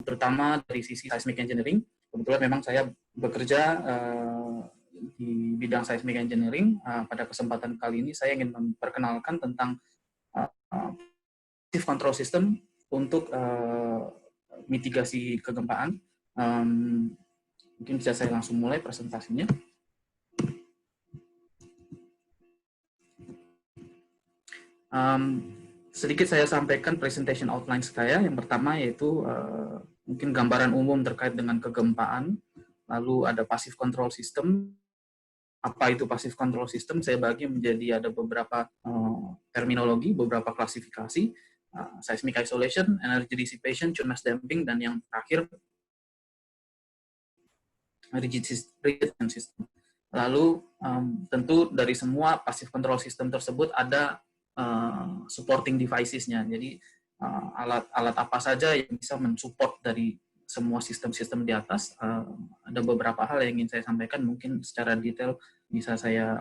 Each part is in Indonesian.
terutama dari sisi seismic engineering. Kebetulan memang saya bekerja di bidang seismic engineering. Pada kesempatan kali ini saya ingin memperkenalkan tentang passive control system untuk mitigasi kegempaan. Mungkin bisa saya langsung mulai presentasinya. Sedikit saya sampaikan presentation outline saya. Yang pertama yaitu mungkin gambaran umum terkait dengan kegempaan. Lalu ada passive control system. Apa itu passive control system? Saya bagi menjadi ada beberapa terminologi, beberapa klasifikasi. Seismic isolation, energy dissipation, tune mass damping, dan yang terakhir rigid system. Lalu tentu dari semua passive control system tersebut ada supporting devices-nya. Jadi alat-alat apa saja yang bisa mensupport dari semua sistem-sistem di atas. Ada beberapa hal yang ingin saya sampaikan, mungkin secara detail bisa saya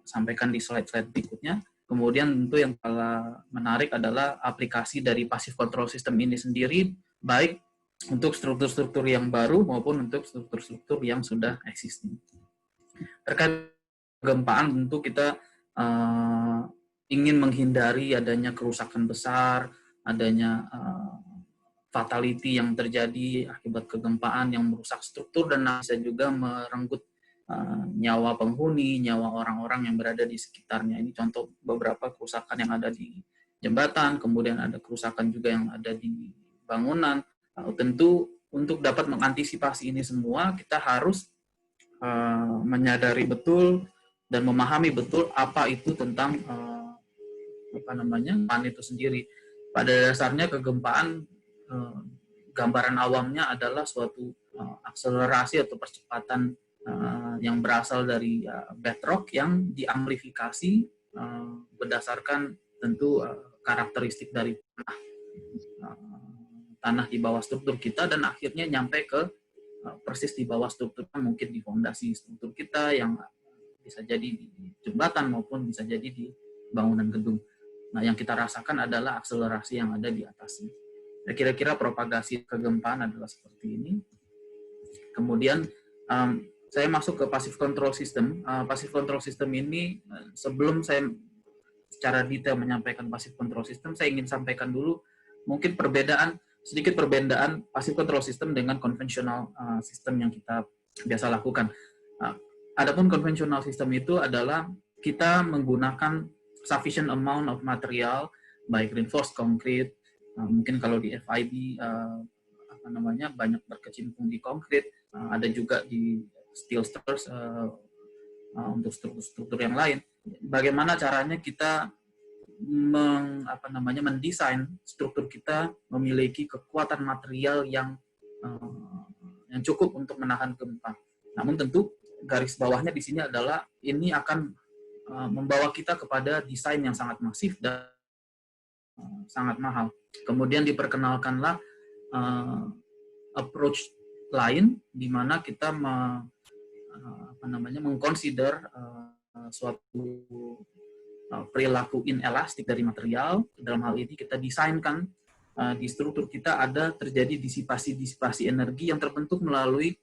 sampaikan di slide-slide berikutnya. Kemudian tentu yang paling menarik adalah aplikasi dari passive control system ini sendiri, baik untuk struktur-struktur yang baru maupun untuk struktur-struktur yang sudah existing. Terkait kegempaan tentu kita ingin menghindari adanya kerusakan besar, adanya fatality yang terjadi akibat kegempaan yang merusak struktur dan bisa juga merenggut nyawa penghuni, nyawa orang-orang yang berada di sekitarnya. Ini contoh beberapa kerusakan yang ada di jembatan, kemudian ada kerusakan juga yang ada di bangunan. Tentu untuk dapat mengantisipasi ini semua, kita harus menyadari betul dan memahami betul apa itu tentang kegempaan itu sendiri. Pada dasarnya kegempaan, gambaran awamnya adalah suatu akselerasi atau percepatan yang berasal dari bedrock yang diamplifikasi berdasarkan tentu karakteristik dari tanah di bawah struktur kita dan akhirnya nyampe ke persis di bawah struktur, mungkin di fondasi struktur kita yang bisa jadi di jembatan maupun bisa jadi di bangunan gedung. Nah, yang kita rasakan adalah akselerasi yang ada di atasnya. Kira-kira propagasi kegempaan adalah seperti ini. Kemudian saya masuk ke passive control system. Passive control system ini, sebelum saya secara detail menyampaikan passive control system, saya ingin sampaikan dulu mungkin sedikit perbedaan passive control system dengan konvensional sistem yang kita biasa lakukan. Adapun konvensional system itu adalah kita menggunakan sufficient amount of material, baik reinforced concrete, mungkin kalau di FIB banyak berkecimpung di konkrit, ada juga di steel structures untuk struktur-struktur yang lain. Bagaimana caranya kita mendesain struktur kita memiliki kekuatan material yang cukup untuk menahan gempa. Namun tentu garis bawahnya di sini adalah ini akan membawa kita kepada desain yang sangat masif dan sangat mahal. Kemudian diperkenalkanlah approach lain di mana kita mengconsider suatu perilaku inelastik dari material. Dalam hal ini kita desainkan di struktur kita ada terjadi disipasi energi yang terbentuk melalui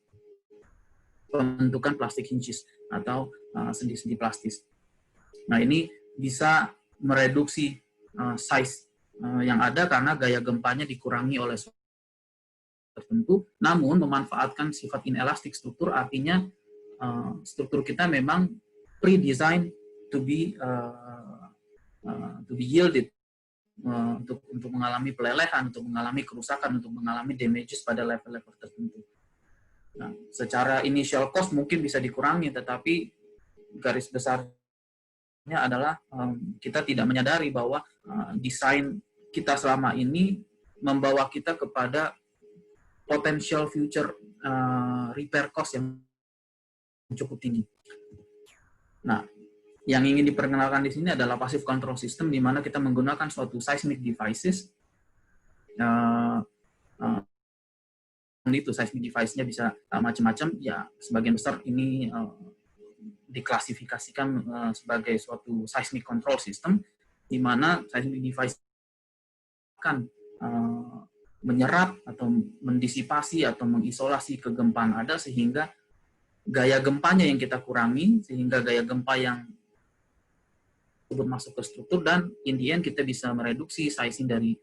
pembentukan plastic hinges atau sendi-sendi plastis. Nah, ini bisa mereduksi size yang ada karena gaya gempanya dikurangi oleh tertentu, namun memanfaatkan sifat inelastik struktur, artinya struktur kita memang pre-designed to be yielded, untuk mengalami pelelehan, untuk mengalami kerusakan, untuk mengalami damages pada level-level tertentu. Nah, secara initial cost mungkin bisa dikurangi, tetapi garis besarnya adalah kita tidak menyadari bahwa desain kita selama ini membawa kita kepada potential future repair cost yang cukup tinggi. Nah, yang ingin diperkenalkan di sini adalah passive control system, di mana kita menggunakan suatu seismic devices. Itu seismic device-nya bisa macam-macam. Ya, sebagian besar ini diklasifikasikan sebagai suatu seismic control system, di mana seismic device akan menyerap atau mendisipasi atau mengisolasi kegempaan ada, sehingga gaya gempanya yang kita kurangi, sehingga gaya gempa yang masuk ke struktur, dan in the end kita bisa mereduksi sizing dari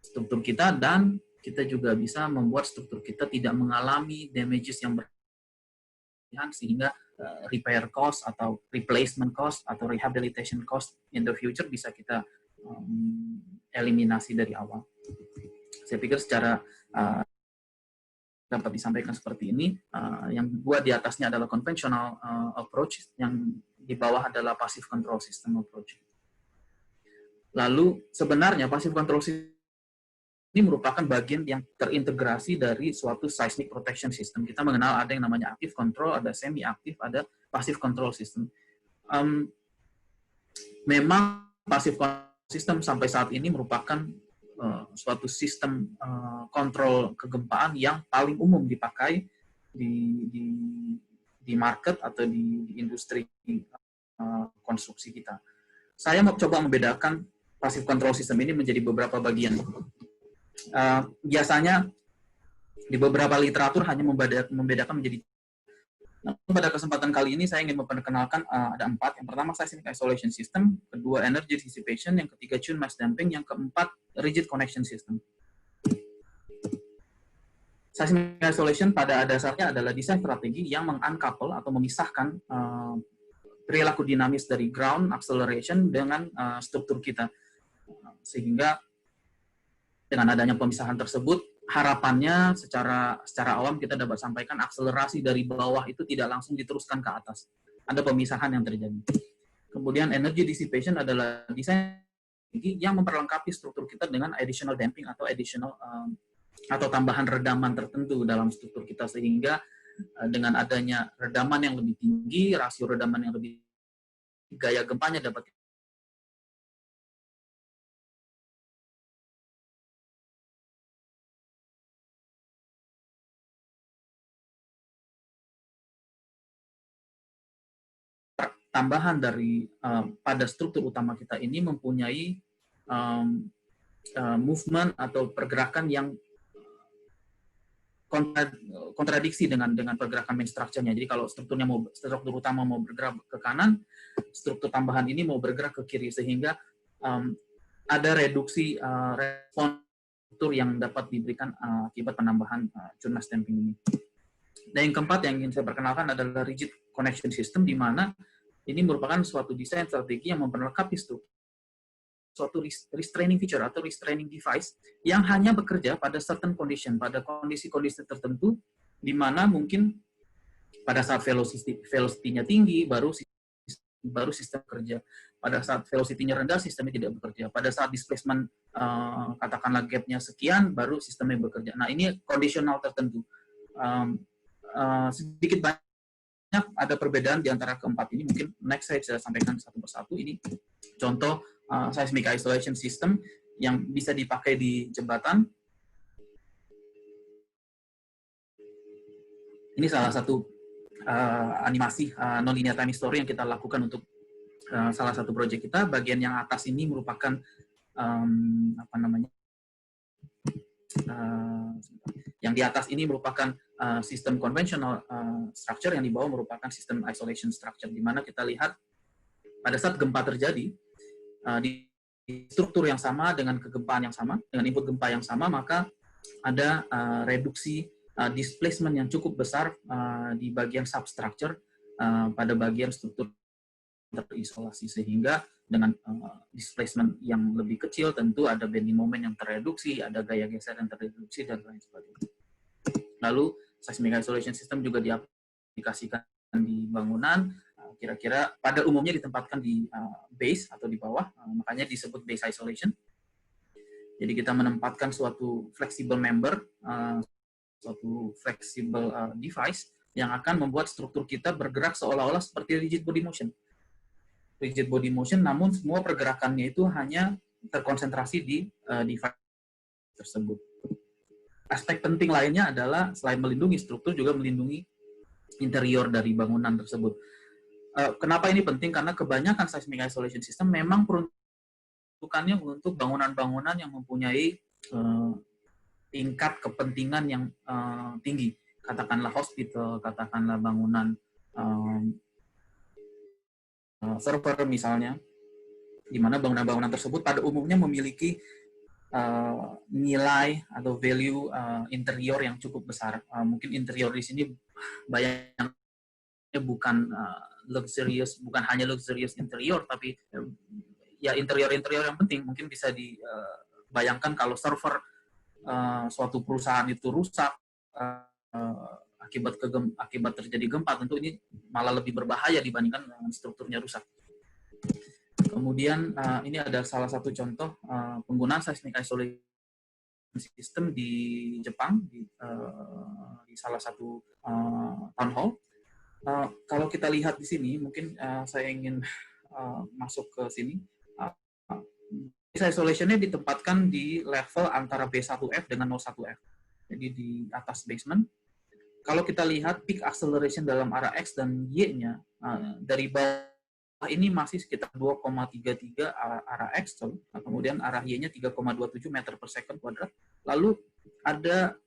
struktur kita, dan kita juga bisa membuat struktur kita tidak mengalami damages yang berlebihan, sehingga repair cost atau replacement cost atau rehabilitation cost in the future bisa kita eliminasi dari awal. Saya pikir secara dapat disampaikan seperti ini. Yang dua di atasnya adalah conventional approach, yang di bawah adalah passive control system approach. Lalu sebenarnya passive control system ini merupakan bagian yang terintegrasi dari suatu seismic protection system. Kita mengenal ada yang namanya active control, ada semi-aktif, ada passive control system. Memang passive control system sampai saat ini merupakan suatu sistem kontrol kegempaan yang paling umum dipakai di market atau di industri konstruksi kita. Saya mau coba membedakan passive control system ini menjadi beberapa bagian. Biasanya di beberapa literatur hanya membedakan menjadi. Nah, pada kesempatan kali ini saya ingin memperkenalkan ada 4. Yang pertama seismic isolation system, kedua energy dissipation, yang ketiga tune mass damping, yang keempat rigid connection system. Seismic isolation pada dasarnya adalah desain strategi yang meng-uncouple atau memisahkan perilaku dinamis dari ground acceleration dengan struktur kita, sehingga dengan adanya pemisahan tersebut, harapannya secara awam kita dapat sampaikan akselerasi dari bawah itu tidak langsung diteruskan ke atas. Ada pemisahan yang terjadi. Kemudian energy dissipation adalah desain yang memperlengkapi struktur kita dengan additional damping atau additional atau tambahan redaman tertentu dalam struktur kita, sehingga dengan adanya redaman yang lebih tinggi, rasio redaman yang lebih tinggi, gaya gempanya dapat tambahan dari pada struktur utama kita ini mempunyai movement atau pergerakan yang kontradiksi dengan pergerakan main structure-nya. Jadi kalau struktur utama mau bergerak ke kanan, struktur tambahan ini mau bergerak ke kiri, sehingga ada reduksi respon struktur yang dapat diberikan akibat penambahan tune mass damping ini. Dan yang keempat yang ingin saya perkenalkan adalah rigid connection system, di mana ini merupakan suatu desain strategi yang memperlengkapi suatu restraining feature atau restraining device yang hanya bekerja pada certain condition, pada kondisi-kondisi tertentu, di mana mungkin pada saat velocity-nya tinggi, baru sistem bekerja. Pada saat velocity-nya rendah, sistemnya tidak bekerja. Pada saat displacement, katakanlah gap-nya sekian, baru sistemnya bekerja. Nah, ini kondisional tertentu. Sedikit banyak ada perbedaan di antara keempat ini. Mungkin next saya bisa sampaikan satu persatu. Ini contoh seismic isolation system yang bisa dipakai di jembatan. Ini salah satu animasi non-linear time history yang kita lakukan untuk salah satu proyek kita. Bagian yang atas ini merupakan yang di atas ini merupakan sistem conventional structure, yang di bawah merupakan sistem isolation structure, di mana kita lihat pada saat gempa terjadi di struktur yang sama dengan kegempaan yang sama, dengan input gempa yang sama, maka ada reduksi displacement yang cukup besar di bagian substructure pada bagian struktur terisolasi, sehingga dengan displacement yang lebih kecil tentu ada bending moment yang tereduksi, ada gaya geser yang tereduksi, dan lain sebagainya. Lalu seismic isolation system juga diaplikasikan di bangunan, kira-kira pada umumnya ditempatkan di base atau di bawah, makanya disebut base isolation. Jadi kita menempatkan suatu flexible member, suatu flexible device yang akan membuat struktur kita bergerak seolah-olah seperti rigid body motion. Rigid body motion, namun semua pergerakannya itu hanya terkonsentrasi di device tersebut. Aspek penting lainnya adalah selain melindungi struktur, juga melindungi interior dari bangunan tersebut. Kenapa ini penting? Karena kebanyakan seismic isolation system memang peruntukannya untuk bangunan-bangunan yang mempunyai tingkat kepentingan yang tinggi, katakanlah hospital, katakanlah bangunan server misalnya, di mana bangunan-bangunan tersebut pada umumnya memiliki nilai atau value interior yang cukup besar. Mungkin interior di sini bayangnya bukan luxurious, bukan hanya luxurious interior, tapi ya interior-interior yang penting. Mungkin bisa dibayangkan kalau server suatu perusahaan itu rusak akibat terjadi gempa, tentu ini malah lebih berbahaya dibandingkan dengan strukturnya rusak. Kemudian ini ada salah satu contoh penggunaan seismic isolation system di Jepang di salah satu town hall. Kalau kita lihat di sini, mungkin saya ingin masuk ke sini. Isolation-nya ditempatkan di level antara B1F dengan 01F. Jadi di atas basement. Kalau kita lihat peak acceleration dalam arah X dan Y-nya, dari bawah ini masih sekitar 2,33 arah X, kemudian arah Y-nya 3,27 meter per second kuadrat. Lalu ada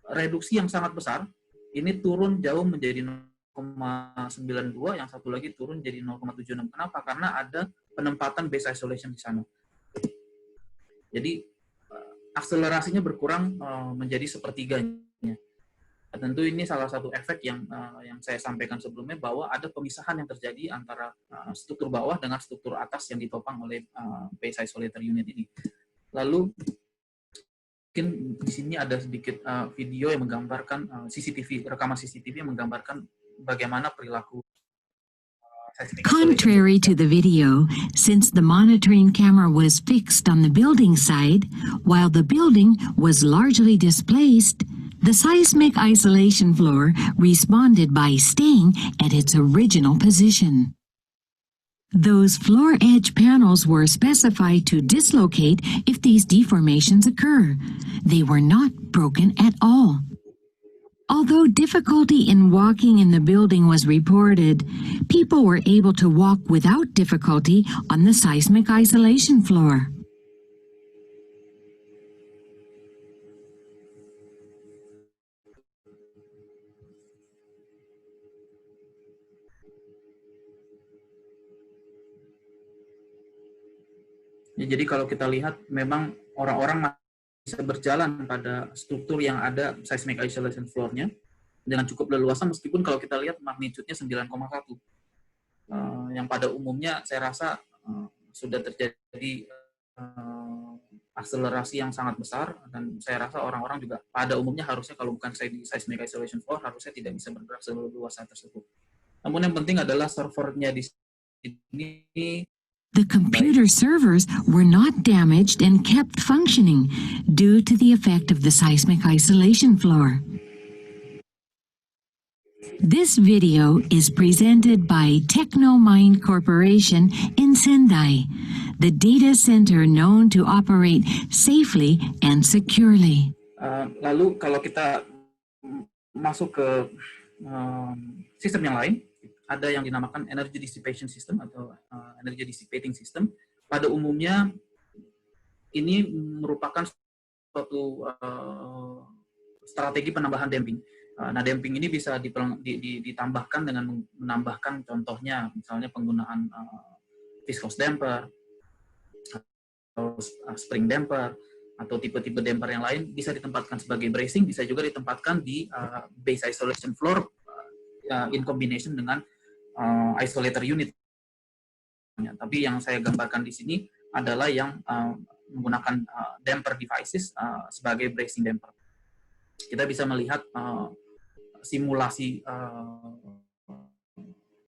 reduksi yang sangat besar, ini turun jauh menjadi 0,92, yang satu lagi turun jadi 0,76. Kenapa? Karena ada penempatan base isolation di sana. Jadi akselerasinya berkurang menjadi sepertiganya. Tentu ini salah satu efek yang saya sampaikan sebelumnya, bahwa ada pemisahan yang terjadi antara struktur bawah dengan struktur atas yang ditopang oleh base isolator unit ini. Lalu mungkin di sini ada sedikit video yang menggambarkan rekaman CCTV yang menggambarkan bagaimana perilaku. Contrary to the video, since the monitoring camera was fixed on the building side, while the building was largely displaced, the seismic isolation floor responded by staying at its original position. Those floor edge panels were specified to dislocate if these deformations occur. They were not broken at all. Although difficulty in walking in the building was reported, people were able to walk without difficulty on the seismic isolation floor. Ya, jadi kalau kita lihat, memang orang-orang bisa berjalan pada struktur yang ada seismic isolation floor-nya dengan cukup leluasa, meskipun kalau kita lihat magnitude-nya 9,1. Yang pada umumnya saya rasa sudah terjadi akselerasi yang sangat besar, dan saya rasa orang-orang juga pada umumnya harusnya, kalau bukan saya di seismic isolation floor, harusnya tidak bisa bergerak seleluasa tersebut. Namun yang penting adalah servernya di sini. The computer servers were not damaged and kept functioning due to the effect of the seismic isolation floor. This video is presented by Technomind Corporation in Sendai, the data center known to operate safely and securely. Lalu kalau kita masuk ke sistem yang lain, ada yang dinamakan energy dissipation system atau energy dissipating system. Pada umumnya ini merupakan suatu strategi penambahan damping. Nah, damping ini bisa ditambahkan dengan menambahkan, contohnya misalnya penggunaan viscose damper atau spring damper atau tipe-tipe damper yang lain, bisa ditempatkan sebagai bracing, bisa juga ditempatkan di base isolation floor in combination dengan isolator unit. Tapi yang saya gambarkan di sini adalah yang menggunakan damper devices sebagai bracing damper. Kita bisa melihat simulasi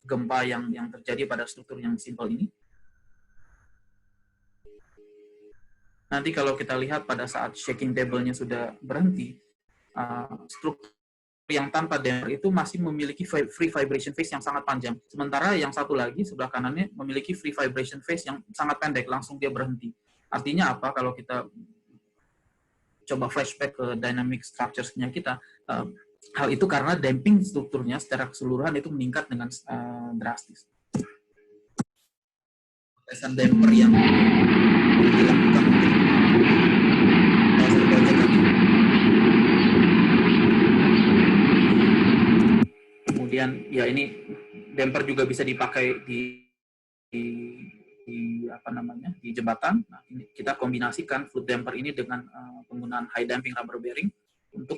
gempa yang terjadi pada struktur yang simpel ini. Nanti kalau kita lihat pada saat shaking table-nya sudah berhenti, struktur yang tanpa damper itu masih memiliki free vibration phase yang sangat panjang. Sementara yang satu lagi sebelah kanannya memiliki free vibration phase yang sangat pendek, langsung dia berhenti. Artinya apa? Kalau kita coba flashback ke dynamic structures-nya kita, hal itu karena damping strukturnya secara keseluruhan itu meningkat dengan drastis. Tesan damper yang dilakukan Kemudian ya ini damper juga bisa dipakai di apa namanya, di jembatan. Nah, ini kita kombinasikan foot damper ini dengan penggunaan high damping rubber bearing untuk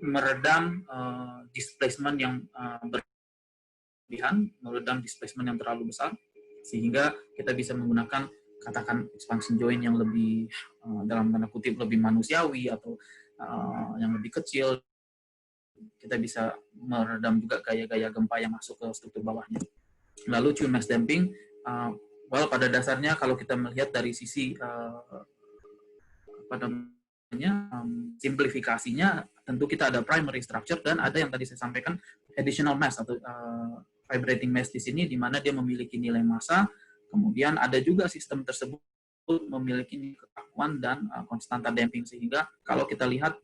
meredam displacement yang berlebihan, meredam displacement yang terlalu besar, sehingga kita bisa menggunakan katakan expansion joint yang lebih dalam tanda kutip lebih manusiawi atau yang lebih kecil. Kita bisa meredam juga gaya-gaya gempa yang masuk ke struktur bawahnya. Lalu tune mass damping, well pada dasarnya kalau kita melihat dari sisi apa namanya simplifikasinya, tentu kita ada primary structure dan ada yang tadi saya sampaikan additional mass atau vibrating mass di sini, di mana dia memiliki nilai massa. Kemudian ada juga sistem tersebut memiliki kekakuan dan konstanta damping, sehingga kalau kita lihat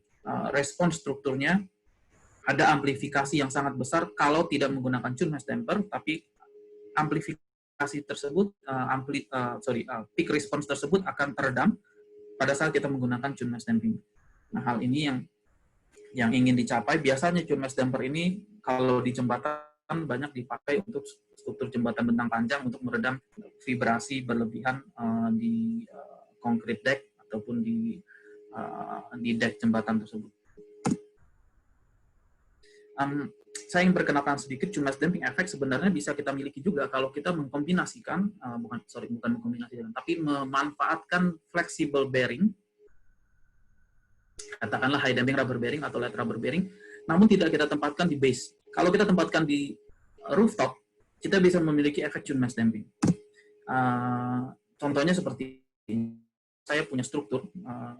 respons strukturnya ada amplifikasi yang sangat besar kalau tidak menggunakan tune mass damper, tapi amplifikasi tersebut, peak response tersebut akan teredam pada saat kita menggunakan tune mass damping. Nah, hal ini yang ingin dicapai. Biasanya tune mass damper ini kalau di jembatan banyak dipakai untuk struktur jembatan bentang panjang untuk meredam vibrasi berlebihan di concrete deck ataupun di deck jembatan tersebut. Saya ingin perkenalkan sedikit tune mass damping effect sebenarnya bisa kita miliki juga kalau kita mengkombinasikan, bukan mengkombinasikan, tapi memanfaatkan flexible bearing, katakanlah high damping rubber bearing atau light rubber bearing, namun tidak kita tempatkan di base. Kalau kita tempatkan di rooftop, kita bisa memiliki efek tune mass damping. Contohnya seperti ini. Saya punya struktur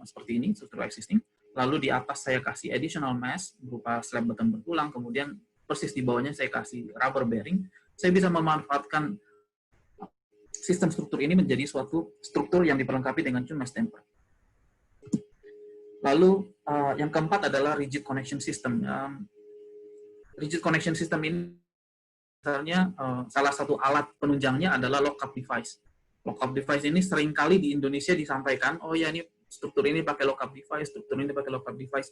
seperti ini, struktur existing. Lalu di atas saya kasih additional mass berupa slab beton bertulang, kemudian persis di bawahnya saya kasih rubber bearing. Saya bisa memanfaatkan sistem struktur ini menjadi suatu struktur yang diperlengkapi dengan tune mass damper. Lalu yang keempat adalah rigid connection system. Rigid connection system ini misalnya salah satu alat penunjangnya adalah lockup device. Lockup device ini seringkali di Indonesia disampaikan, oh ya ini struktur ini pakai lockup device, struktur ini pakai lockup device.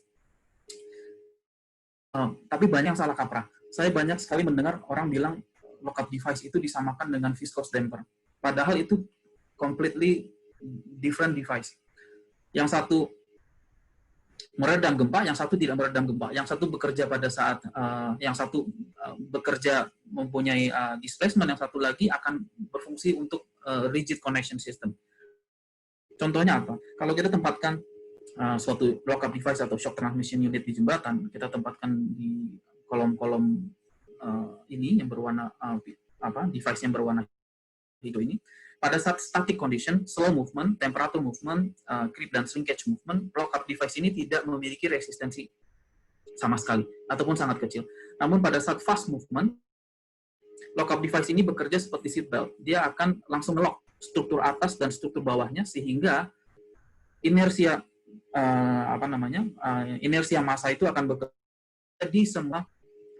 Tapi banyak yang salah kaprah. Saya banyak sekali mendengar orang bilang lockup device itu disamakan dengan viscose damper. Padahal itu completely different device. Yang satu meredam gempa, yang satu tidak meredam gempa. Yang satu bekerja pada saat, yang satu bekerja mempunyai displacement, yang satu lagi akan berfungsi untuk rigid connection system. Contohnya apa? Kalau kita tempatkan suatu lockup device atau shock transmission unit di jembatan, kita tempatkan di kolom-kolom ini yang berwarna device yang berwarna hijau ini. Pada saat static condition, slow movement, temperature movement, creep dan shrinkage movement, lockup device ini tidak memiliki resistensi sama sekali ataupun sangat kecil. Namun pada saat fast movement, lockup device ini bekerja seperti seatbelt. Dia akan langsung lock struktur atas dan struktur bawahnya sehingga inersia inersia massa itu akan bekerja di semua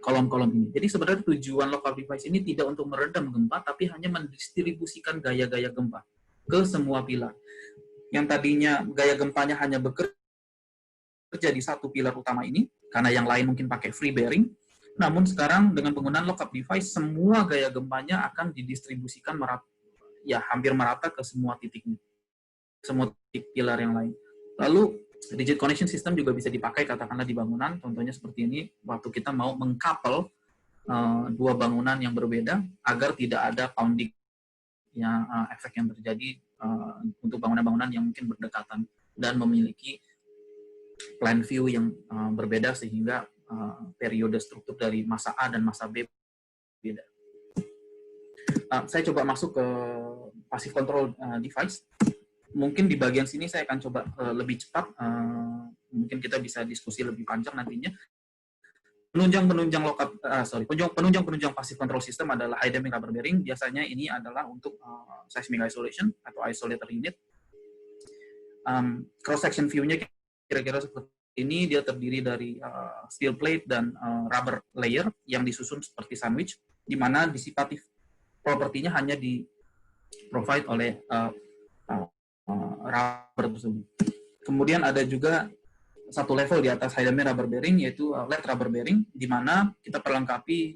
kolom-kolom ini. Jadi sebenarnya tujuan lockup device ini tidak untuk meredam gempa, tapi hanya mendistribusikan gaya-gaya gempa ke semua pilar. Yang tadinya gaya gempanya hanya bekerja di satu pilar utama ini, karena yang lain mungkin pakai free bearing, namun sekarang dengan penggunaan lockup device, semua gaya gempanya akan didistribusikan hampir merata ke semua titiknya, semua titik pilar yang lain. Lalu rigid connection system juga bisa dipakai katakanlah di bangunan, contohnya seperti ini, waktu kita mau mengkapel dua bangunan yang berbeda agar tidak ada pounding efek yang terjadi untuk bangunan-bangunan yang mungkin berdekatan dan memiliki plan view yang berbeda sehingga periode struktur dari masa A dan masa B beda. Saya coba masuk ke passive control device. Mungkin di bagian sini saya akan coba lebih cepat, mungkin kita bisa diskusi lebih panjang nantinya. Penunjang passive control system adalah high damping rubber bearing. Biasanya ini adalah untuk seismic isolation atau isolator unit. Cross section view-nya kira-kira seperti ini. Dia terdiri dari steel plate dan rubber layer yang disusun seperti sandwich, di mana dissipative propertinya hanya di provide oleh rubber tersebut. Kemudian ada juga satu level di atas high damping rubber bearing, yaitu LED rubber bearing, di mana kita perlengkapi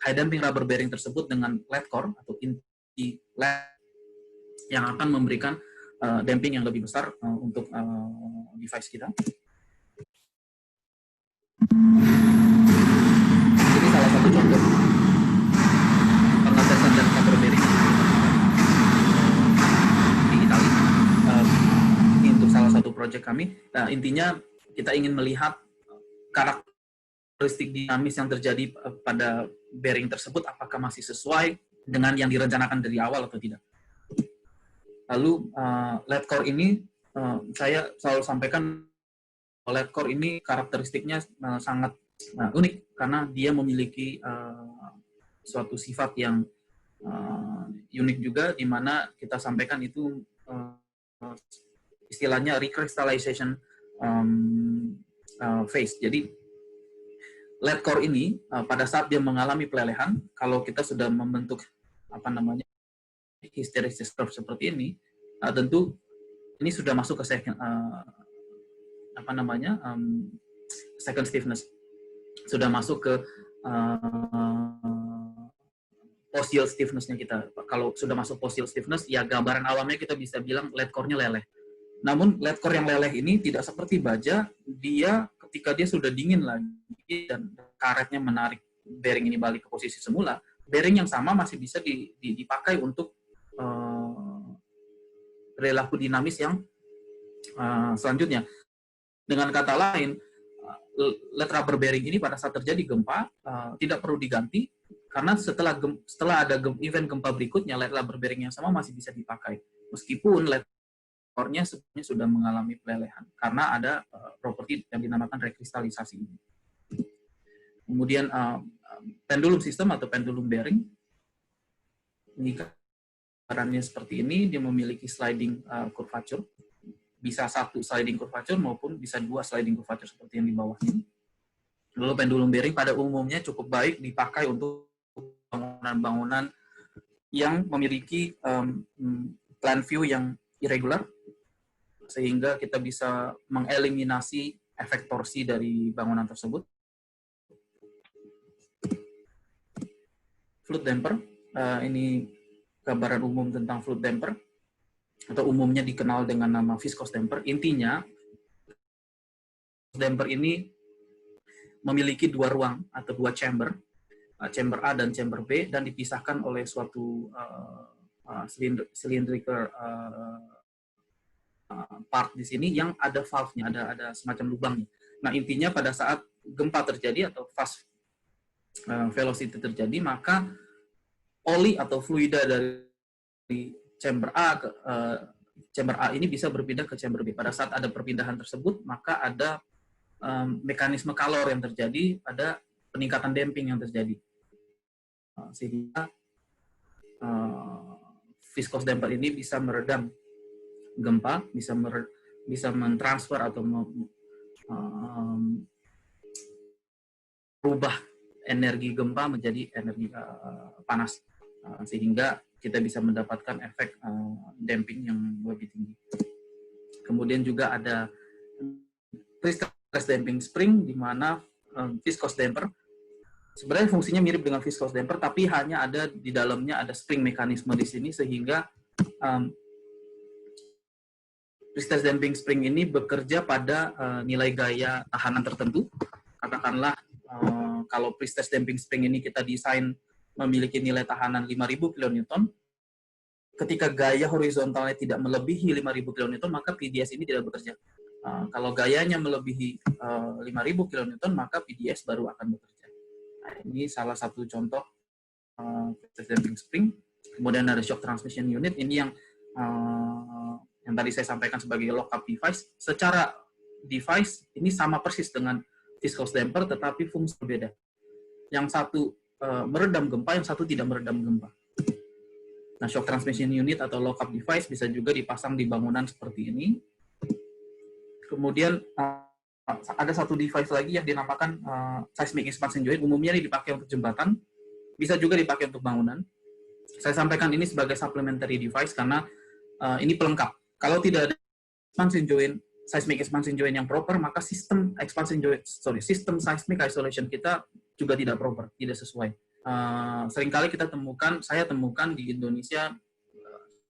high damping rubber bearing tersebut dengan LED core atau inti LED yang akan memberikan damping yang lebih besar untuk device kita. Ini salah satu contoh pengetesan dan rubber bearing di Italia. Ini untuk salah satu proyek kami. Nah, intinya kita ingin melihat karakteristik dinamis yang terjadi pada bearing tersebut, apakah masih sesuai dengan yang direncanakan dari awal atau tidak. Lalu LED core ini saya selalu sampaikan, LED core ini karakteristiknya sangat unik karena dia memiliki suatu sifat yang unik juga, di mana kita sampaikan itu istilahnya recrystallization phase. Jadi LED core ini pada saat dia mengalami pelelehan, kalau kita sudah membentuk hysteresis curve seperti ini, tentu ini sudah masuk ke second stiffness, sudah masuk ke post-yield stiffness-nya kita. Kalau sudah masuk post-yield stiffness, ya gambaran awamnya kita bisa bilang LED core-nya leleh. Namun LED core yang leleh ini tidak seperti baja, dia ketika dia sudah dingin lagi dan karetnya menarik bearing ini balik ke posisi semula, bearing yang sama masih bisa dipakai untuk perilaku dinamis yang selanjutnya. Dengan kata lain, LED rubber bearing ini pada saat terjadi gempa tidak perlu diganti, karena setelah ada event gempa berikutnya, LED rubber bearing yang sama masih bisa dipakai, meskipun LED core-nya sebenarnya sudah mengalami pelelehan karena ada properti yang dinamakan rekristalisasi ini. Kemudian pendulum system atau pendulum bearing, ini gambarannya seperti ini, dia memiliki sliding curvature, bisa satu sliding curvature maupun bisa dua sliding curvature seperti yang di bawah ini. Lalu pendulum bearing pada umumnya cukup baik dipakai untuk bangunan-bangunan yang memiliki plan view yang irregular, sehingga kita bisa mengeliminasi efek torsi dari bangunan tersebut. Flood damper, ini gambaran umum tentang flood damper, atau umumnya dikenal dengan nama viscose damper. Intinya, damper ini memiliki dua ruang atau dua chamber, chamber A dan chamber B, dan dipisahkan oleh suatu cylindrical part di sini yang ada valve-nya, ada semacam lubangnya. Nah, intinya pada saat gempa terjadi atau fast velocity terjadi, maka oli atau fluida dari chamber A ini bisa berpindah ke chamber B. Pada saat ada perpindahan tersebut, maka ada mekanisme kalor yang terjadi, ada peningkatan damping yang terjadi, sehingga viscose damper ini bisa meredam gempa, bisa mentransfer atau merubah energi gempa menjadi energi panas, sehingga kita bisa mendapatkan efek damping yang lebih tinggi. Kemudian juga ada pre-stress damping spring, di mana viscose damper sebenarnya fungsinya mirip dengan viscose damper, tapi hanya ada di dalamnya ada spring mekanisme di sini, sehingga pre-stress damping spring ini bekerja pada nilai gaya tahanan tertentu. Katakanlah kalau pre-stress damping spring ini kita desain memiliki nilai tahanan 5.000 kN, ketika gaya horizontalnya tidak melebihi 5.000 kN, maka PDS ini tidak bekerja. Kalau gayanya melebihi 5.000 kN, maka PDS baru akan bekerja. Nah, ini salah satu contoh pre-stress damping spring. Kemudian ada shock transmission unit, ini yang tadi saya sampaikan sebagai lock-up device. Secara device ini sama persis dengan viscose damper, tetapi fungsi berbeda. Yang satu meredam gempa, yang satu tidak meredam gempa. Nah, shock transmission unit atau lock-up device bisa juga dipasang di bangunan seperti ini. Kemudian ada satu device lagi yang dinamakan seismic expansion joint. Umumnya ini dipakai untuk jembatan, bisa juga dipakai untuk bangunan. Saya sampaikan ini sebagai supplementary device karena ini pelengkap. Kalau tidak ada expansion joint, seismic expansion joint yang proper, maka sistem sistem seismic isolation kita juga tidak proper, tidak sesuai. Seringkali saya temukan di Indonesia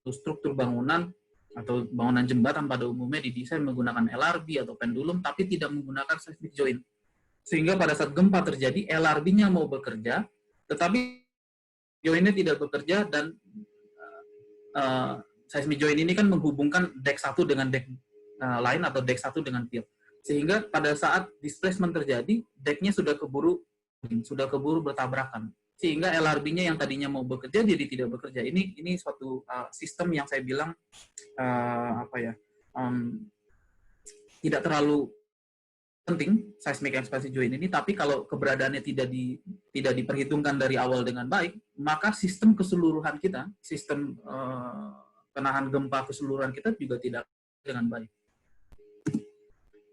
struktur bangunan atau bangunan jembatan pada umumnya didesain menggunakan LRB atau pendulum, tapi tidak menggunakan seismic joint. Sehingga pada saat gempa terjadi, LRB-nya mau bekerja, tetapi joint-nya tidak bekerja, dan seismic joint ini kan menghubungkan deck satu dengan deck lain atau deck satu dengan pier. Sehingga pada saat displacement terjadi, deck-nya sudah keburu bertabrakan. Sehingga LRB-nya yang tadinya mau bekerja jadi tidak bekerja. Ini suatu sistem yang saya bilang tidak terlalu penting seismic expansion joint ini, tapi kalau keberadaannya tidak diperhitungkan dari awal dengan baik, maka sistem keseluruhan kita, sistem penahan gempa keseluruhan kita juga tidak dengan baik.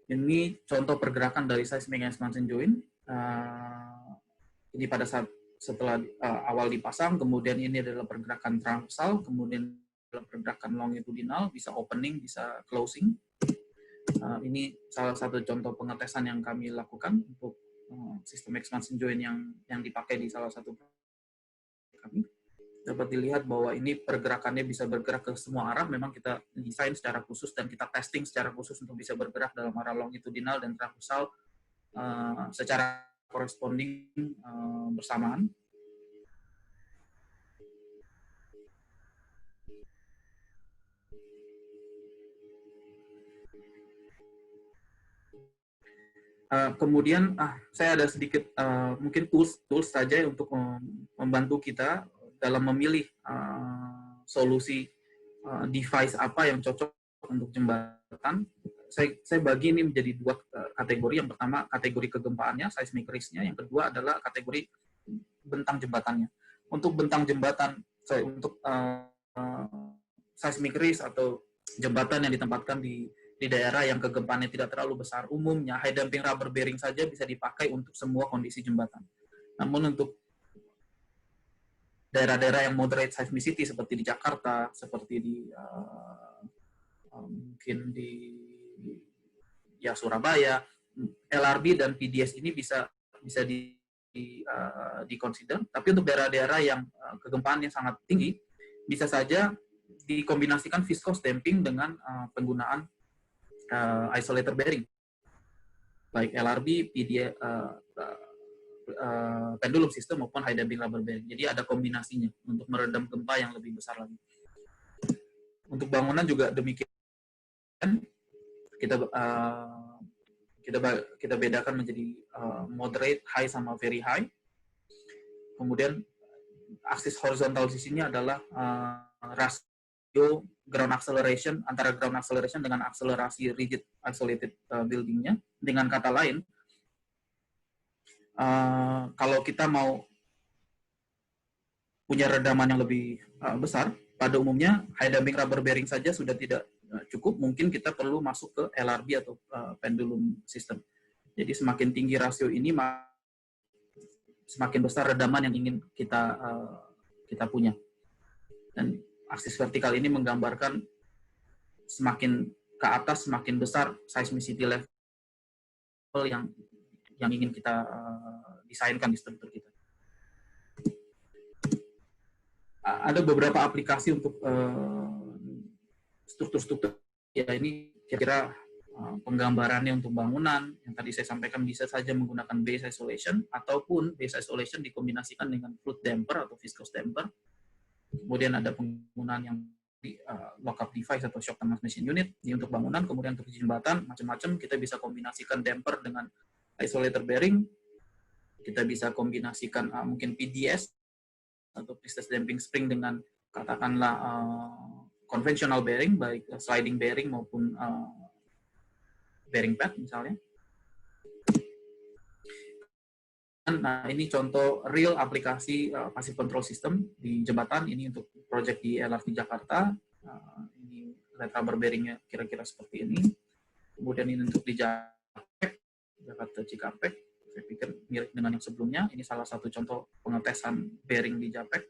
Ini contoh pergerakan dari seismic expansion joint. Ini pada saat setelah awal dipasang, kemudian ini adalah pergerakan transversal, kemudian adalah pergerakan longitudinal, bisa opening, bisa closing. Ini salah satu contoh pengetesan yang kami lakukan untuk sistem expansion joint yang dipakai di salah satu kami. Dapat dilihat bahwa ini pergerakannya bisa bergerak ke semua arah. Memang kita desain secara khusus dan kita testing secara khusus untuk bisa bergerak dalam arah longitudinal dan transversal secara corresponding bersamaan. Kemudian saya ada sedikit mungkin tools saja untuk membantu kita dalam memilih solusi device apa yang cocok untuk jembatan. Saya bagi ini menjadi dua kategori. Yang pertama kategori kegempaannya, seismic risk-nya. Yang kedua adalah kategori bentang jembatannya. Untuk bentang jembatan, untuk seismic risk atau jembatan yang ditempatkan di daerah yang kegempaannya tidak terlalu besar, umumnya high damping rubber bearing saja bisa dipakai untuk semua kondisi jembatan. Namun untuk daerah-daerah yang moderate seismicity seperti di Jakarta, seperti di mungkin di Surabaya, LRB dan PDS ini bisa di-consider. Tapi untuk daerah-daerah yang kegempaannya sangat tinggi, bisa saja dikombinasikan viscose damping dengan penggunaan isolator bearing, baik LRB, PDS, pendulum system maupun high damping rubber bearing. Jadi ada kombinasinya untuk meredam gempa yang lebih besar lagi. Untuk bangunan juga demikian. Kita bedakan menjadi moderate, high sama very high. Kemudian aksis horizontal di sini adalah rasio ground acceleration antara ground acceleration dengan akselerasi rigid isolated building-nya. Dengan kata lain, kalau kita mau punya redaman yang lebih besar, pada umumnya high damping rubber bearing saja sudah tidak cukup. Mungkin kita perlu masuk ke LRB atau pendulum system. Jadi semakin tinggi rasio ini, semakin besar redaman yang ingin kita punya. Dan aksis vertikal ini menggambarkan semakin ke atas, semakin besar seismicity level yang ingin kita desainkan di struktur kita. Ada beberapa aplikasi untuk struktur-struktur. Ya, ini kira-kira penggambarannya untuk bangunan yang tadi saya sampaikan bisa saja menggunakan base isolation ataupun base isolation dikombinasikan dengan fluid damper atau viscose damper. Kemudian ada penggunaan yang lock-up device atau shock transmission unit ini untuk bangunan. Kemudian untuk jembatan macam-macam kita bisa kombinasikan damper dengan isolator bearing. Kita bisa kombinasikan mungkin PDS atau piston damping spring dengan katakanlah conventional bearing, baik sliding bearing maupun bearing pad misalnya. Nah, ini contoh real aplikasi passive control system di jembatan. Ini untuk project di LRT Jakarta. Ini light rubber bearingnya kira-kira seperti ini. Kemudian ini untuk di Jakarta Cikampek. Saya pikir mirip dengan yang sebelumnya. Ini salah satu contoh pengetesan bearing di Japek.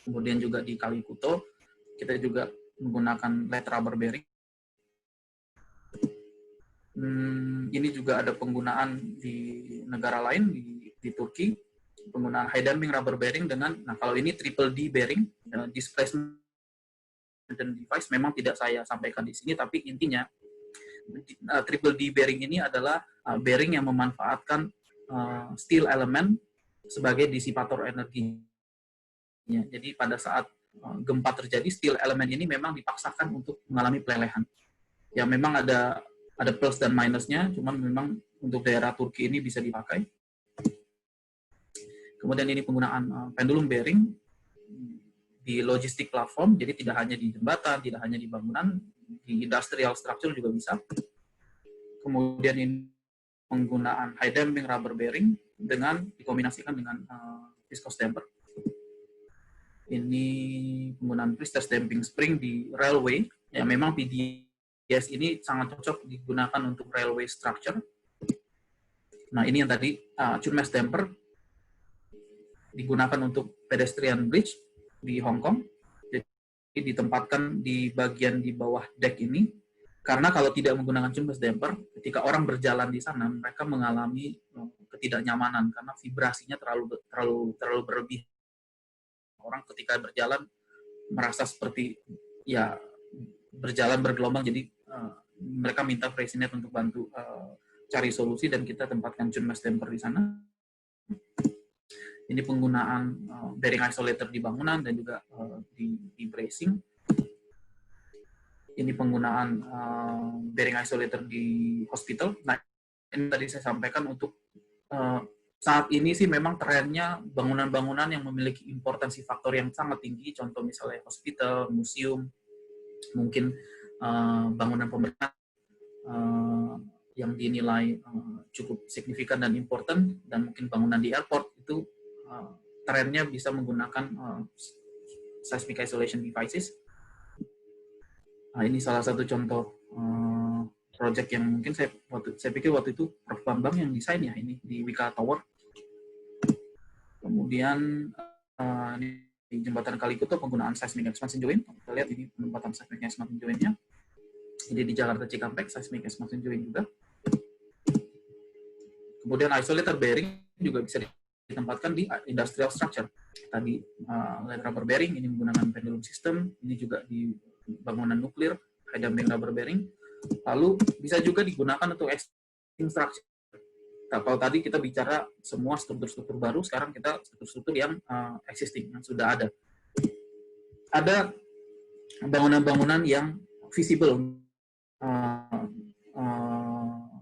Kemudian juga di Kalikuto, kita juga menggunakan light rubber bearing. Ini juga ada penggunaan di negara lain, di Turki, penggunaan high damping rubber bearing dengan, nah kalau ini triple D bearing, displacement dan device memang tidak saya sampaikan di sini, tapi intinya triple D bearing ini adalah bearing yang memanfaatkan steel element sebagai disipator energi. Jadi pada saat gempa terjadi, steel element ini memang dipaksakan untuk mengalami pelelehan. Ya memang ada plus dan minusnya, cuman memang untuk daerah Turki ini bisa dipakai. Kemudian ini penggunaan pendulum bearing di logistik platform, jadi tidak hanya di jembatan, tidak hanya di bangunan, di industrial structure juga bisa. Kemudian ini penggunaan high damping rubber bearing dengan dikombinasikan dengan viscose damper. Ini penggunaan pre-stress damping spring di railway, ya memang PDS ini sangat cocok digunakan untuk railway structure. Nah ini yang tadi Chunmesh damper digunakan untuk pedestrian bridge di Hong Kong, jadi ditempatkan di bagian di bawah deck ini, karena kalau tidak menggunakan Chunmesh damper, ketika orang berjalan di sana, mereka mengalami ketidaknyamanan karena vibrasinya terlalu berlebih. Orang ketika berjalan merasa seperti ya berjalan bergelombang, jadi mereka minta Freyssinet untuk bantu cari solusi dan kita tempatkan Chunmesh damper di sana. Ini penggunaan bearing isolator di bangunan dan juga di bracing. Ini penggunaan bearing isolator di hospital. Nah, ini tadi saya sampaikan untuk saat ini sih memang trennya bangunan-bangunan yang memiliki importansi faktor yang sangat tinggi, contoh misalnya hospital, museum, mungkin bangunan pemerintah yang dinilai cukup signifikan dan important, dan mungkin bangunan di airport itu trennya bisa menggunakan seismic isolation devices. Nah, ini salah satu contoh project yang mungkin saya pikir waktu itu Prof. Bambang yang desain ya, ini di Wika Tower. Kemudian di jembatan Kalikuto penggunaan seismic expansion joint. Kita lihat ini penempatan seismic expansion joint-nya. Jadi di Jakarta Cikampek seismic expansion joint juga. Kemudian isolator bearing juga bisa ditempatkan di industrial structure. Tadi light rubber bearing, ini menggunakan pendulum system, ini juga di bangunan nuklir, high damping rubber bearing. Lalu bisa juga digunakan untuk existing structure. Nah, kalau tadi kita bicara semua struktur-struktur baru, sekarang kita struktur-struktur yang existing, yang sudah ada. Ada bangunan-bangunan yang visible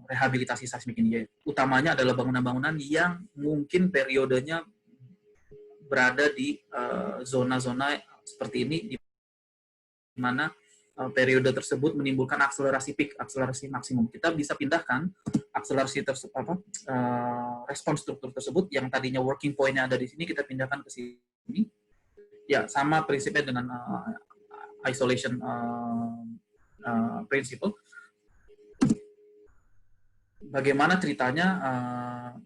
rehabilitasi seismik ini. Utamanya adalah bangunan-bangunan yang mungkin periodenya berada di zona-zona seperti ini, di mana periode tersebut menimbulkan akselerasi peak, akselerasi maksimum. Kita bisa pindahkan akselerasi respons struktur tersebut yang tadinya working point-nya ada di sini, kita pindahkan ke sini. Ya, sama prinsipnya dengan isolation principle. Bagaimana ceritanya?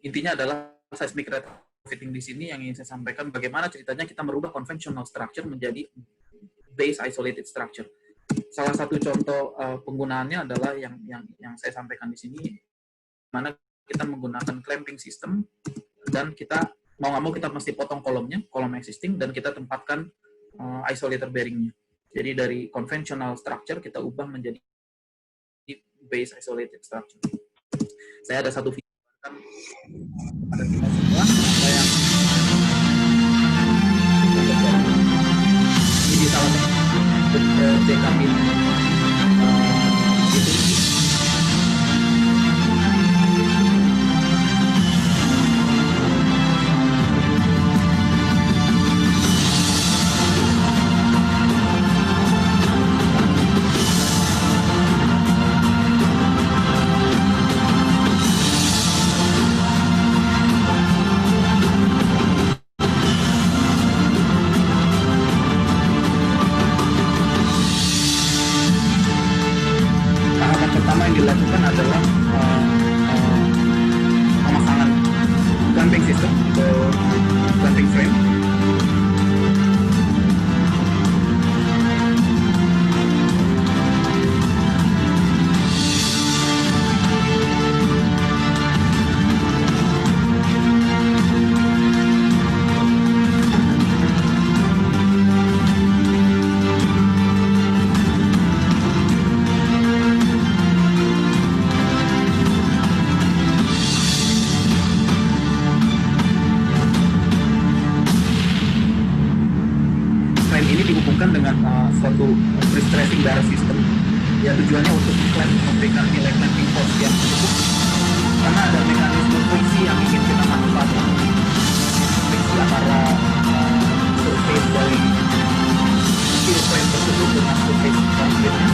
Intinya adalah seismic retrofitting di sini yang ingin saya sampaikan. Bagaimana ceritanya kita merubah conventional structure menjadi base isolated structure. Salah satu contoh penggunaannya adalah yang saya sampaikan di sini, mana kita menggunakan clamping system dan kita mau nggak mau kita mesti potong kolom existing, dan kita tempatkan isolator bearingnya. Jadi dari conventional structure kita ubah menjadi base isolated structure. Saya ada satu video pada kita semua. Saya ini salah satu JKP itu. dilakukan dengan suatu pre-stressing darah system. Ya tujuannya untuk memberikan nilai clamping force yang cukup, karena ada mekanisme friksi yang ingin kita manfaatkan. Friksi antara surface dari steel frame tersebut dengan surface konkretnya.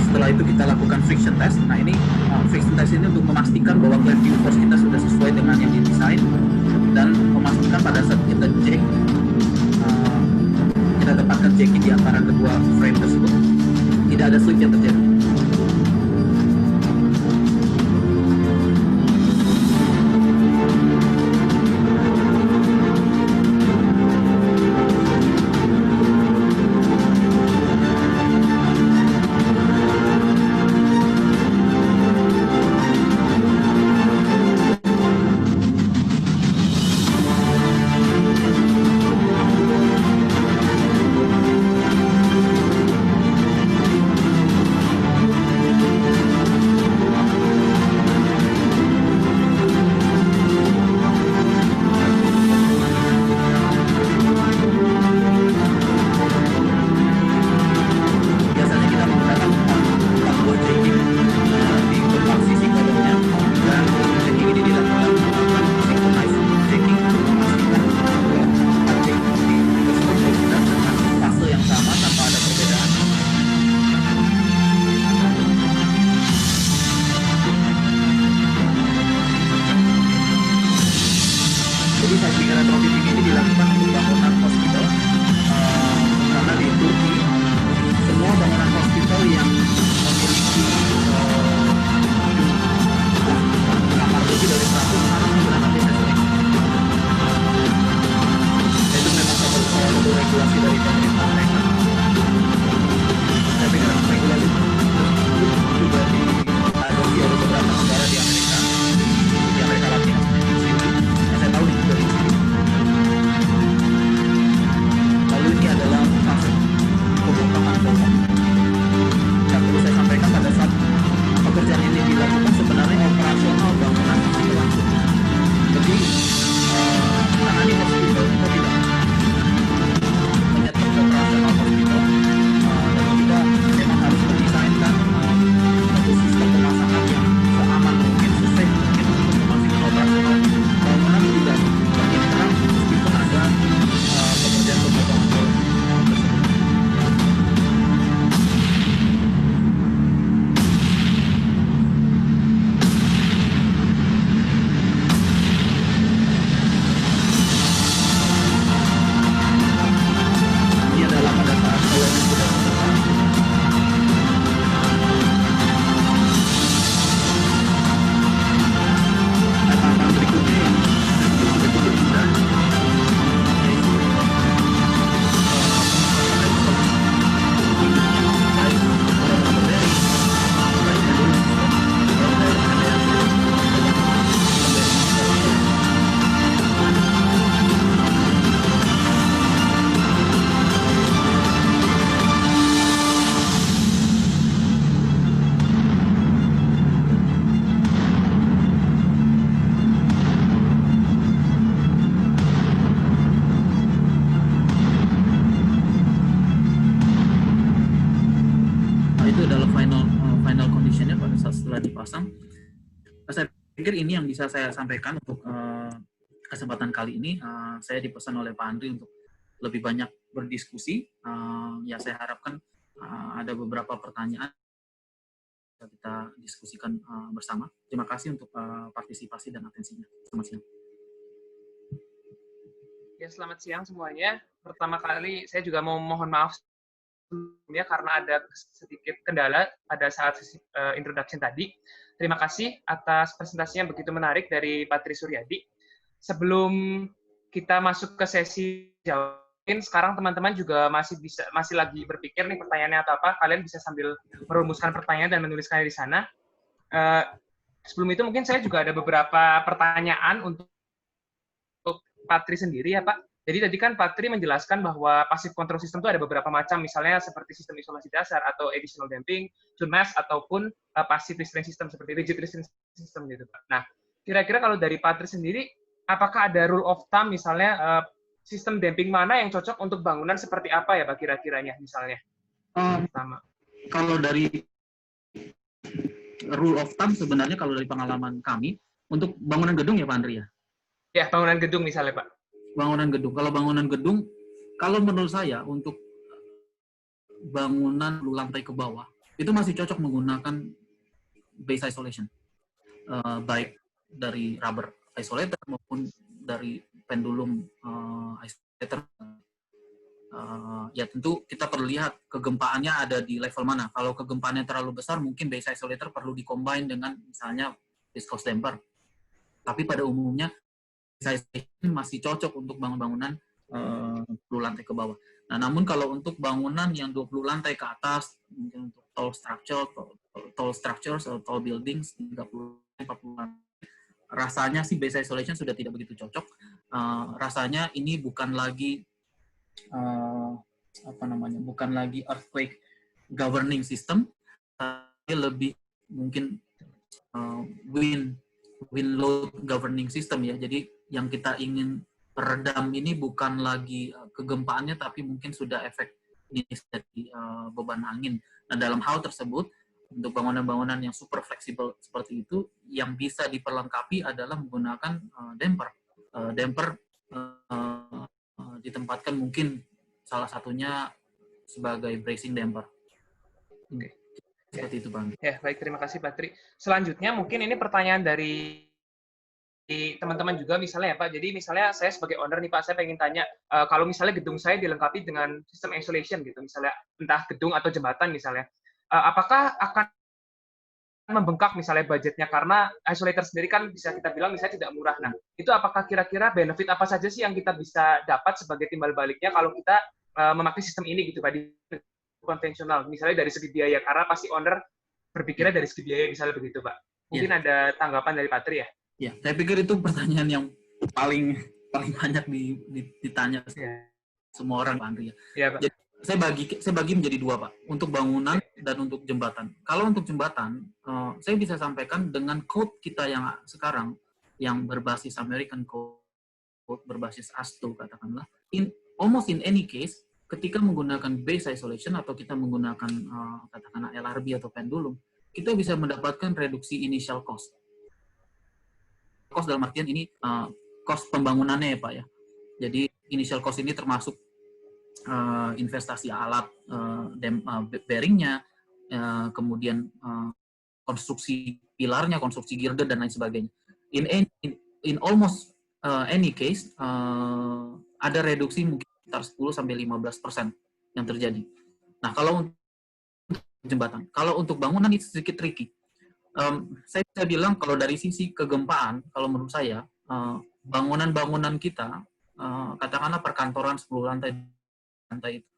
Setelah itu kita lakukan friction test. Nah ini friction test ini untuk memastikan bahwa clamping force kita sudah sesuai dengan yang didesain, dan memastikan pada saat kita jack, kita tempatkan jacking di antara kedua frame tersebut, tidak ada slip yang terjadi. Jadi seismic retrofitting ini dilakukan untuk bangunan hospital, karena di Turki semua bangunan hospital yang memiliki kamar lebih dari 100 harus menggunakan seismic. Itu memang satu regulasi dari pemerintah mereka. Tapi dengan regulasi juga diadopsi oleh beberapa negara di Amerika Latin. Saya tahu itu dari sini. Lalu ini adalah fase pembongkaran pokok. Yang perlu saya sampaikan, pada saat pekerjaan ini dilakukan sebenarnya operasional bangunan masih berlangsung. Jadi karena ini hospital, kita tidak menyetop operasional hospital, dan kita memang harus mendesainkan satu sistem pemasangan yang seaman mungkin, sesafe mungkin untuk memastikan operasional bangunan tidak makin terang meskipun ada pekerjaan pembangunan tersebut. Ini adalah pada saat awal sudah selesai. Tahapan berikutnya yang sudah cukup mudah, yaitu itu adalah final conditionnya pada saat setelah dipasang. Saya pikir ini yang bisa saya sampaikan untuk kesempatan kali ini. Saya dipesan oleh Pak Andri untuk lebih banyak berdiskusi. Ya saya harapkan ada beberapa pertanyaan yang kita diskusikan bersama. Terima kasih untuk partisipasi dan atensinya. Selamat siang. Ya, selamat siang semuanya. Pertama kali saya juga mau mohon maaf sebelumnya karena ada sedikit kendala pada saat introduction tadi. Terima kasih atas presentasinya yang begitu menarik dari Pak Tri Suryadi. Sebelum kita masuk ke sesi jawab, sekarang teman-teman juga masih lagi berpikir nih pertanyaannya atau apa, kalian bisa sambil merumuskan pertanyaan dan menuliskannya di sana. Sebelum itu mungkin saya juga ada beberapa pertanyaan untuk Patri sendiri ya Pak. Jadi tadi kan Patri menjelaskan bahwa passive control system itu ada beberapa macam, misalnya seperti sistem isolasi dasar atau additional damping, tune mask, ataupun passive restraint system seperti rigid restraint system gitu Pak. Nah, kira-kira kalau dari Patri sendiri, apakah ada rule of thumb misalnya sistem damping mana yang cocok untuk bangunan seperti apa ya Pak kira-kiranya misalnya? Pertama. Kalau dari rule of thumb sebenarnya kalau dari pengalaman kami untuk bangunan gedung ya Pak Andri ya? Ya, bangunan gedung misalnya Pak. Bangunan gedung. Kalau bangunan gedung, kalau menurut saya untuk bangunan lantai ke bawah itu masih cocok menggunakan base isolation, baik dari rubber isolator maupun dari pendulum isolator. Ya tentu kita perlu lihat kegempaannya ada di level mana. Kalau kegempaannya terlalu besar, mungkin base isolator perlu dikombin dengan misalnya viscose damper. Tapi pada umumnya masih cocok untuk bangunan 20 lantai ke bawah. Nah, namun kalau untuk bangunan yang 20 lantai ke atas, mungkin untuk tall structures atau tall buildings 30-40 lantai, rasanya sih base isolation sudah tidak begitu cocok. Rasanya ini bukan lagi bukan lagi earthquake governing system, tapi lebih mungkin wind load governing system ya. Jadi yang kita ingin peredam ini bukan lagi kegempaannya, tapi mungkin sudah efek dari beban angin. Nah, dalam hal tersebut, untuk bangunan-bangunan yang super fleksibel seperti itu, yang bisa diperlengkapi adalah menggunakan damper. Damper ditempatkan mungkin salah satunya sebagai bracing damper. Oke. Seperti itu, Bang. Ya, baik. Terima kasih, Patri. Selanjutnya, mungkin ini pertanyaan dari teman-teman juga misalnya ya Pak. Jadi misalnya saya sebagai owner nih Pak, saya pengen tanya, kalau misalnya gedung saya dilengkapi dengan sistem isolation gitu, misalnya entah gedung atau jembatan misalnya, apakah akan membengkak misalnya budgetnya karena isolator sendiri kan bisa kita bilang misalnya tidak murah. Nah, itu apakah kira-kira benefit apa saja sih yang kita bisa dapat sebagai timbal baliknya kalau kita memakai sistem ini gitu Pak di konvensional, misalnya dari segi biaya, karena pasti owner berpikirnya dari segi biaya misalnya begitu Pak. Mungkin ada tanggapan dari Patri ya? Ya, saya pikir itu pertanyaan yang paling banyak ditanya semua orang, Pak Andri. Ya, Pak. Jadi, saya bagi menjadi dua, Pak, untuk bangunan dan untuk jembatan. Kalau untuk jembatan, saya bisa sampaikan dengan code kita yang sekarang, yang berbasis American Code, berbasis ASTO, katakanlah. Almost in any case, ketika menggunakan base isolation atau kita menggunakan katakanlah LRB atau pendulum, kita bisa mendapatkan reduksi initial cost. Cost dalam artian ini cost pembangunannya ya Pak ya. Jadi initial cost ini termasuk investasi alat bearingnya, kemudian konstruksi pilarnya, konstruksi girder dan lain sebagainya. In almost any case ada reduksi mungkin sekitar 10-15% yang terjadi. Nah kalau untuk jembatan, kalau untuk bangunan itu sedikit tricky. Saya bisa bilang kalau dari sisi kegempaan, kalau menurut saya, bangunan-bangunan kita, katakanlah perkantoran 10 lantai itu,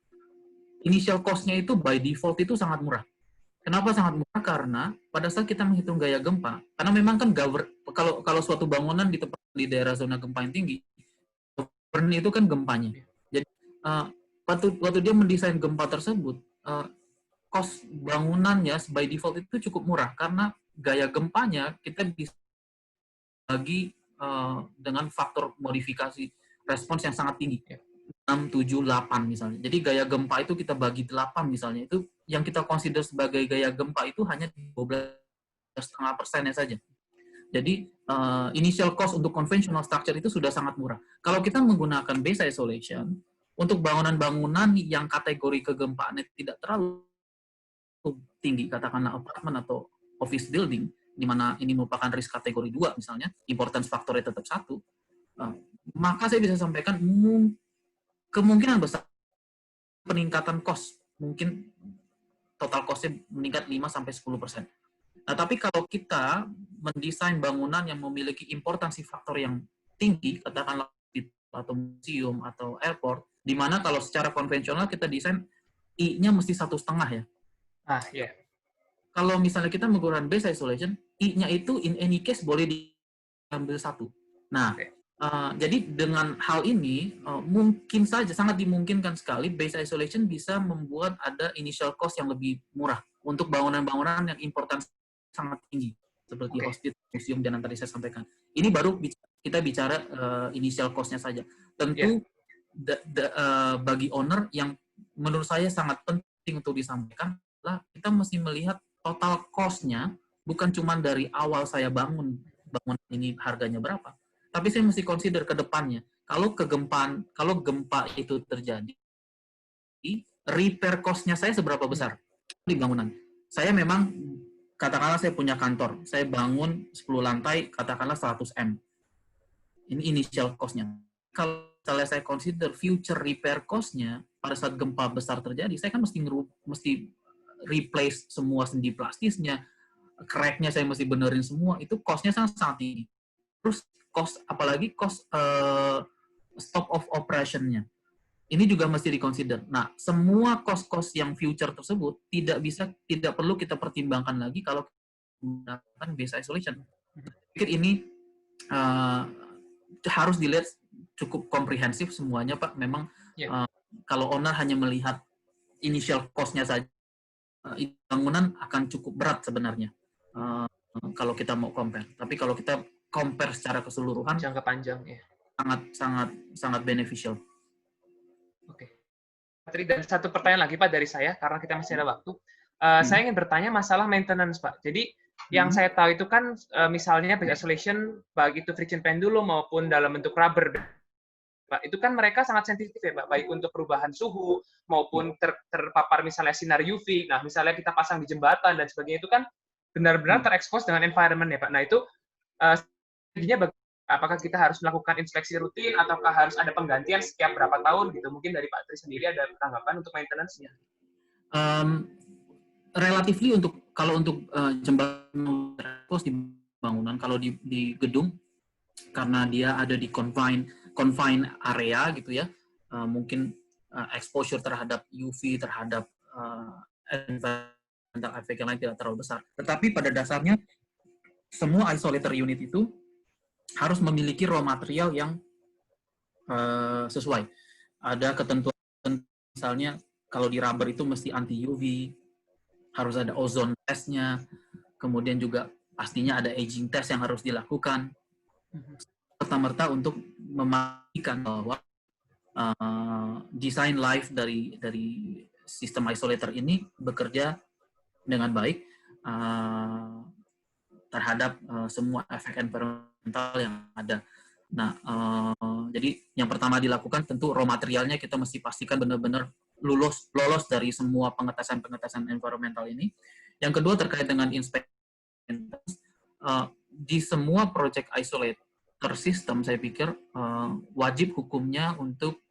initial cost-nya itu by default itu sangat murah. Kenapa sangat murah? Karena pada saat kita menghitung gaya gempa, karena memang kan kalau suatu bangunan di daerah zona gempa yang tinggi, itu kan gempanya. Jadi waktu dia mendesain gempa tersebut, cost bangunannya by default itu cukup murah karena gaya gempanya kita bisa bagi dengan faktor modifikasi respons yang sangat tinggi, 6, 7, 8 misalnya. Jadi gaya gempa itu kita bagi 8 misalnya, itu yang kita consider sebagai gaya gempa itu hanya 12,5%-nya saja. Jadi initial cost untuk conventional structure itu sudah sangat murah. Kalau kita menggunakan base isolation untuk bangunan-bangunan yang kategori kegempaannya tidak terlalu tinggi, katakanlah apartemen atau office building, di mana ini merupakan risk kategori 2 misalnya, importance faktornya tetap 1, maka saya bisa sampaikan kemungkinan besar peningkatan cost, mungkin total cost-nya meningkat 5-10%. Nah, tapi kalau kita mendesain bangunan yang memiliki importansi faktor yang tinggi, katakanlah atau museum atau airport, Di mana kalau secara konvensional kita desain I-nya mesti 1,5 ya. Iya. Kalau misalnya kita menggunakan base isolation, I-nya itu in any case boleh diambil 1. Nah, jadi dengan hal ini mungkin saja, sangat dimungkinkan sekali base isolation bisa membuat ada initial cost yang lebih murah untuk bangunan-bangunan yang importansi sangat tinggi seperti hospital, museum, dan tadi saya sampaikan. Ini baru kita bicara initial cost-nya saja. Tentu bagi owner yang menurut saya sangat penting untuk disampaikan adalah kita mesti melihat total cost-nya, bukan cuma dari awal saya bangun ini harganya berapa, tapi saya mesti consider ke depannya. Kalau gempa itu terjadi, repair cost-nya saya seberapa besar di bangunan. Saya memang, katakanlah saya punya kantor, saya bangun 10 lantai, katakanlah 100 M. Ini initial cost-nya. Kalau saya consider future repair cost-nya, pada saat gempa besar terjadi, saya kan mesti replace semua sendi plastisnya, crack-nya saya mesti benerin semua, itu cost-nya sangat tinggi. Terus apalagi cost stop of operation-nya. Ini juga mesti diconsider. Nah, semua cost-cost yang future tersebut tidak perlu kita pertimbangkan lagi kalau menggunakan base isolation. Pikir ini harus dilihat cukup komprehensif semuanya, Pak. Memang kalau owner hanya melihat initial cost-nya saja, bangunan akan cukup berat sebenarnya kalau kita mau compare. Tapi kalau kita compare secara keseluruhan, jangka panjang ya, sangat beneficial. Oke. Dan satu pertanyaan lagi Pak dari saya, karena kita masih ada waktu. Saya ingin bertanya masalah maintenance Pak. Jadi yang saya tahu itu kan misalnya base isolation, baik itu friction pendulum maupun dalam bentuk rubber, Pak, itu kan mereka sangat sensitif ya Pak, baik untuk perubahan suhu maupun terpapar misalnya sinar UV. Nah, misalnya kita pasang di jembatan dan sebagainya, itu kan benar-benar terekspos dengan environment ya Pak. Nah, itu jadinya apakah kita harus melakukan inspeksi rutin ataukah harus ada penggantian setiap berapa tahun gitu? Mungkin dari Pak Tri sendiri ada tanggapan untuk maintenance-nya? Relatively kalau untuk jembatan di bangunan, kalau di gedung, karena dia ada di confined area gitu ya, mungkin exposure terhadap UV, terhadap environmental effect yang lain tidak terlalu besar. Tetapi pada dasarnya semua isolator unit itu harus memiliki raw material yang sesuai. Ada ketentuan, misalnya kalau di rubber itu mesti anti UV, harus ada ozone testnya, kemudian juga pastinya ada aging test yang harus dilakukan. Serta-merta untuk memastikan bahwa desain life dari sistem isolator ini bekerja dengan baik terhadap semua efek environmental yang ada. Nah, jadi yang pertama dilakukan tentu raw materialnya kita mesti pastikan benar-benar lolos dari semua pengetesan environmental ini. Yang kedua terkait dengan inspeksi di semua project isolator system, saya pikir wajib hukumnya untuk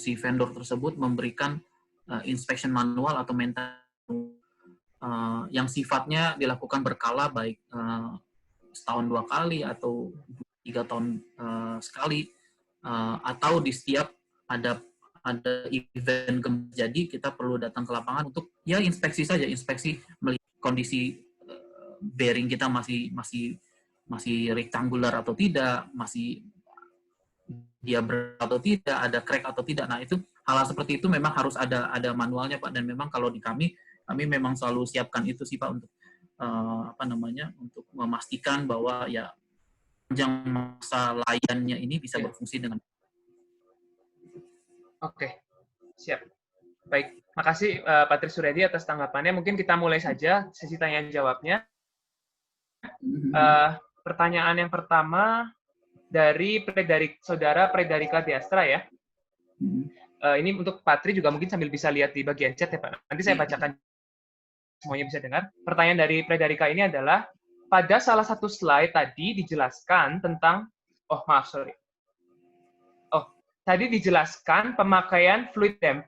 si vendor tersebut memberikan inspection manual atau maintenance yang sifatnya dilakukan berkala, baik setahun 2 kali atau 3 tahun sekali, atau di setiap ada event gempa jadi kita perlu datang ke lapangan untuk ya inspeksi saja, melihat kondisi bearing kita masih rectangular atau tidak, masih dia atau tidak, ada crack atau tidak. Nah, itu hal seperti itu memang harus ada manualnya Pak, dan memang kalau di kami memang selalu siapkan itu sih Pak untuk untuk memastikan bahwa ya panjang masa layannya ini bisa berfungsi dengan. Oke, siap. Baik, makasih Pak Tri Suryadi atas tanggapannya. Mungkin kita mulai saja sesi tanya jawabnya. Pertanyaan yang pertama dari Saudara Predarika Diastra ya. Ini untuk Pak Tri juga mungkin sambil bisa lihat di bagian chat ya Pak. Nanti saya bacakan semuanya bisa dengar. Pertanyaan dari Predarika ini adalah, pada salah satu slide tadi dijelaskan tentang, tadi dijelaskan pemakaian fluid damp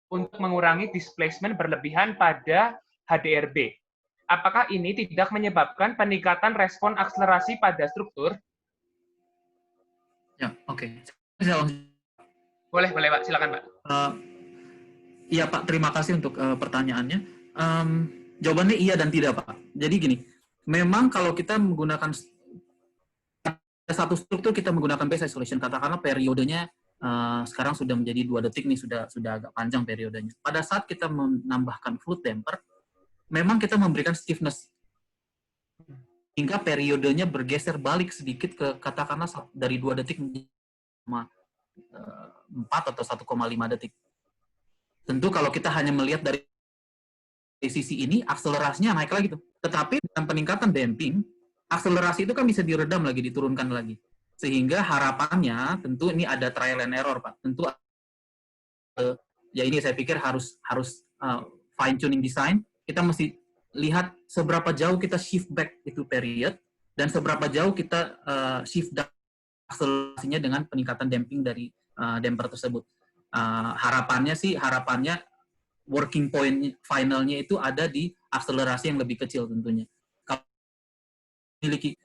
untuk mengurangi displacement berlebihan pada HDRB. Apakah ini tidak menyebabkan peningkatan respon akselerasi pada struktur? Ya, oke. Boleh Pak, silakan Pak. Iya Pak, terima kasih untuk pertanyaannya. Jawabannya iya dan tidak Pak. Jadi gini, memang kalau kita menggunakan satu struktur kita menggunakan base isolation, katakanlah periodenya sekarang sudah menjadi 2 detik nih, sudah agak panjang periodenya. Pada saat kita menambahkan fluid damper, memang kita memberikan stiffness hingga periodenya bergeser balik sedikit ke katakanlah dari 2 detik menjadi 4 atau 1,5 detik. Tentu kalau kita hanya melihat dari sisi ini, akselerasinya naik lagi tuh. Tetapi dengan peningkatan damping, akselerasi itu kan bisa diredam lagi, diturunkan lagi. Sehingga harapannya, tentu ini ada trial and error, Pak. Tentu ya ini saya pikir harus fine tuning design. Kita mesti lihat seberapa jauh kita shift back itu period dan seberapa jauh kita shift down akselerasinya dengan peningkatan damping dari damper tersebut. Harapannya working point finalnya itu ada di akselerasi yang lebih kecil tentunya.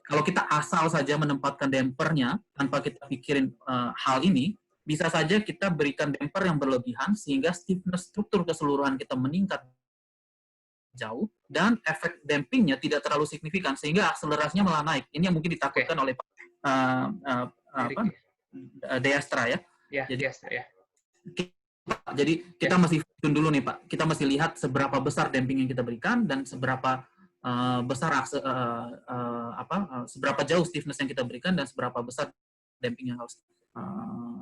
Kalau kita asal saja menempatkan dampernya tanpa kita pikirin hal ini, bisa saja kita berikan damper yang berlebihan sehingga stiffness struktur keseluruhan kita meningkat jauh dan efek dampingnya tidak terlalu signifikan sehingga akselerasinya malah naik. Ini yang mungkin ditakutkan oleh Deastra ya. Jadi kita masih tune dulu nih Pak. Kita masih lihat seberapa besar damping yang kita berikan dan seberapa seberapa jauh stiffness yang kita berikan dan seberapa besar damping yang harus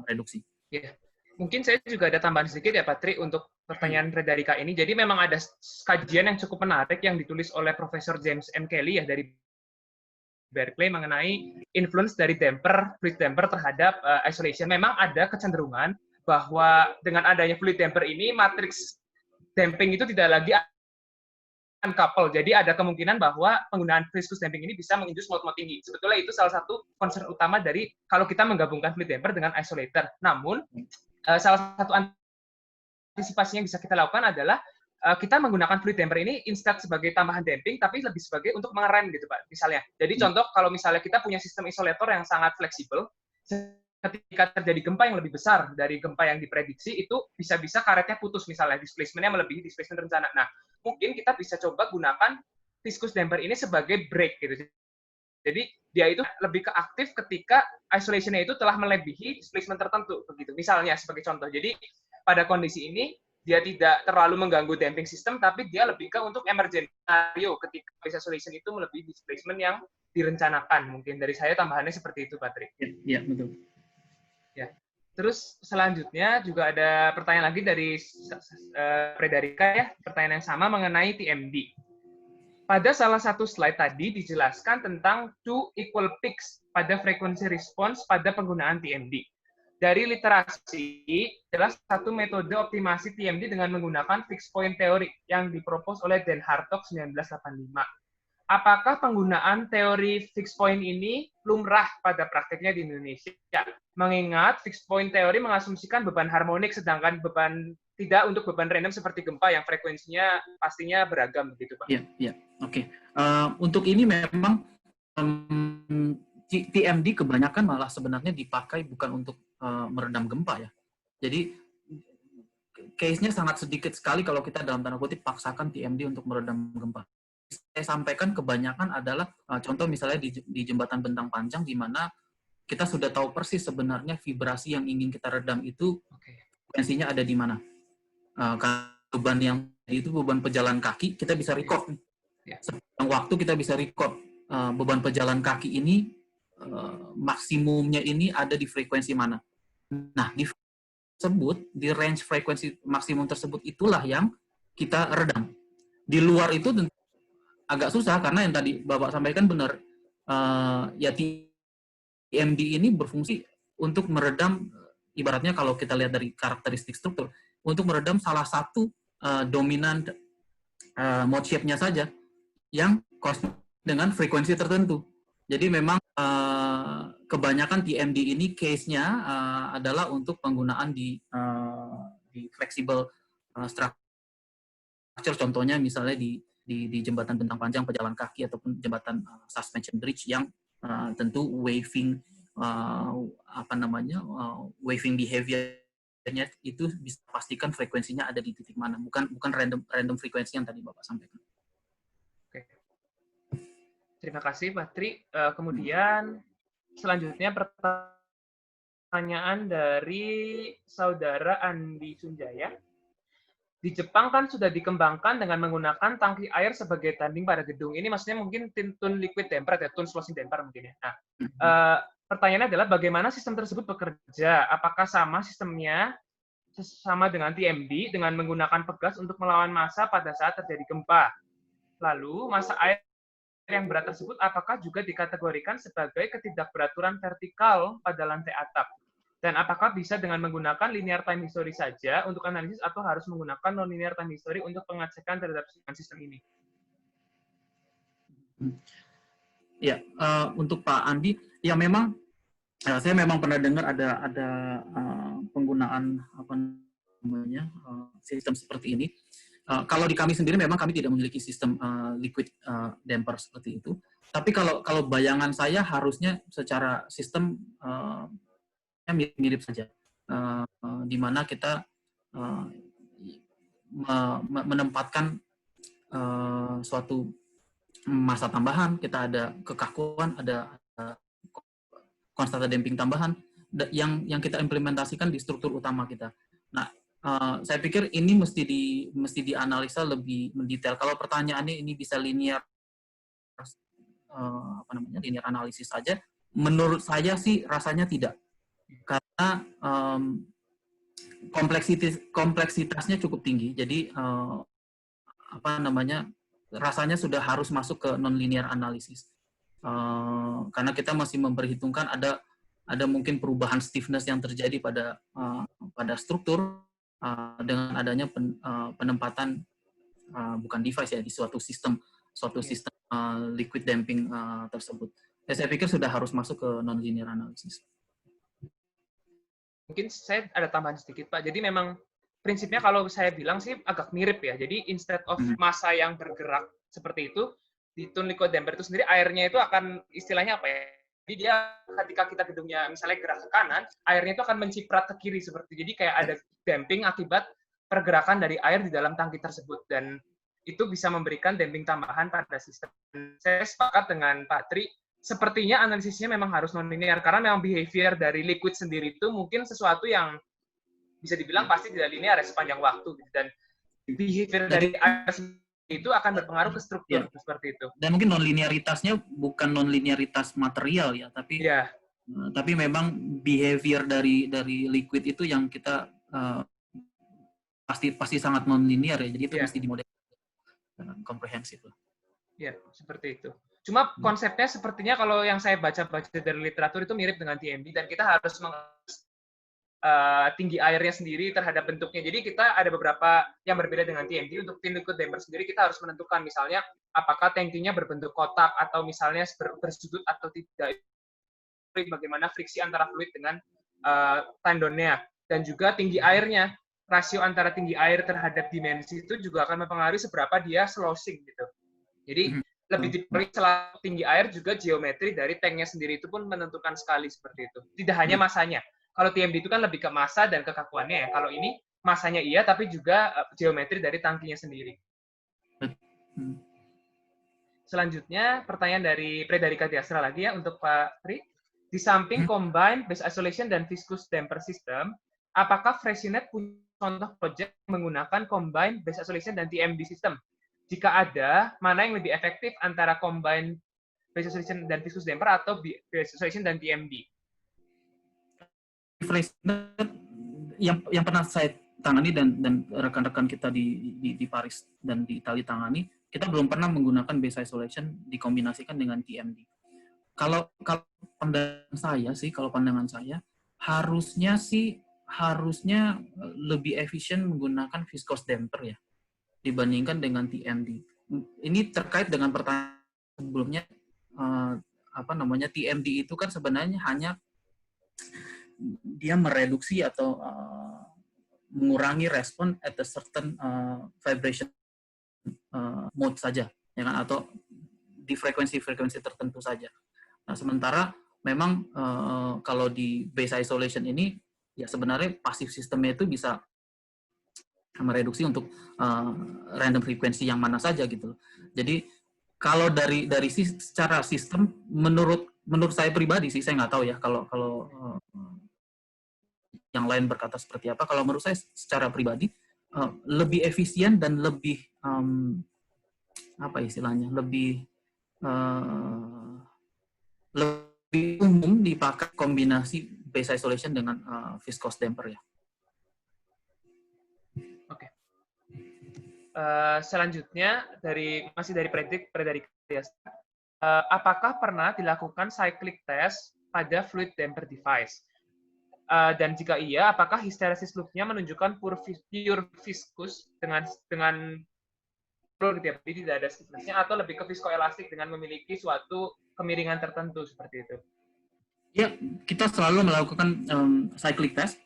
reduksi. Yeah. Mungkin saya juga ada tambahan sedikit ya Pak Tri untuk pertanyaan Frederika ini. Jadi memang ada kajian yang cukup menarik yang ditulis oleh Profesor James M. Kelly ya dari Berkeley mengenai influence dari fluid damper terhadap isolation. Memang ada kecenderungan bahwa dengan adanya fluid damper ini matriks damping itu tidak lagi uncouple. Jadi ada kemungkinan bahwa penggunaan viscous damping ini bisa mengindus mode tinggi. Sebetulnya itu salah satu concern utama dari kalau kita menggabungkan fluid damper dengan isolator. Namun salah satu antisipasi yang bisa kita lakukan adalah kita menggunakan fluid damper ini instead sebagai tambahan damping, tapi lebih sebagai untuk mengerem gitu Pak, misalnya. Jadi contoh kalau misalnya kita punya sistem isolator yang sangat fleksibel, ketika terjadi gempa yang lebih besar dari gempa yang diprediksi, itu bisa-bisa karetnya putus misalnya, displacementnya melebihi displacement rencana. Nah, mungkin kita bisa coba gunakan viscous damper ini sebagai brake gitu. Jadi dia itu lebih ke aktif ketika isolation-nya itu telah melebihi displacement tertentu begitu. Misalnya sebagai contoh. Jadi pada kondisi ini dia tidak terlalu mengganggu damping system, tapi dia lebih ke untuk emergency scenario ketika isolation itu melebihi displacement yang direncanakan. Mungkin dari saya tambahannya seperti itu, Patrick. Iya, betul. Ya. Terus selanjutnya juga ada pertanyaan lagi dari Frederika ya, pertanyaan yang sama mengenai TMD. Pada salah satu slide tadi dijelaskan tentang 2 equal peaks pada frequency response pada penggunaan TMD. Dari literasi, adalah satu metode optimasi TMD dengan menggunakan fixed point theory yang dipropos oleh Dan Hartog 1985. Apakah penggunaan teori fixed point ini lumrah pada prakteknya di Indonesia? Mengingat fixed point theory mengasumsikan beban harmonik, sedangkan beban tidak untuk beban random seperti gempa yang frekuensinya pastinya beragam begitu Pak. Iya. Oke. Untuk ini memang TMD kebanyakan malah sebenarnya dipakai bukan untuk meredam gempa ya. Jadi case-nya sangat sedikit sekali kalau kita dalam tanda kutip paksakan TMD untuk meredam gempa. Saya sampaikan kebanyakan adalah contoh misalnya di jembatan bentang panjang di mana kita sudah tahu persis sebenarnya vibrasi yang ingin kita redam itu frekuensinya ada di mana. Beban yang itu beban pejalan kaki kita bisa record nih. Sepanjang waktu kita bisa record beban pejalan kaki ini maksimumnya ini ada di frekuensi mana. Nah, di range frekuensi maksimum tersebut itulah yang kita redam. Di luar itu tentu agak susah karena yang tadi Bapak sampaikan benar, ya TMD ini berfungsi untuk meredam, ibaratnya kalau kita lihat dari karakteristik struktur, untuk meredam salah satu dominan mode shape-nya saja yang dengan frekuensi tertentu. Jadi memang kebanyakan TMD ini case-nya adalah untuk penggunaan di flexible structure, contohnya misalnya di jembatan bentang panjang pejalan kaki ataupun jembatan suspension bridge yang tentu waving waving behavior behaviornya itu bisa pastikan frekuensinya ada di titik mana, bukan random frekuensi yang tadi Bapak sampaikan. Oke. Terima kasih, Pak Tri. Kemudian selanjutnya pertanyaan dari Saudara Andi Sunjaya. Di Jepang kan sudah dikembangkan dengan menggunakan tangki air sebagai tanding pada gedung. Ini maksudnya mungkin tune liquid damper atau tune sloshing damper mungkin ya. Nah, pertanyaannya adalah bagaimana sistem tersebut bekerja? Apakah sama sistemnya sama dengan TMD dengan menggunakan pegas untuk melawan massa pada saat terjadi gempa? Lalu, massa air yang berat tersebut apakah juga dikategorikan sebagai ketidakberaturan vertikal pada lantai atap? Dan apakah bisa dengan menggunakan linear time history saja untuk analisis atau harus menggunakan non-linear time history untuk pengecekan terhadap sistem ini? Ya, untuk Pak Andi, ya memang saya memang pernah dengar ada penggunaan apa namanya sistem seperti ini. Kalau di kami sendiri memang kami tidak memiliki sistem liquid damper seperti itu. Tapi kalau bayangan saya harusnya secara sistem mirip saja, di mana kita menempatkan suatu massa tambahan, kita ada kekakuan, ada konstanta damping tambahan yang kita implementasikan di struktur utama kita. Nah, saya pikir ini mesti dianalisa lebih mendetail. Kalau pertanyaannya ini bisa linear linear analisis saja, menurut saya sih rasanya tidak. Karena kompleksitasnya cukup tinggi, jadi rasanya sudah harus masuk ke non-linear analisis. Karena kita masih memperhitungkan ada mungkin perubahan stiffness yang terjadi pada struktur dengan adanya penempatan bukan device ya di suatu sistem liquid damping tersebut. Saya pikir sudah harus masuk ke non-linear analisis. Mungkin saya ada tambahan sedikit, Pak. Jadi memang prinsipnya kalau saya bilang sih agak mirip ya. Jadi instead of massa yang bergerak seperti itu, di tune liquid damper itu sendiri airnya itu akan istilahnya apa ya? Jadi dia ketika kita gedungnya misalnya gerak ke kanan, airnya itu akan menciprat ke kiri seperti. Jadi kayak ada damping akibat pergerakan dari air di dalam tangki tersebut, dan itu bisa memberikan damping tambahan pada sistem. Saya sepakat dengan Pak Tri. Sepertinya analisisnya memang harus non-linear, karena memang behavior dari liquid sendiri itu mungkin sesuatu yang bisa dibilang pasti tidak linear ya sepanjang waktu. Dan behavior dari air itu akan berpengaruh ke struktur seperti itu. Dan mungkin non-linearitasnya bukan non-linearitas material ya, tapi memang behavior dari liquid itu yang kita pasti sangat non-linear ya, jadi itu mesti dimodel komprehensif lah. Ya, seperti itu. Cuma konsepnya sepertinya kalau yang saya baca-baca dari literatur itu mirip dengan TMD, dan kita harus tinggi airnya sendiri terhadap bentuknya. Jadi kita ada beberapa yang berbeda dengan TMD. Untuk thin liquid damper sendiri kita harus menentukan misalnya apakah tankinya berbentuk kotak atau misalnya bersudut atau tidak. Bagaimana friksi antara fluid dengan tendonnya, dan juga tinggi airnya. Rasio antara tinggi air terhadap dimensi itu juga akan mempengaruhi seberapa dia sloshing gitu. Jadi lebih diperlukan selalu tinggi air, juga geometri dari tanknya sendiri itu pun menentukan sekali seperti itu. Tidak hanya masanya. Kalau TMD itu kan lebih ke massa dan kekakuannya ya. Kalau ini masanya iya, tapi juga geometri dari tangkinya sendiri. Selanjutnya pertanyaan dari Predarika Diastra lagi ya untuk Pak Tri. Di samping combined base isolation dan viscous damper system, apakah Fresinet punya contoh project menggunakan combined base isolation dan TMD system? Jika ada, mana yang lebih efektif antara combined base isolation dan viscous damper atau base isolation dan TMD? Yang pernah saya tangani dan rekan-rekan kita di Paris dan di Italia tangani, kita belum pernah menggunakan base isolation dikombinasikan dengan TMD. Kalau pandangan saya harusnya lebih efisien menggunakan viscous damper ya dibandingkan dengan TMD. Ini terkait dengan pertanyaan sebelumnya, TMD itu kan sebenarnya hanya dia mereduksi atau mengurangi respon at a certain vibration mode saja, ya kan, atau di frekuensi tertentu saja. Nah, sementara memang kalau di base isolation ini ya sebenarnya pasif sistemnya itu bisa mereduksi untuk random frekuensi yang mana saja gitu. Jadi kalau dari secara sistem, menurut saya pribadi sih, saya nggak tahu ya kalau yang lain berkata seperti apa. Kalau menurut saya secara pribadi lebih efisien dan lebih apa istilahnya, lebih umum dipakai kombinasi base isolation dengan viscose damper ya. Oke. Selanjutnya masih dari apakah pernah dilakukan cyclic test pada fluid damper device? Dan jika iya, apakah hysteresis loop-nya menunjukkan pure viscous dengan gitu ya, jadi tidak ada stiffness-nya, atau lebih ke viskoelastik dengan memiliki suatu kemiringan tertentu seperti itu? Ya, kita selalu melakukan cyclic test.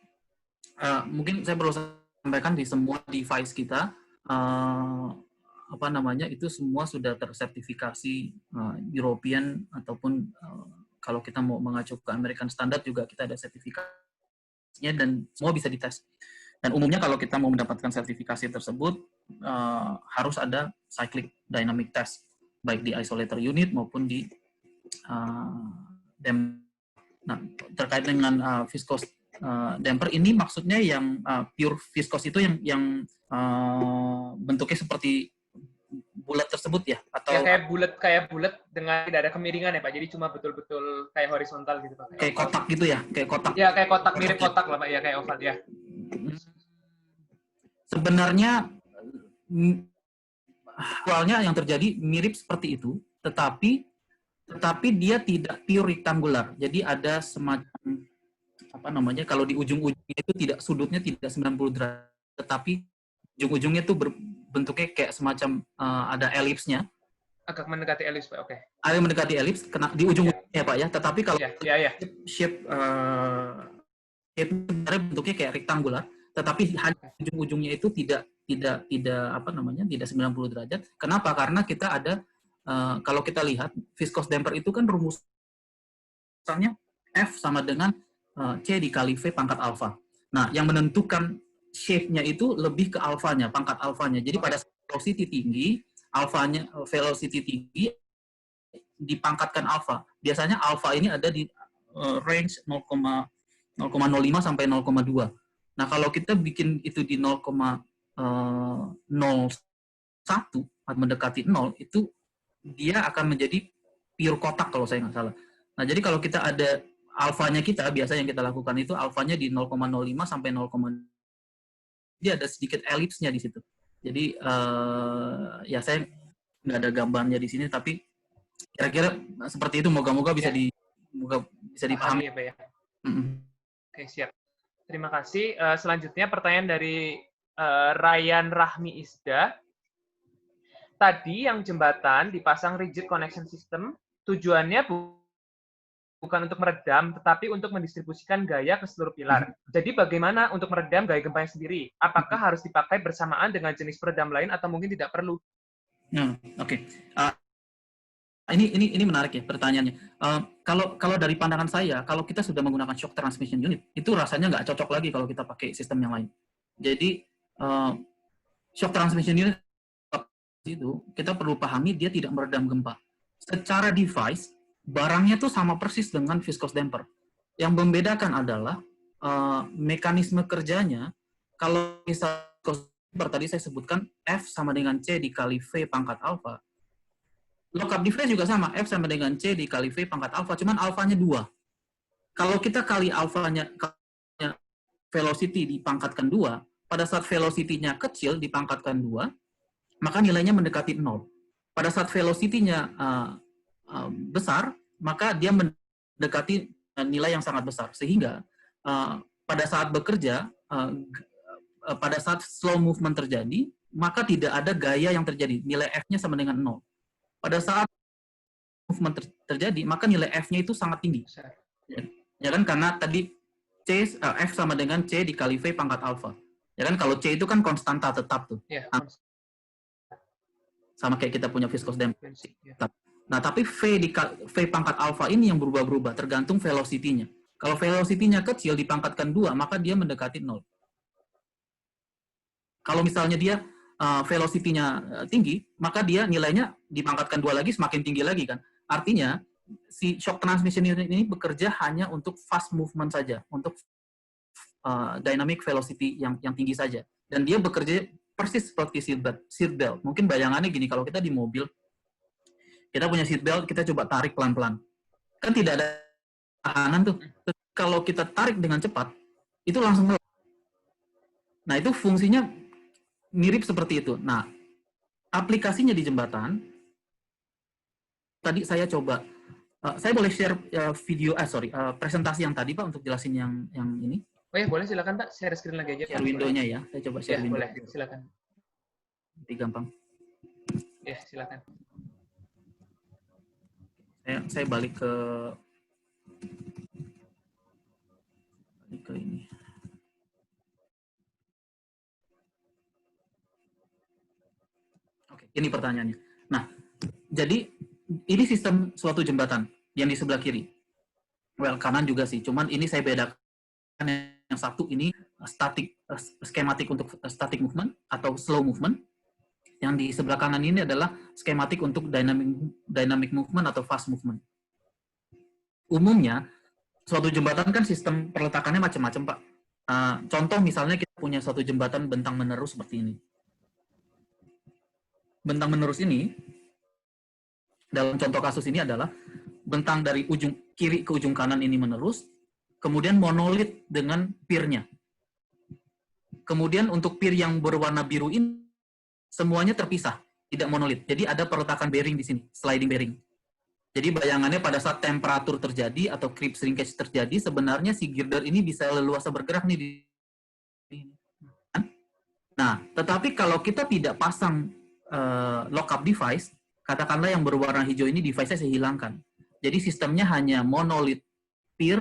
Mungkin saya perlu sampaikan di semua device kita itu semua sudah tersertifikasi European ataupun kalau kita mau mengacu ke American Standard juga kita ada sertifikasinya dan semua bisa dites. Dan umumnya kalau kita mau mendapatkan sertifikasi tersebut harus ada cyclic dynamic test baik di isolator unit maupun di damper. Nah, terkait dengan viscose damper ini maksudnya yang pure viscose itu yang bentuknya seperti bulat tersebut ya, atau ya kayak bulat dengan tidak ada kemiringan ya Pak, jadi cuma betul-betul kayak horizontal gitu Pak, kayak kotak gitu ya, kayak kotak ya, kayak kotak mirip kotak lah Pak ya, kayak oval ya. Sebenarnya awalnya yang terjadi mirip seperti itu, tetapi dia tidak pure rectangular. Jadi ada semacam kalau di ujung-ujungnya itu sudutnya tidak 90 derajat, tetapi ujung-ujungnya itu bentuknya kayak semacam ada elipsnya. Agak mendekati elips Pak, oke. Ada mendekati elips di ujung-ujungnya Pak ya, tetapi kalau shape sebenarnya bentuknya kayak rectangular, tetapi hanya ujung-ujungnya itu tidak 90 derajat. Kenapa? Karena kita ada kalau kita lihat viscose damper itu kan rumusannya F sama dengan C dikali V pangkat alfa. Nah, yang menentukan shape-nya itu lebih ke alfanya, pangkat alfanya. Jadi pada velocity tinggi, velocity tinggi dipangkatkan alfa. Biasanya alfa ini ada di range 0,05 sampai 0,2. Nah, kalau kita bikin itu di 0,01 mendekati 0, itu dia akan menjadi pure kotak kalau saya nggak salah. Nah, jadi kalau kita ada alfanya kita, biasa yang kita lakukan itu alfanya di 0,05 sampai 0, dia ada sedikit elipsnya di situ. Jadi ya saya nggak ada gambarnya di sini, tapi kira-kira seperti itu. Moga-moga bisa dipahami ya Pak ya. Oke, siap. Terima kasih. Selanjutnya pertanyaan dari Ryan Rahmi Isda. Tadi yang jembatan dipasang rigid connection system, tujuannya bukan untuk meredam, tetapi untuk mendistribusikan gaya ke seluruh pilar. Jadi bagaimana untuk meredam gaya gempanya sendiri? Apakah harus dipakai bersamaan dengan jenis peredam lain atau mungkin tidak perlu? Oke. Ini menarik ya pertanyaannya. Kalau dari pandangan saya, kalau kita sudah menggunakan shock transmission unit, itu rasanya nggak cocok lagi kalau kita pakai sistem yang lain. Jadi shock transmission unit itu kita perlu pahami dia tidak meredam gempa. Secara device, barangnya tuh sama persis dengan viscose damper. Yang membedakan adalah mekanisme kerjanya. Kalau misalnya viscose damper tadi saya sebutkan F sama dengan C dikali V pangkat alfa. Lockup device juga sama, F sama dengan C dikali V pangkat alfa, cuman alfanya 2. Kalau kita kali alfanya velocity dipangkatkan 2, pada saat velocity-nya kecil dipangkatkan 2, maka nilainya mendekati 0. Pada saat velocity-nya besar, maka dia mendekati nilai yang sangat besar. Sehingga pada saat bekerja, pada saat slow movement terjadi, maka tidak ada gaya yang terjadi. Nilai F-nya sama dengan 0. Pada saat movement terjadi, maka nilai F-nya itu sangat tinggi. Ya kan, karena tadi F sama dengan C dikali V pangkat alfa. Ya kan, kalau C itu kan konstanta tetap tuh. Yeah. Sama kayak kita punya viscose damper. Nah, tapi V pangkat alfa ini yang berubah-berubah tergantung velocity-nya. Kalau velocity-nya kecil dipangkatkan 2, maka dia mendekati 0. Kalau misalnya dia velocity-nya tinggi, maka dia nilainya dipangkatkan 2 lagi, semakin tinggi lagi kan. Artinya, si shock transmission unit ini bekerja hanya untuk fast movement saja, untuk dynamic velocity yang tinggi saja. Dan dia bekerja persis seperti seat belt. Mungkin bayangannya gini, kalau kita di mobil, kita punya seat belt, kita coba tarik pelan-pelan. Kan tidak ada tahanan tuh. Kalau kita tarik dengan cepat, itu langsung meledak. Nah, itu fungsinya mirip seperti itu. Nah, aplikasinya di jembatan, tadi saya coba, saya boleh share video, presentasi yang tadi Pak, untuk jelasin yang ini? Oh ya, boleh, silakan Pak, share screen lagi aja. Share window-nya ya, saya coba share window. Boleh, silakan. Lebih gampang. Ya, silakan. Saya balik ke ini. Oke, ini pertanyaannya. Nah, jadi ini sistem suatu jembatan yang di sebelah kiri. Well, kanan juga sih, cuman ini saya bedakan. Yang satu ini skematik untuk static movement atau slow movement. Yang di sebelah kanan ini adalah skematik untuk dynamic movement atau fast movement. Umumnya, suatu jembatan kan sistem perletakannya macam-macam, Pak. Contoh misalnya kita punya suatu jembatan bentang menerus seperti ini. Bentang menerus ini, dalam contoh kasus ini adalah bentang dari ujung kiri ke ujung kanan ini menerus, kemudian monolit dengan pier-nya. Kemudian untuk pier yang berwarna biru ini, semuanya terpisah, tidak monolit. Jadi ada perletakan bearing di sini, sliding bearing. Jadi bayangannya pada saat temperatur terjadi atau creep shrinkage terjadi, sebenarnya si girder ini bisa leluasa bergerak nih di. Nah, tetapi kalau kita tidak pasang lockup device, katakanlah yang berwarna hijau ini device-nya saya hilangkan. Jadi sistemnya hanya monolit pier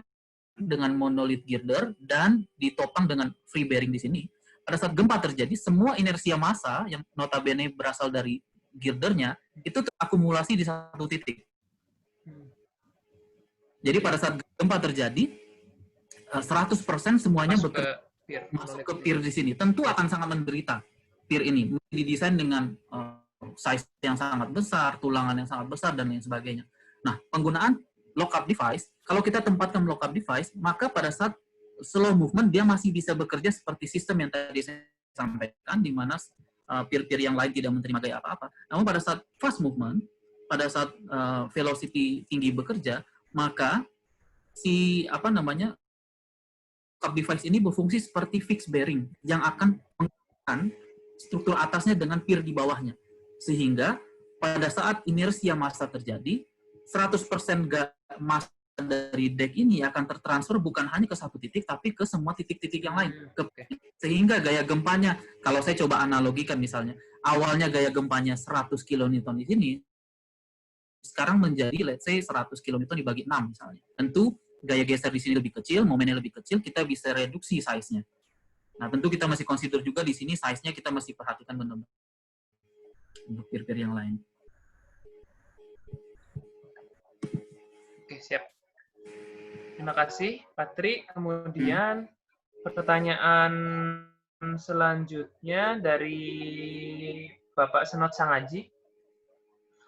dengan monolit girder dan ditopang dengan free bearing di sini. Pada saat gempa terjadi, semua inersia massa yang notabene berasal dari girdernya itu terakumulasi di satu titik. Jadi pada saat gempa terjadi, 100% semuanya masuk ke pier di sini. Tentu akan sangat menderita pier ini. Didesain dengan size yang sangat besar, tulangan yang sangat besar, dan lain sebagainya. Nah, penggunaan lockup device, kalau kita tempatkan lockup device, maka pada saat slow movement, dia masih bisa bekerja seperti sistem yang tadi saya sampaikan, di mana pier-pier yang lain tidak menerima gaya apa-apa. Namun pada saat fast movement, pada saat velocity tinggi bekerja, maka si lockup device ini berfungsi seperti fixed bearing yang akan menggunakan struktur atasnya dengan pier di bawahnya. Sehingga pada saat inersia massa terjadi, 100% massa dari deck ini akan tertransfer bukan hanya ke satu titik, tapi ke semua titik-titik yang lain. Sehingga gaya gempanya, kalau saya coba analogikan misalnya, awalnya gaya gempanya 100 kN di sini, sekarang menjadi let's say 100 kN dibagi 6 misalnya. Tentu gaya geser di sini lebih kecil, momennya lebih kecil, kita bisa reduksi size-nya. Nah, tentu kita masih consider juga di sini size-nya kita masih perhatikan benar-benar untuk pier-pier yang lain. Oke, siap. Terima kasih, Patri. Kemudian pertanyaan selanjutnya dari Bapak Senot Sangaji.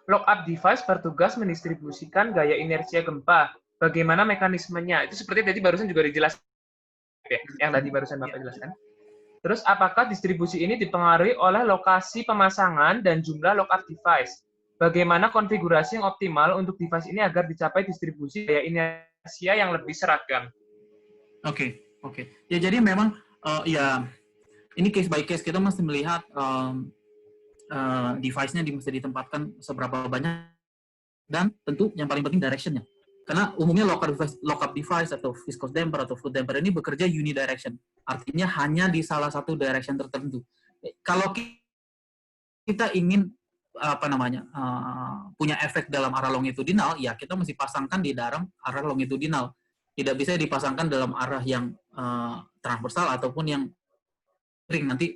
Lockup device bertugas mendistribusikan gaya inersia gempa. Bagaimana mekanismenya? Itu seperti tadi barusan juga dijelaskan, yang tadi barusan Bapak jelaskan. Terus, apakah distribusi ini dipengaruhi oleh lokasi pemasangan dan jumlah lockup device? Bagaimana konfigurasi yang optimal untuk device ini agar dicapai distribusi gaya inersia yang lebih seragam? Oke. Ya, jadi memang ya ini case by case, kita mesti melihat device-nya mesti ditempatkan seberapa banyak, dan tentu yang paling penting direction-nya. Karena umumnya lockup device atau viscous damper atau foot damper ini bekerja unidirection. Artinya hanya di salah satu direction tertentu. Kalau kita ingin punya efek dalam arah longitudinal, ya kita mesti pasangkan di dalam arah longitudinal. Tidak bisa dipasangkan dalam arah yang transversal ataupun yang ring, nanti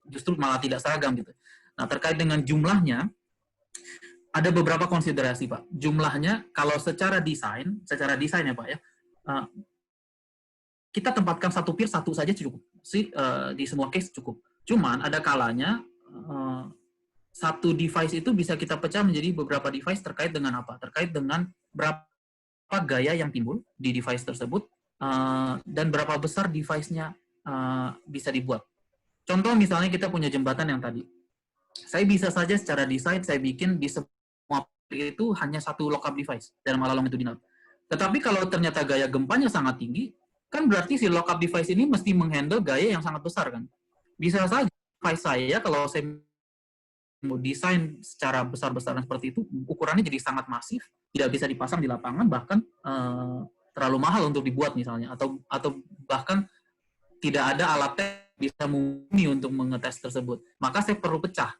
justru malah tidak seragam gitu. Nah, terkait dengan jumlahnya, ada beberapa konsiderasi, Pak. Jumlahnya, kalau secara desain ya, Pak ya, kita tempatkan satu peer satu saja cukup sih, di semua case cukup. Cuman ada kalanya satu device itu bisa kita pecah menjadi beberapa device terkait dengan apa? Terkait dengan berapa gaya yang timbul di device tersebut dan berapa besar device-nya bisa dibuat. Contoh misalnya kita punya jembatan yang tadi. Saya bisa saja secara desain saya bikin di semua peer itu hanya satu lookup device dalam ala longitudinal. Tetapi kalau ternyata gaya gempanya sangat tinggi, kan berarti si lookup device ini mesti menghandle gaya yang sangat besar kan. Bisa saja device saya kalau saya mau desain secara besar-besaran seperti itu, ukurannya jadi sangat masif, tidak bisa dipasang di lapangan, bahkan terlalu mahal untuk dibuat misalnya, atau bahkan tidak ada alat tes bisa mumpuni untuk mengetes tersebut. Maka saya perlu pecah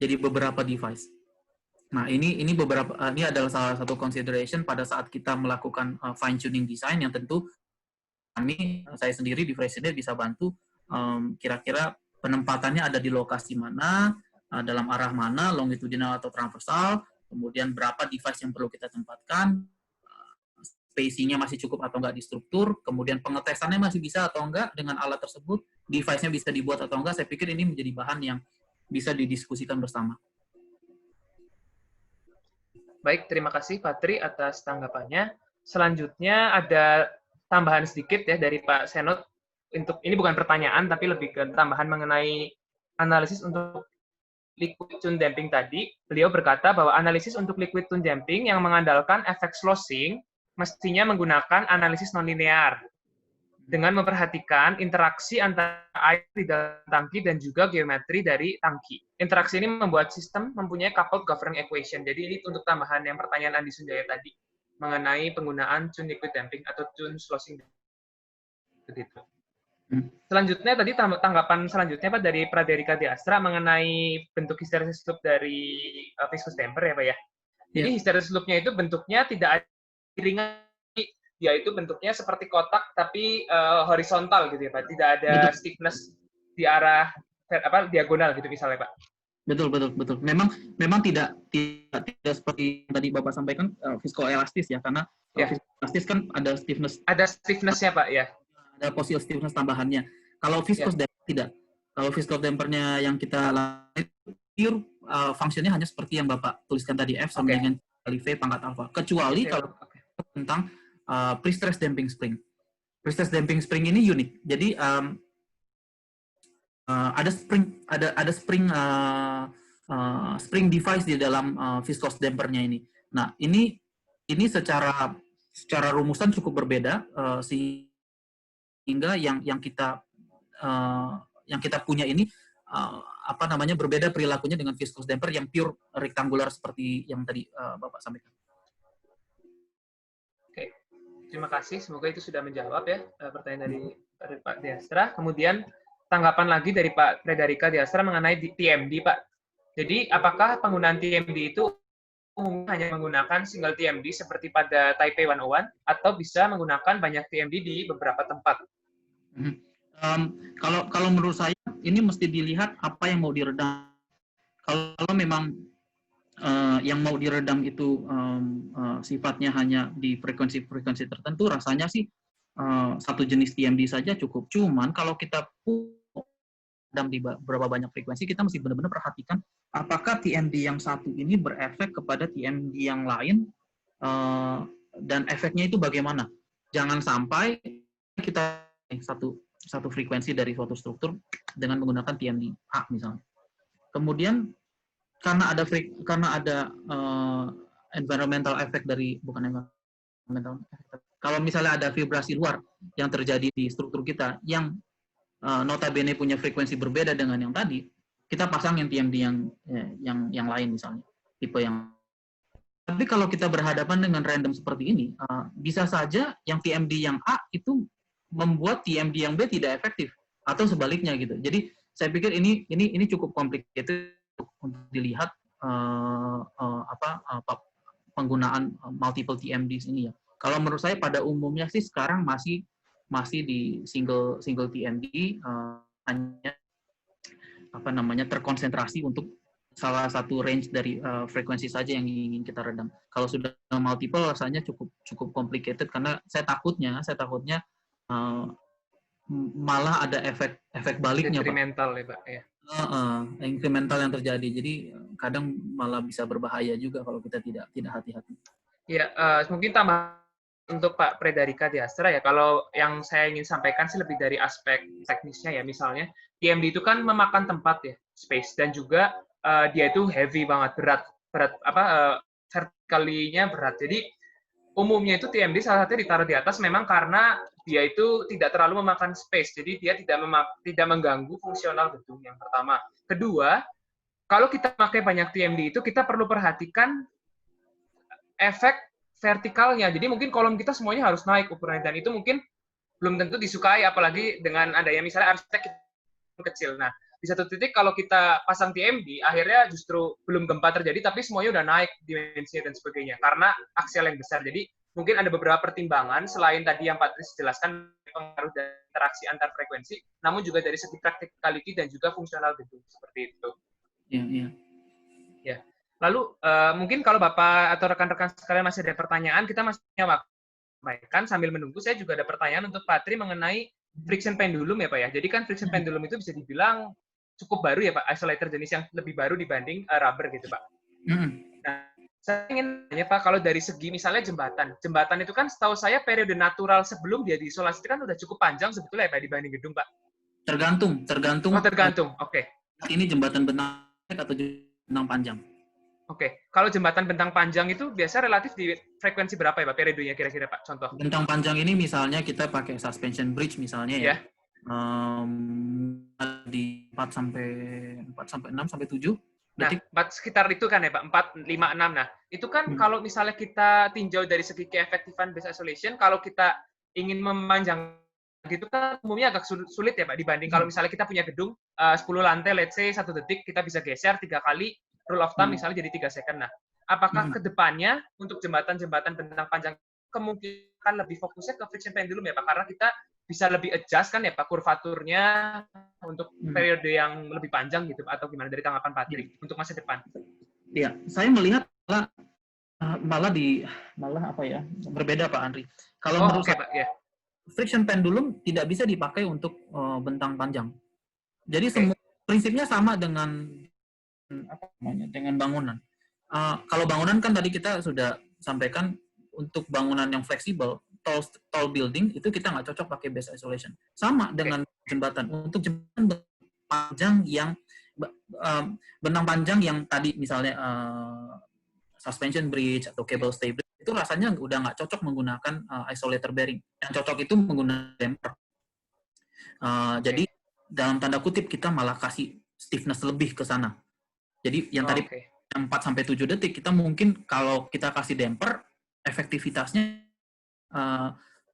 jadi beberapa device. Nah, ini adalah salah satu consideration pada saat kita melakukan fine tuning design yang tentu saya sendiri di Freshnet bisa bantu kira-kira penempatannya ada di lokasi mana, dalam arah mana, longitudinal atau transversal, kemudian berapa device yang perlu kita tempatkan, spacing-nya masih cukup atau enggak di struktur, kemudian pengetesannya masih bisa atau enggak dengan alat tersebut, device-nya bisa dibuat atau enggak. Saya pikir ini menjadi bahan yang bisa didiskusikan bersama. Baik, terima kasih Pak Tri atas tanggapannya. Selanjutnya ada tambahan sedikit ya dari Pak Senot. Ini bukan pertanyaan, tapi lebih ke tambahan mengenai analisis untuk liquid tune damping tadi. Beliau berkata bahwa analisis untuk liquid tune damping yang mengandalkan efek slosing mestinya menggunakan analisis nonlinear dengan memperhatikan interaksi antara air di dalam tangki dan juga geometri dari tangki. Interaksi ini membuat sistem mempunyai coupled governing equation. Jadi ini untuk tambahan yang pertanyaan Andi Sunjaya tadi mengenai penggunaan tune liquid damping atau tune slosing. Begitu. Selanjutnya tadi tanggapan selanjutnya Pak dari Praderika Diastra mengenai bentuk hysteresis loop dari viscous damper ya Pak ya. Jadi hysteresis loop-nya itu bentuknya tidak ringan, yaitu bentuknya seperti kotak tapi horizontal gitu ya Pak. Tidak ada stiffness di arah diagonal gitu misalnya Pak. Betul. Memang tidak seperti yang tadi Bapak sampaikan viscoelastis ya, karena viscoelastis kan ada stiffness. Ada stiffness-nya Pak ya. Ada possible stiffness tambahannya. Kalau viscous damper tidak. Kalau viscous dampernya yang kita lakukan pure fungsinya hanya seperti yang Bapak tuliskan tadi, F sama dengan kali V pangkat alfa. Kecuali kalau tentang pre-stress damping spring. Pre-stress damping spring ini unik. Jadi ada spring device di dalam viscous dampernya ini. Nah, ini secara rumusan cukup berbeda sehingga yang kita punya ini berbeda perilakunya dengan viscous damper yang pure rectangular seperti yang tadi Bapak sampaikan. Oke, terima kasih. Semoga itu sudah menjawab ya pertanyaan dari Pak Diastra. Kemudian tanggapan lagi dari Pak Frederika Diastra mengenai TMD, Pak. Jadi, apakah penggunaan TMD itu umumnya hanya menggunakan single TMD seperti pada Taipei 101 atau bisa menggunakan banyak TMD di beberapa tempat? Kalau menurut saya ini mesti dilihat apa yang mau diredam. Kalau memang yang mau diredam itu sifatnya hanya di frekuensi tertentu, rasanya sih satu jenis TMD saja cukup. Cuman kalau kita redam di berapa banyak frekuensi, kita mesti benar-benar perhatikan apakah TMD yang satu ini berefek kepada TMD yang lain dan efeknya itu bagaimana. Jangan sampai kita satu frekuensi dari suatu struktur dengan menggunakan TMD A misalnya. Kemudian karena ada environmental effect dari kalau misalnya ada vibrasi luar yang terjadi di struktur kita yang notabene punya frekuensi berbeda dengan yang tadi, kita pasang yang TMD yang lain misalnya, tipe yang. Tapi kalau kita berhadapan dengan random seperti ini, bisa saja yang TMD yang A itu membuat TMD yang B tidak efektif atau sebaliknya gitu. Jadi saya pikir ini cukup complicated untuk dilihat penggunaan multiple TMDs ini ya. Kalau menurut saya pada umumnya sih sekarang masih di single TMD hanya terkonsentrasi untuk salah satu range dari frekuensi saja yang ingin kita redam. Kalau sudah multiple rasanya cukup complicated karena saya takutnya malah ada efek baliknya, Pak. Detrimental ya, Pak. Ya. Incremental yang terjadi. Jadi kadang malah bisa berbahaya juga kalau kita tidak hati-hati. Ya, mungkin tambah untuk Pak Predarika Diastra ya. Kalau yang saya ingin sampaikan sih lebih dari aspek teknisnya ya. Misalnya TMD itu kan memakan tempat ya, space, dan juga dia itu heavy banget, berat vertikalinya berat. Jadi umumnya itu TMD salah satunya ditaruh di atas memang karena dia itu tidak terlalu memakan space. Jadi dia tidak mengganggu fungsional gedung yang pertama. Kedua, kalau kita pakai banyak TMD itu kita perlu perhatikan efek vertikalnya. Jadi mungkin kolom kita semuanya harus naik ukurannya, dan itu mungkin belum tentu disukai, apalagi dengan adanya misalnya arsitek kecil. Nah, di satu titik kalau kita pasang TMD, akhirnya justru belum gempa terjadi, tapi semuanya udah naik dimensinya dan sebagainya, karena aksial yang besar. Jadi mungkin ada beberapa pertimbangan, selain tadi yang Pak Tris jelaskan, pengaruh dan interaksi antar frekuensi, namun juga dari segi practicality dan juga fungsional gedung, seperti itu. Iya. Ya. Lalu mungkin kalau Bapak atau rekan-rekan sekalian masih ada pertanyaan, kita masih punya waktu. Baikkan, sambil menunggu, saya juga ada pertanyaan untuk Pak Tri mengenai friction pendulum ya Pak ya. Jadi kan friction pendulum itu bisa dibilang cukup baru ya Pak, isolator jenis yang lebih baru dibanding rubber gitu Pak. Nah, saya ingin tanya Pak, kalau dari segi misalnya jembatan itu kan setahu saya periode natural sebelum dia diisolasi itu kan udah cukup panjang sebetulnya ya Pak dibanding gedung Pak. Tergantung. Oh, tergantung. Oke. Ini jembatan bentang atau bentang panjang. Oke, kalau jembatan bentang panjang itu biasa relatif di frekuensi berapa ya Pak, periodenya kira-kira Pak, contoh? Bentang panjang ini misalnya kita pakai suspension bridge misalnya ya. Di 4 sampai 6 sampai 7 detik. Nah, sekitar itu kan ya Pak, 4, 5, 6. Nah, itu kan kalau misalnya kita tinjau dari segi keefektifan base isolation, kalau kita ingin memanjang gitu kan umumnya agak sulit ya Pak, dibanding kalau misalnya kita punya gedung 10 lantai, let's say 1 detik, kita bisa geser 3 kali, rule of thumb misalnya jadi 3 second. Nah, apakah ke depannya untuk jembatan-jembatan bentang panjang kemungkinan lebih fokusnya ke friction pendulum ya Pak? Karena kita bisa lebih adjust kan ya Pak kurvaturnya untuk periode yang lebih panjang gitu, atau gimana dari tanggapan Pak Tri untuk masa depan? Iya, saya melihat malah apa ya, berbeda Pak Andri. Kalau menurut saya, Pak, ya. Friction pendulum tidak bisa dipakai untuk bentang panjang. Jadi semua prinsipnya sama dengan dengan bangunan. Kalau bangunan kan tadi kita sudah sampaikan untuk bangunan yang fleksibel, tall building itu kita nggak cocok pakai base isolation. Sama dengan jembatan. Untuk jembatan panjang yang bentang panjang yang tadi misalnya suspension bridge atau cable stay bridge itu rasanya udah nggak cocok menggunakan isolator bearing. Yang cocok itu menggunakan damper. Jadi dalam tanda kutip kita malah kasih stiffness lebih ke sana. Jadi yang tadi 4 sampai 7 detik kita mungkin kalau kita kasih damper efektivitasnya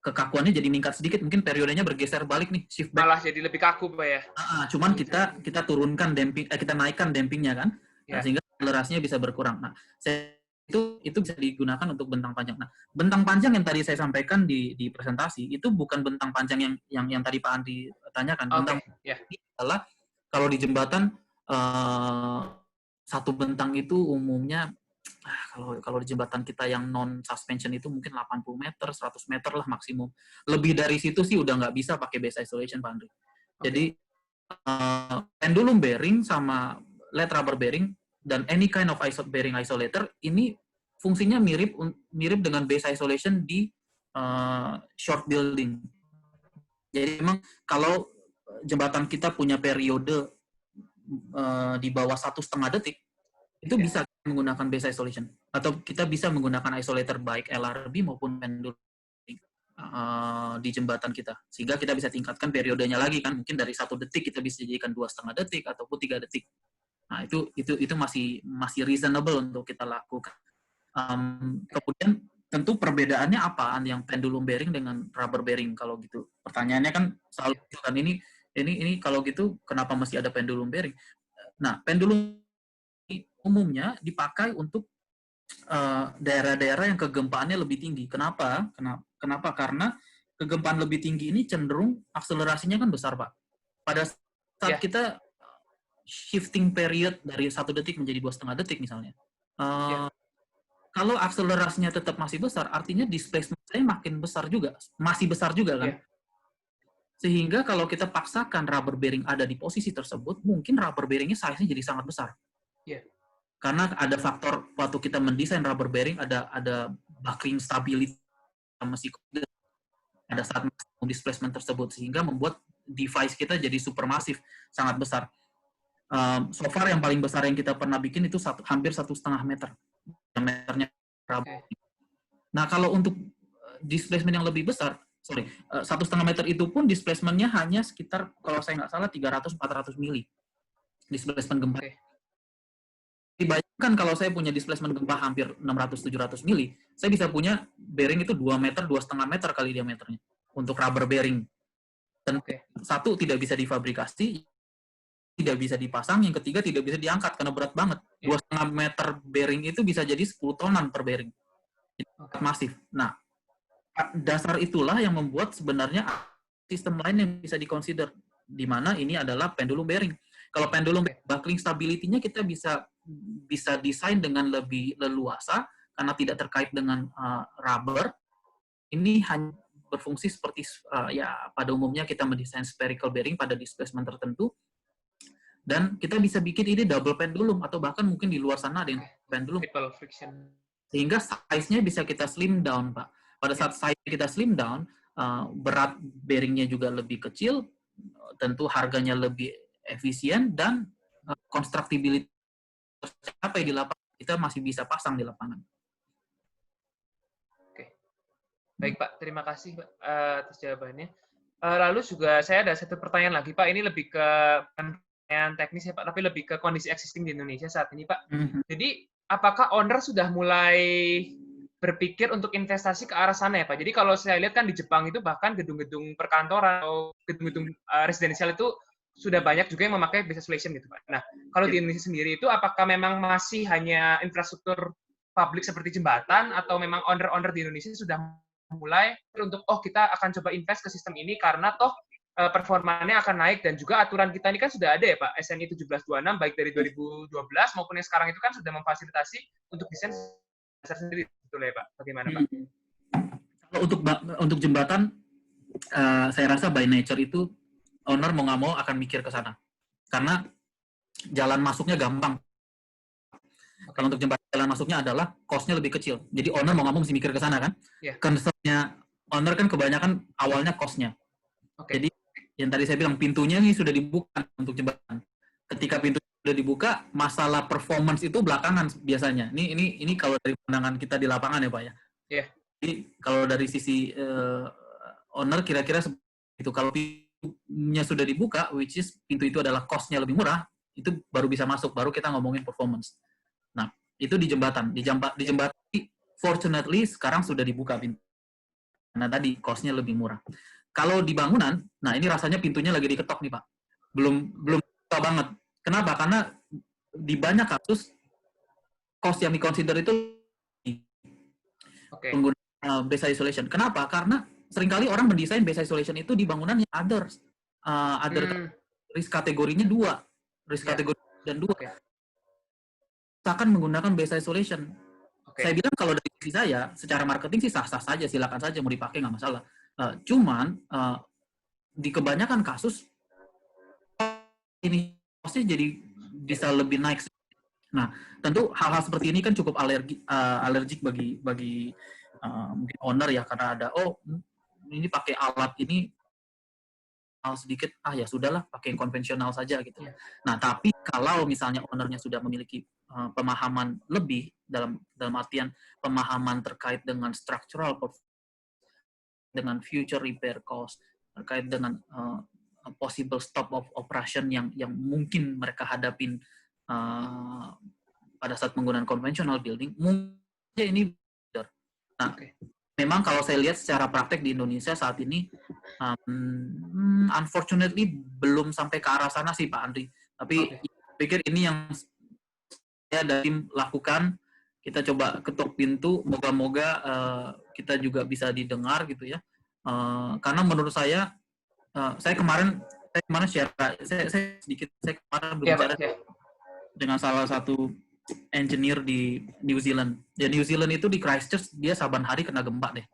kekakuannya jadi meningkat sedikit, mungkin periodenya bergeser balik nih, shift back. Malah jadi lebih kaku Pak ya. Cuman kita turunkan damping, kita naikkan dampingnya kan, sehingga akselerasinya bisa berkurang. Nah, itu bisa digunakan untuk bentang panjang. Nah, bentang panjang yang tadi saya sampaikan di presentasi itu bukan bentang panjang yang tadi Pak Andi tanyakan. Bentang ini adalah kalau di jembatan satu bentang itu umumnya kalau di jembatan kita yang non suspension itu mungkin 80 meter, 100 meter lah maksimum. Lebih dari situ sih udah nggak bisa pakai base isolation Pak Andri. Jadi pendulum bearing sama lead rubber bearing dan any kind of bearing isolator ini fungsinya mirip dengan base isolation di short building. Jadi memang kalau jembatan kita punya periode di bawah 1,5 detik itu bisa menggunakan base isolation atau kita bisa menggunakan isolator baik LRB maupun pendulum di jembatan kita sehingga kita bisa tingkatkan periodenya lagi kan, mungkin dari 1 detik kita bisa jadikan 2,5 detik ataupun 3 detik. Nah itu masih reasonable untuk kita lakukan. Kemudian tentu perbedaannya apaan yang pendulum bearing dengan rubber bearing kalau gitu, pertanyaannya kan selalu kan ini kalau gitu kenapa masih ada pendulum bearing? Nah pendulum umumnya dipakai untuk daerah-daerah yang kegempaannya lebih tinggi. Kenapa? Karena kegempaan lebih tinggi ini cenderung akselerasinya kan besar, Pak. Pada saat kita shifting period dari 1 detik menjadi 2,5 detik misalnya. Kalau akselerasinya tetap masih besar, artinya displacement saya makin besar juga, masih besar juga kan. Sehingga kalau kita paksakan rubber bearing ada di posisi tersebut, mungkin rubber bearingnya size-nya jadi sangat besar. Karena ada faktor waktu kita mendesain rubber bearing, ada buckling stability masih ada saat displacement tersebut, sehingga membuat device kita jadi supermasif, sangat besar. So far yang paling besar yang kita pernah bikin itu hampir 1,5 meter diameternya rubber. Nah kalau untuk displacement yang lebih besar, 1,5 meter itu pun displacement-nya hanya sekitar, kalau saya nggak salah, 300-400 mili displacement gempa. Dibayangkan kalau saya punya displacement gempa hampir 600-700 mili, saya bisa punya bearing itu 2 meter, 2,5 meter kali diameternya untuk rubber bearing. Dan satu, tidak bisa difabrikasi, tidak bisa dipasang, yang ketiga tidak bisa diangkat karena berat banget. 2,5 meter bearing itu bisa jadi 10 tonan per bearing. Masif. Nah, dasar itulah yang membuat sebenarnya sistem lain yang bisa dikonsider, di mana ini adalah pendulum bearing. Kalau pendulum buckling stability-nya kita bisa desain dengan lebih leluasa karena tidak terkait dengan rubber. Ini hanya berfungsi seperti ya pada umumnya kita mendesain spherical bearing pada displacement tertentu, dan kita bisa bikin ini double pendulum atau bahkan mungkin di luar sana ada yang pendulum. Sehingga size-nya bisa kita slim down, Pak. Pada saat size kita slim down, berat bearingnya juga lebih kecil, tentu harganya lebih efisien, dan constructability tercapai di lapangan. Kita masih bisa pasang di lapangan. Baik Pak, terima kasih Pak atas jawabannya. Lalu juga saya ada satu pertanyaan lagi Pak, ini lebih ke pertanyaan teknis ya Pak, tapi lebih ke kondisi existing di Indonesia saat ini Pak. Jadi apakah owner sudah mulai berpikir untuk investasi ke arah sana ya Pak? Jadi kalau saya lihat kan di Jepang itu bahkan gedung-gedung perkantoran atau gedung-gedung residensial itu sudah banyak juga yang memakai base isolation gitu Pak. Nah, kalau di Indonesia sendiri itu apakah memang masih hanya infrastruktur publik seperti jembatan, atau memang owner-owner di Indonesia sudah mulai untuk kita akan coba invest ke sistem ini karena toh performanya akan naik, dan juga aturan kita ini kan sudah ada ya Pak, SNI 1726 baik dari 2012 maupun yang sekarang itu kan sudah memfasilitasi untuk desain dasar sendiri, betul ya Pak? Bagaimana Pak? Kalau untuk jembatan, saya rasa by nature itu owner mau nggak mau akan mikir ke sana karena jalan masuknya gampang. Kalau untuk jembatan, jalan masuknya adalah cost-nya lebih kecil. Jadi owner mau nggak mau mesti mikir ke sana kan. Concern-nya owner kan kebanyakan awalnya cost-nya. Jadi yang tadi saya bilang, pintunya ini sudah dibuka untuk jembatan. Ketika pintu sudah dibuka, masalah performance itu belakangan biasanya. Ini kalau dari pandangan kita di lapangan ya Pak ya. Jadi kalau dari sisi owner kira-kira itu, kalau pintunya sudah dibuka, which is pintu itu adalah cost-nya lebih murah, itu baru bisa masuk, baru kita ngomongin performance. Nah, itu di jembatan. Di jembatan, fortunately, sekarang sudah dibuka pintu. Nah, tadi cost-nya lebih murah. Kalau di bangunan, nah ini rasanya pintunya lagi diketok nih Pak. Belum tahu banget. Kenapa? Karena di banyak kasus, cost yang di-consider itu penggunaan base isolation. Kenapa? Karena seringkali orang mendesain base isolation itu di bangunan yang other risk kategorinya 2. Risk kategori dan 2. Akan menggunakan base isolation. Saya bilang kalau dari sisi saya, secara marketing sih sah-sah saja, silakan saja mau dipakai, nggak masalah. Cuman di kebanyakan kasus ini pasti jadi bisa lebih naik. Nah, tentu hal-hal seperti ini kan cukup alergik bagi mungkin owner ya, karena ada ini pakai alat ini sedikit, ya sudahlah pakai yang konvensional saja gitu. Nah, tapi kalau misalnya ownernya sudah memiliki pemahaman lebih dalam artian pemahaman terkait dengan structural, dengan future repair cost, terkait dengan possible stop of operation yang mungkin mereka hadapin pada saat penggunaan konvensional building, mungkin ini benar. Nah, memang kalau saya lihat secara praktek di Indonesia saat ini, unfortunately belum sampai ke arah sana sih Pak Andri. Tapi pikir ini yang saya dan tim lakukan, kita coba ketuk pintu, moga-moga kita juga bisa didengar gitu ya. Karena menurut saya kemarin saya kemarin share, saya sedikit, saya kemarin Ya, berbicara Pak. Ya. dengan salah satu engineer di New Zealand. Ya, New Zealand itu di Christchurch, dia saban hari kena gempa deh.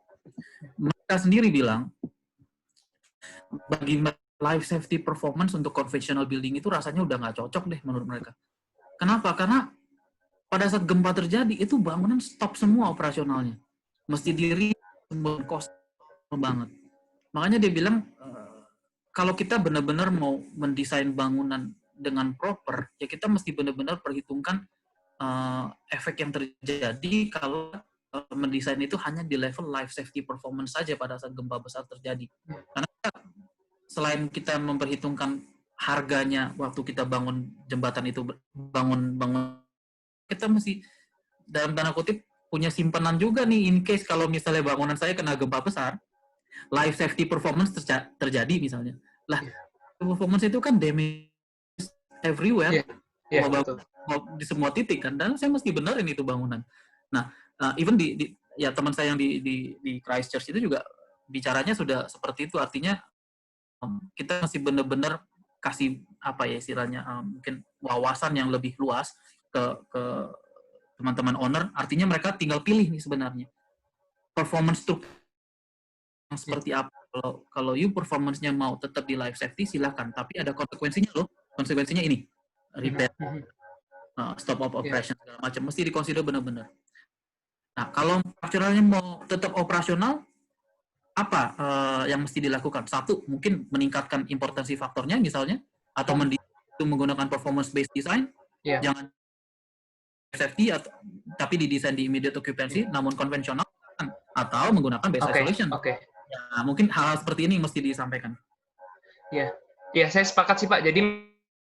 Mereka sendiri bilang, bagi life safety performance untuk conventional building itu rasanya udah nggak cocok deh menurut mereka. Kenapa? Karena pada saat gempa terjadi, itu bangunan stop semua operasionalnya. Mesti diri, cost banget. Makanya dia bilang, kalau kita benar-benar mau mendesain bangunan dengan proper, ya kita mesti benar-benar perhitungkan efek yang terjadi kalau mendesain itu hanya di level life safety performance saja pada saat gempa besar terjadi. Karena selain kita memperhitungkan harganya waktu kita bangun jembatan itu, bangun kita mesti dalam tanda kutip punya simpanan juga nih in case kalau misalnya bangunan saya kena gempa besar, life safety performance terjadi misalnya. Lah, performance itu kan damage everywhere. Di semua titik kan, dan saya mesti benerin itu bangunan. Nah, even ya teman saya yang di Christchurch itu juga bicaranya sudah seperti itu, artinya kita masih benar-benar kasih apa ya istilahnya, mungkin wawasan yang lebih luas ke teman-teman owner, artinya mereka tinggal pilih nih sebenarnya performance struktur yang seperti apa. Kalau you performance-nya mau tetap di life safety silahkan, tapi ada konsekuensinya loh. Konsekuensinya ini repair, stop of operation segala macam mesti dikonsider benar-benar. Nah, kalau operasionalnya mau tetap operasional, apa yang mesti dilakukan? Satu, mungkin meningkatkan importansi faktornya misalnya, atau menggunakan performance based design, jangan safety tapi didesain di immediate occupancy, namun konvensional, atau menggunakan base isolation. Ya, mungkin hal-hal seperti ini mesti disampaikan. Ya, saya sepakat sih Pak. Jadi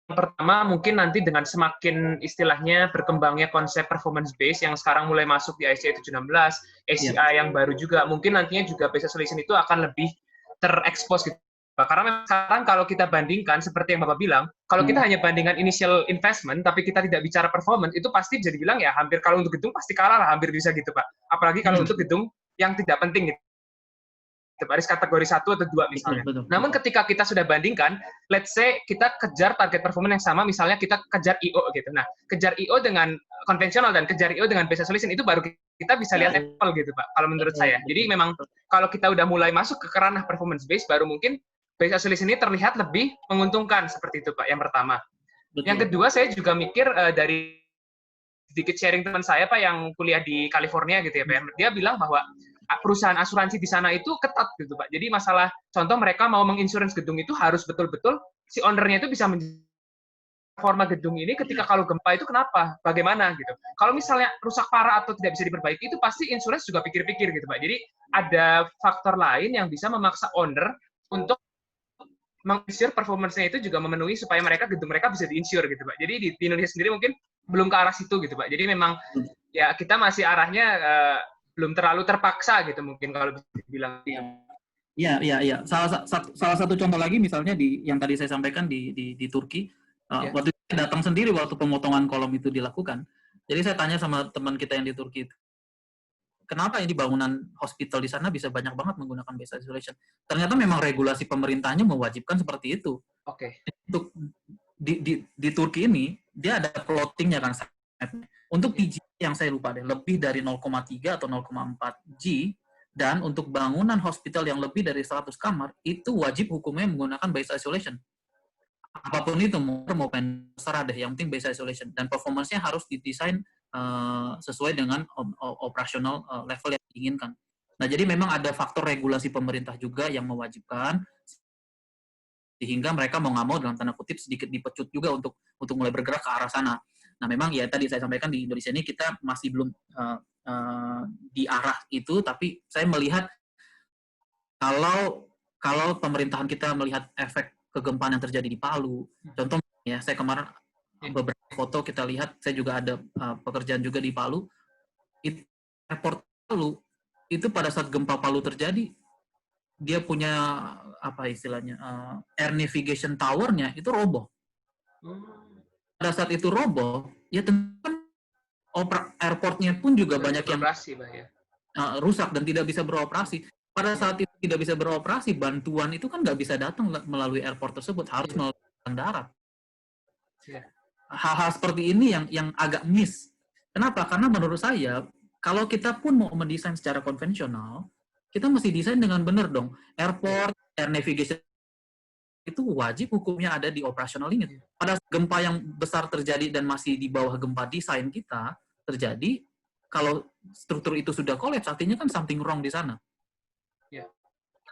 pertama mungkin nanti dengan semakin istilahnya berkembangnya konsep performance base yang sekarang mulai masuk di ICA 716, ACI yang baru juga, mungkin nantinya juga base isolation itu akan lebih terekspos gitu. Karena sekarang kalau kita bandingkan seperti yang Bapak bilang, kalau kita hanya bandingkan initial investment tapi kita tidak bicara performance, itu pasti bisa dibilang ya hampir kalau untuk gedung pasti kalah lah, hampir bisa gitu Pak. Apalagi kalau untuk gedung yang tidak penting gitu. Baris kategori 1 atau 2 misalnya. Betul. Namun ketika kita sudah bandingkan, let's say kita kejar target performance yang sama, misalnya kita kejar IO gitu. Nah, kejar IO dengan konvensional dan kejar IO dengan base isolation itu baru kita bisa lihat level gitu Pak, kalau menurut saya. Jadi memang kalau kita udah mulai masuk ke ranah performance base, baru mungkin base isolation ini terlihat lebih menguntungkan seperti itu Pak, yang pertama. Betul. Yang kedua, saya juga mikir dari sedikit sharing teman saya Pak yang kuliah di California gitu ya Pak. Dia bilang bahwa perusahaan asuransi di sana itu ketat gitu Pak. Jadi masalah contoh mereka mau menginsurans gedung itu harus betul-betul si ownernya itu bisa forma gedung ini ketika kalau gempa itu kenapa, bagaimana gitu. Kalau misalnya rusak parah atau tidak bisa diperbaiki itu pasti insurans juga pikir-pikir gitu Pak. Jadi ada faktor lain yang bisa memaksa owner untuk menginsure performance-nya itu juga memenuhi supaya gedung mereka bisa diinsure gitu Pak. Jadi di Indonesia sendiri mungkin belum ke arah situ gitu Pak. Jadi memang ya kita masih arahnya belum terlalu terpaksa gitu mungkin kalau bisa dibilang. Iya. Salah satu contoh lagi misalnya yang tadi saya sampaikan di Turki, waktu itu datang sendiri waktu pemotongan kolom itu dilakukan. Jadi saya tanya sama teman kita yang di Turki, kenapa ini bangunan hospital di sana bisa banyak banget menggunakan base isolation? Ternyata memang regulasi pemerintahnya mewajibkan seperti itu. Untuk di Turki ini dia ada plottingnya kan. Untuk PG yang saya lupa deh, lebih dari 0,3 atau 0,4 G, dan untuk bangunan hospital yang lebih dari 100 kamar, itu wajib hukumnya menggunakan base isolation. Apapun itu, mau terserah deh, yang penting base isolation. Dan performance-nya harus didesain sesuai dengan operasional level yang diinginkan. Nah, jadi memang ada faktor regulasi pemerintah juga yang mewajibkan, sehingga mereka mau nggak mau dalam tanda kutip sedikit dipecut juga untuk mulai bergerak ke arah sana. Nah, memang ya tadi saya sampaikan di Indonesia ini kita masih belum di arah itu, tapi saya melihat kalau pemerintahan kita melihat efek kegempaan yang terjadi di Palu, contoh ya saya kemarin beberapa foto kita lihat, saya juga ada pekerjaan juga di Palu, itu airport Palu itu pada saat gempa Palu terjadi dia punya apa istilahnya air navigation tower-nya itu roboh. Pada saat itu roboh, ya tentu airport-nya pun juga banyak yang rusak dan tidak bisa beroperasi. pada saat itu tidak bisa beroperasi, bantuan itu kan nggak bisa datang melalui airport tersebut, harus melalui darat. Hal-hal seperti ini yang agak miss. Kenapa? Karena menurut saya, kalau kita pun mau mendesain secara konvensional, kita mesti desain dengan benar dong. Airport, air navigation itu wajib hukumnya ada di operational unit. Pada gempa yang besar terjadi dan masih di bawah gempa desain kita terjadi, kalau struktur itu sudah kolaps, artinya kan something wrong di sana.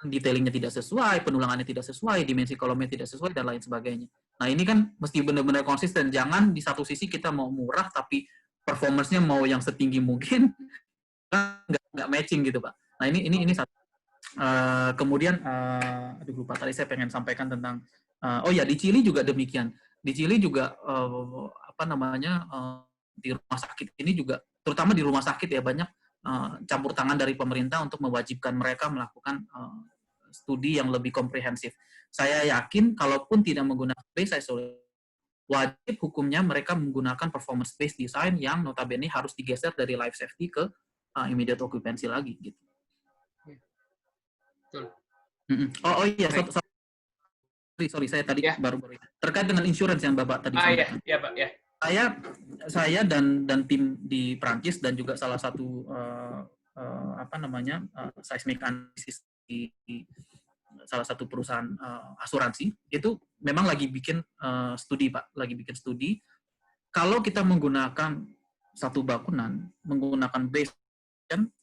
Detailingnya tidak sesuai, penulangannya tidak sesuai, dimensi kolomnya tidak sesuai, dan lain sebagainya. Nah, ini kan mesti benar-benar konsisten. Jangan di satu sisi kita mau murah, tapi performance-nya mau yang setinggi mungkin, nggak matching gitu, Pak. Nah, ini satu. Kemudian, aduh lupa, tadi saya pengen sampaikan tentang, oh ya, di Chili juga demikian. Di Chili juga, di rumah sakit ini juga, terutama di rumah sakit ya, banyak campur tangan dari pemerintah untuk mewajibkan mereka melakukan studi yang lebih komprehensif. Saya yakin kalaupun tidak menggunakan base isolation, wajib hukumnya mereka menggunakan performance based design yang notabene harus digeser dari life safety ke immediate occupancy lagi gitu. Betul. Oh iya, sorry saya tadi baru terkait dengan insurance yang Bapak tadi sampaikan. Iya, Pak, ya. Saya dan tim di Prancis dan juga salah satu seismic analysis di salah satu perusahaan asuransi itu memang lagi bikin studi, Pak, lagi bikin studi kalau kita menggunakan satu bangunan menggunakan base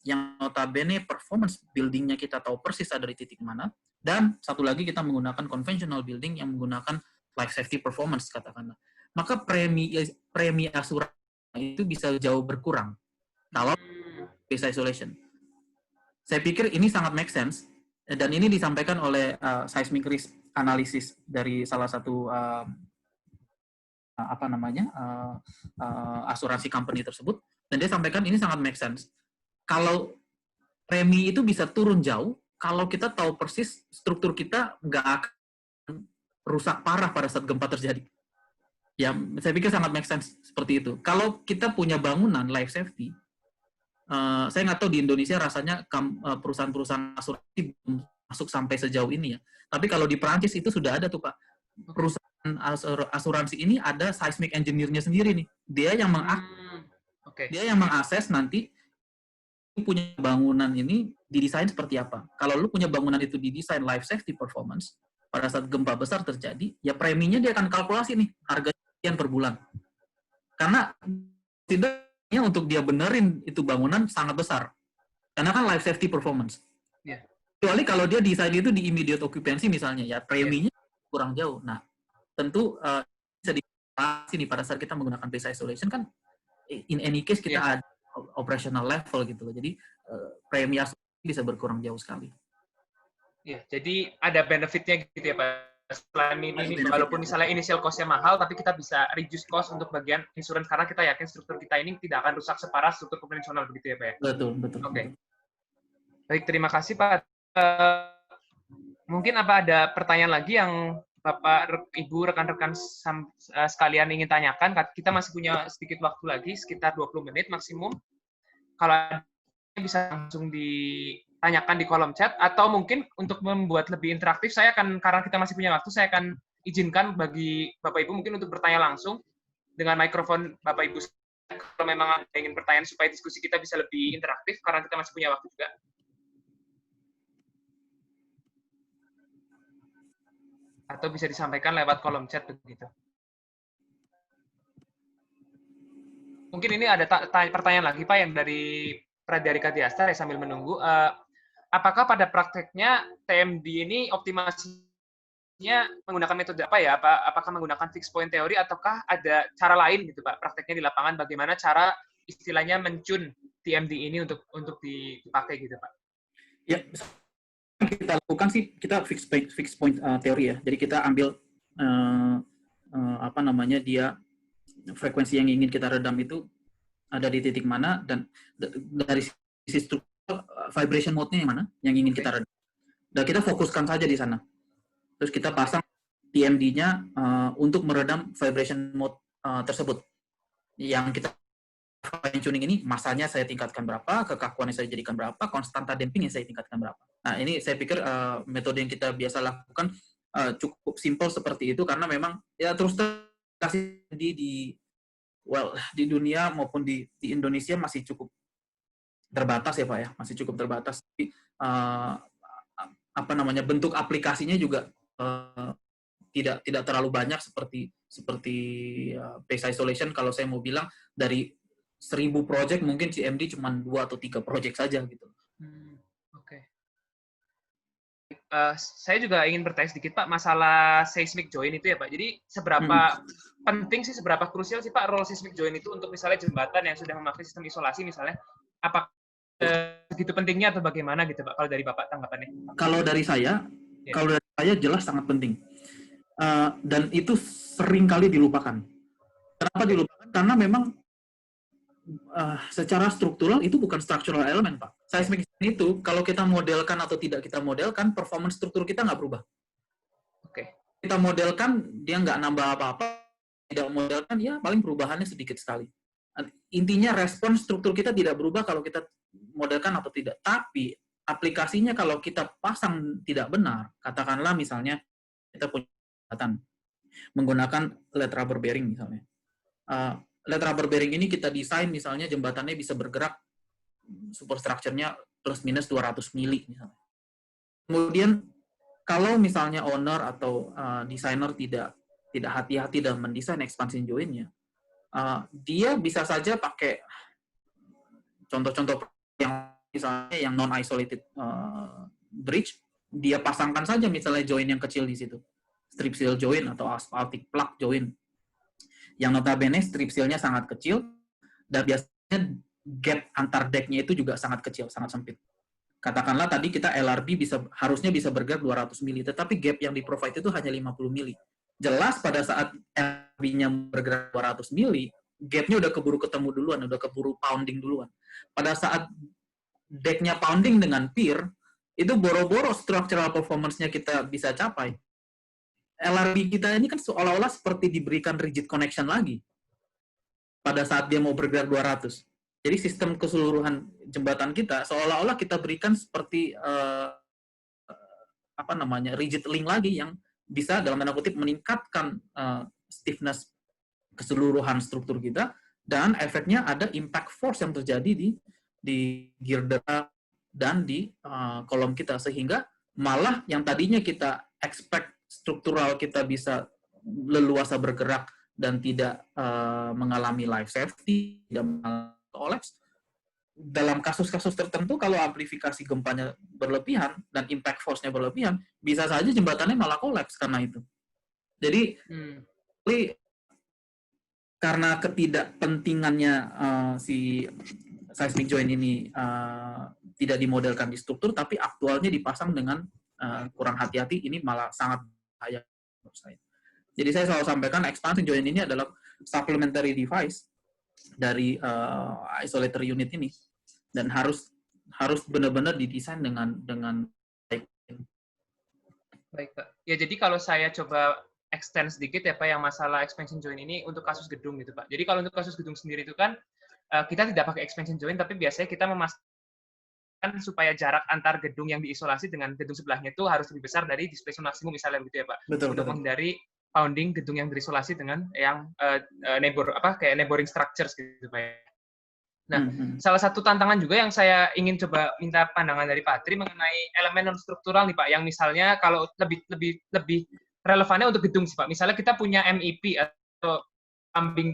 yang notabene performance buildingnya kita tahu persis ada di titik mana, dan satu lagi kita menggunakan conventional building yang menggunakan life safety performance katakanlah, maka premi asuransi itu bisa jauh berkurang kalau base isolation. Saya pikir ini sangat make sense, dan ini disampaikan oleh seismic risk analysis dari salah satu asuransi company tersebut, dan dia sampaikan ini sangat make sense. Kalau premi itu bisa turun jauh, kalau kita tahu persis struktur kita nggak akan rusak parah pada saat gempa terjadi. Ya, saya pikir sangat make sense seperti itu. Kalau kita punya bangunan life safety, saya nggak tahu di Indonesia rasanya perusahaan-perusahaan asuransi belum masuk sampai sejauh ini ya. Tapi kalau di Perancis itu sudah ada tuh, Pak. Perusahaan asuransi ini ada seismic engineer-nya sendiri nih. Dia yang mengakses nanti punya bangunan ini didesain seperti apa. Kalau lu punya bangunan itu didesain life safety performance, pada saat gempa besar terjadi, ya preminya dia akan kalkulasi nih, harga sekian per bulan. Karena tidaknya untuk dia benerin itu bangunan sangat besar. Karena kan life safety performance. Kecuali kalau dia desain itu di immediate occupancy misalnya, ya preminya kurang jauh. Nah, tentu bisa dikalkulasi nih pada saat kita menggunakan base isolation kan, in any case kita ada operational level gitu loh. Jadi premi bisa berkurang jauh sekali. Ya, jadi ada benefitnya gitu ya, Pak. Selain ini, walaupun misalnya initial cost-nya mahal, tapi kita bisa reduce cost untuk bagian insurance karena kita yakin struktur kita ini tidak akan rusak separah struktur konvensional begitu ya, Pak? Betul. Oke. Baik, terima kasih, Pak. Mungkin apa ada pertanyaan lagi yang Bapak, Ibu, rekan-rekan sekalian ingin tanyakan? Kita masih punya sedikit waktu lagi, sekitar 20 menit maksimum. Kalau bisa langsung ditanyakan di kolom chat, atau mungkin untuk membuat lebih interaktif, saya akan, karena kita masih punya waktu, saya akan izinkan bagi Bapak Ibu mungkin untuk bertanya langsung dengan mikrofon Bapak Ibu. Kalau memang ingin bertanya supaya diskusi kita bisa lebih interaktif, karena kita masih punya waktu juga. Atau bisa disampaikan lewat kolom chat begitu. Mungkin ini ada pertanyaan lagi, Pak, yang dari Pradarika Diastar, sambil menunggu. Apakah pada prakteknya TMD ini optimasinya menggunakan metode apa ya? Apakah menggunakan fixed point teori ataukah ada cara lain gitu, Pak? Prakteknya di lapangan bagaimana cara istilahnya mencun TMD ini untuk dipakai gitu, Pak? Ya, kita lakukan sih, kita fixed point teori ya. Jadi kita ambil dia frekuensi yang ingin kita redam itu ada di titik mana, dan dari sisi struktur vibration mode-nya yang mana yang ingin kita redam. Dan kita fokuskan saja di sana. Terus kita pasang TMD-nya untuk meredam vibration mode tersebut. Yang kita fine tuning ini, masanya saya tingkatkan berapa, kekakuannya saya jadikan berapa, konstanta dampingnya saya tingkatkan berapa. Nah, ini saya pikir metode yang kita biasa lakukan cukup simpel seperti itu karena memang ya terus di dunia maupun di Indonesia masih cukup terbatas ya Pak ya, masih cukup terbatas. Tapi, apa namanya, bentuk aplikasinya juga tidak terlalu banyak seperti base isolation. Kalau saya mau bilang dari 1000 project mungkin CMD cuma 2 atau 3 project saja gitu. Oke. Saya juga ingin bertanya sedikit Pak masalah seismic joint itu ya Pak. Jadi seberapa penting sih, seberapa krusial sih Pak role seismic joint itu untuk misalnya jembatan yang sudah memakai sistem isolasi misalnya, apa begitu pentingnya atau bagaimana gitu Pak, kalau dari Bapak tanggapannya? Kalau dari saya jelas sangat penting. Dan itu sering kali dilupakan. Kenapa dilupakan? Karena memang secara struktural itu bukan structural element, Pak. Seismic itu kalau kita modelkan atau tidak kita modelkan, performance struktur kita nggak berubah. Oke. Kita modelkan, dia nggak nambah apa-apa. Tidak modelkan, ya paling perubahannya sedikit sekali. Intinya respon struktur kita tidak berubah kalau kita modelkan atau tidak. Tapi aplikasinya kalau kita pasang tidak benar, katakanlah misalnya kita punya jembatan menggunakan lead rubber bearing misalnya. Lead rubber bearing ini kita desain misalnya jembatannya bisa bergerak superstructure-nya plus minus 200 mili misalnya. Kemudian kalau misalnya owner atau desainer tidak hati-hati dalam mendesain expansion joint-nya, dia bisa saja pakai contoh-contoh yang misalnya yang non-isolated bridge, dia pasangkan saja misalnya joint yang kecil di situ, strip seal joint atau asphaltic plug joint, yang notabene strip seal-nya sangat kecil, dan biasanya gap antar deck-nya itu juga sangat kecil, sangat sempit. Katakanlah tadi kita LRB harusnya bisa bergerak 200 mili, tetapi gap yang di-provide itu hanya 50 mili. Jelas pada saat LRB-nya bergerak 200 mili, gap-nya udah keburu ketemu duluan, udah keburu pounding duluan. Pada saat deck-nya pounding dengan pier, itu boro-boro structural performance-nya kita bisa capai. LRB kita ini kan seolah-olah seperti diberikan rigid connection lagi pada saat dia mau bergerak 200. Jadi sistem keseluruhan jembatan kita seolah-olah kita berikan seperti rigid link lagi yang bisa dalam tanda kutip meningkatkan stiffness keseluruhan struktur kita, dan efeknya ada impact force yang terjadi di girder dan di kolom kita, sehingga malah yang tadinya kita expect struktural kita bisa leluasa bergerak dan tidak mengalami life safety, tidak mengalami collapse. Dalam kasus-kasus tertentu, kalau amplifikasi gempanya berlebihan dan impact force-nya berlebihan, bisa saja jembatannya malah collapse karena itu. Jadi, karena ketidakpentingannya si seismic joint ini tidak dimodelkan di struktur, tapi aktualnya dipasang dengan kurang hati-hati, ini malah sangat bahaya menurut saya. Jadi saya selalu sampaikan expansion joint ini adalah supplementary device dari isolator unit ini, dan harus benar-benar didesain dengan baik. Baik, Pak. Ya, jadi kalau saya coba extend sedikit ya Pak, yang masalah expansion joint ini untuk kasus gedung gitu Pak. Jadi kalau untuk kasus gedung sendiri itu kan kita tidak pakai expansion joint, tapi biasanya kita memastikan supaya jarak antar gedung yang diisolasi dengan gedung sebelahnya itu harus lebih besar dari displacement maksimum misalnya begitu ya Pak. Betul, untuk menghindari pounding gedung yang berisolasi dengan yang neighboring structures gitu Pak. Nah, salah satu tantangan juga yang saya ingin coba minta pandangan dari Pak Tri mengenai elemen non struktural nih Pak, yang misalnya kalau lebih relevannya untuk gedung sih Pak. Misalnya kita punya MEP atau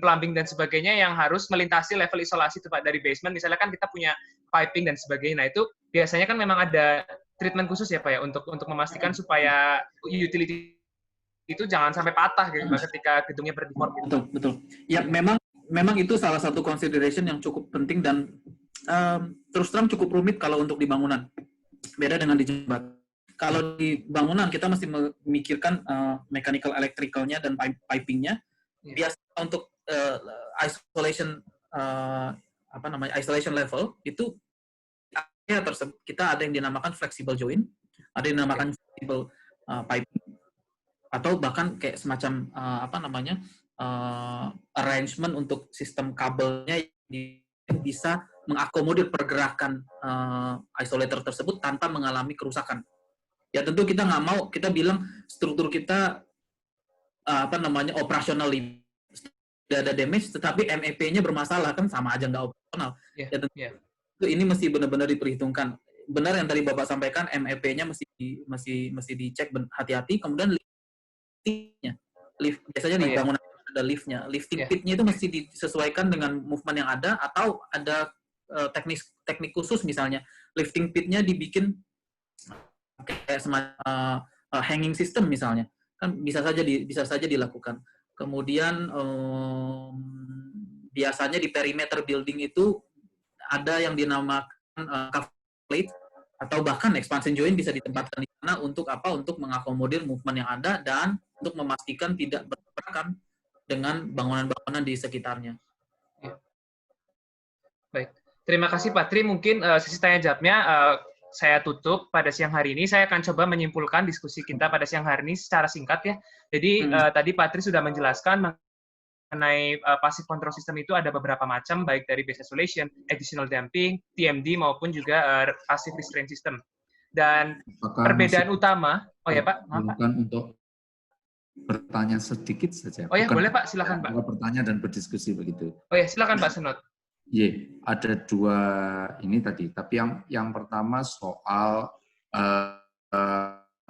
plumbing dan sebagainya yang harus melintasi level isolasi itu Pak dari basement. Misalnya kan kita punya piping dan sebagainya. Nah, itu biasanya kan memang ada treatment khusus ya Pak ya untuk memastikan supaya utility itu jangan sampai patah gitu Pak ketika gedungnya berdeform gitu. Betul. Ya, memang itu salah satu consideration yang cukup penting dan terus terang cukup rumit kalau untuk di bangunan. Beda dengan di jembatan. Kalau di bangunan kita mesti memikirkan mechanical electricalnya dan pipingnya. Biasa untuk isolation isolation level itu kita ada yang dinamakan flexible joint, ada yang dinamakan flexible piping, atau bahkan kayak semacam arrangement untuk sistem kabelnya bisa mengakomodir pergerakan isolator tersebut tanpa mengalami kerusakan. Ya tentu kita nggak mau, kita bilang struktur kita operasional, tidak ada damage, tetapi MEP-nya bermasalah, kan sama aja nggak operasional. Yeah. Ya tentu Yeah. ini mesti benar-benar diperhitungkan. Benar yang tadi Bapak sampaikan, MEP-nya mesti dicek hati-hati. Kemudian lift-nya, biasanya di bangunan ada lift-nya. Lifting pitnya itu mesti disesuaikan dengan movement yang ada, atau ada teknik khusus, misalnya lifting pitnya dibikin kayak semacam hanging system misalnya, kan bisa saja dilakukan. Kemudian biasanya di perimeter building itu ada yang dinamakan cover plate, atau bahkan expansion joint bisa ditempatkan di sana untuk apa? Untuk mengakomodir movement yang ada dan untuk memastikan tidak bertabrakan dengan bangunan-bangunan di sekitarnya. Baik, terima kasih Pak Tri. Mungkin sesi tanya jawabnya saya tutup pada siang hari ini. Saya akan coba menyimpulkan diskusi kita pada siang hari ini secara singkat ya. Jadi tadi Pak Tri sudah menjelaskan mengenai passive control system itu ada beberapa macam, baik dari base isolation, additional damping, TMD, maupun juga passive restraint system. Dan perbedaan utama, ya Pak, maaf Pak. Untuk bertanya sedikit saja. Oh ya, boleh Pak, silakan Pak. Bertanya dan berdiskusi begitu. Oh ya, silakan Pak Senot. Iya, ada dua ini tadi. Tapi yang pertama soal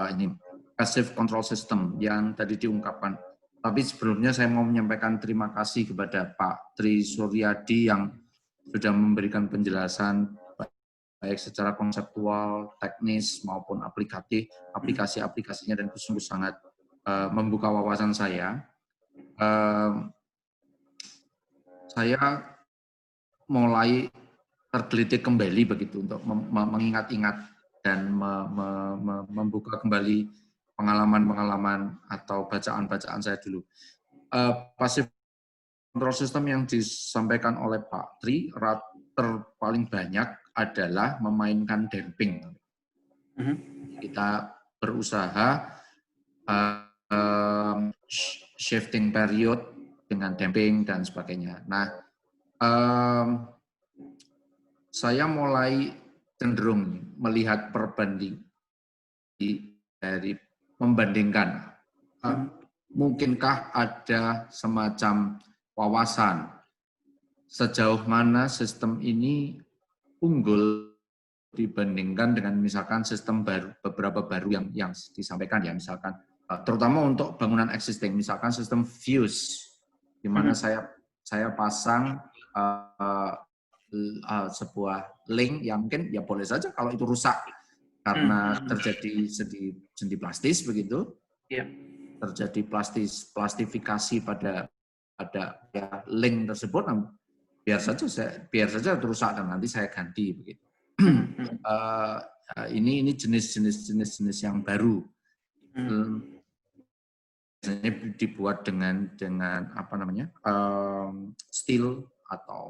ini passive control system yang tadi diungkapkan. Tapi sebelumnya saya mau menyampaikan terima kasih kepada Pak Tri Suryadi yang sudah memberikan penjelasan baik secara konseptual, teknis maupun aplikatif, aplikasi-aplikasinya, dan sungguh sangat membuka wawasan saya. Saya mulai tergelitik kembali begitu untuk mengingat-ingat dan membuka kembali pengalaman-pengalaman atau bacaan-bacaan saya dulu. Passive control system yang disampaikan oleh Pak Tri paling banyak adalah memainkan damping. Kita berusaha shifting period dengan damping dan sebagainya. Nah, saya mulai cenderung melihat perbanding dari membandingkan. Mungkinkah ada semacam wawasan sejauh mana sistem ini unggul dibandingkan dengan misalkan sistem baru, beberapa baru yang disampaikan ya, misalkan terutama untuk bangunan existing, misalkan sistem fuse, di mana saya pasang sebuah link yang mungkin ya boleh saja kalau itu rusak karena terjadi sendi plastis begitu, terjadi plastifikasi pada ya, link tersebut, biar saja rusak dan nanti saya ganti begitu. Ini jenis yang baru. Biasanya dibuat dengan apa namanya, steel atau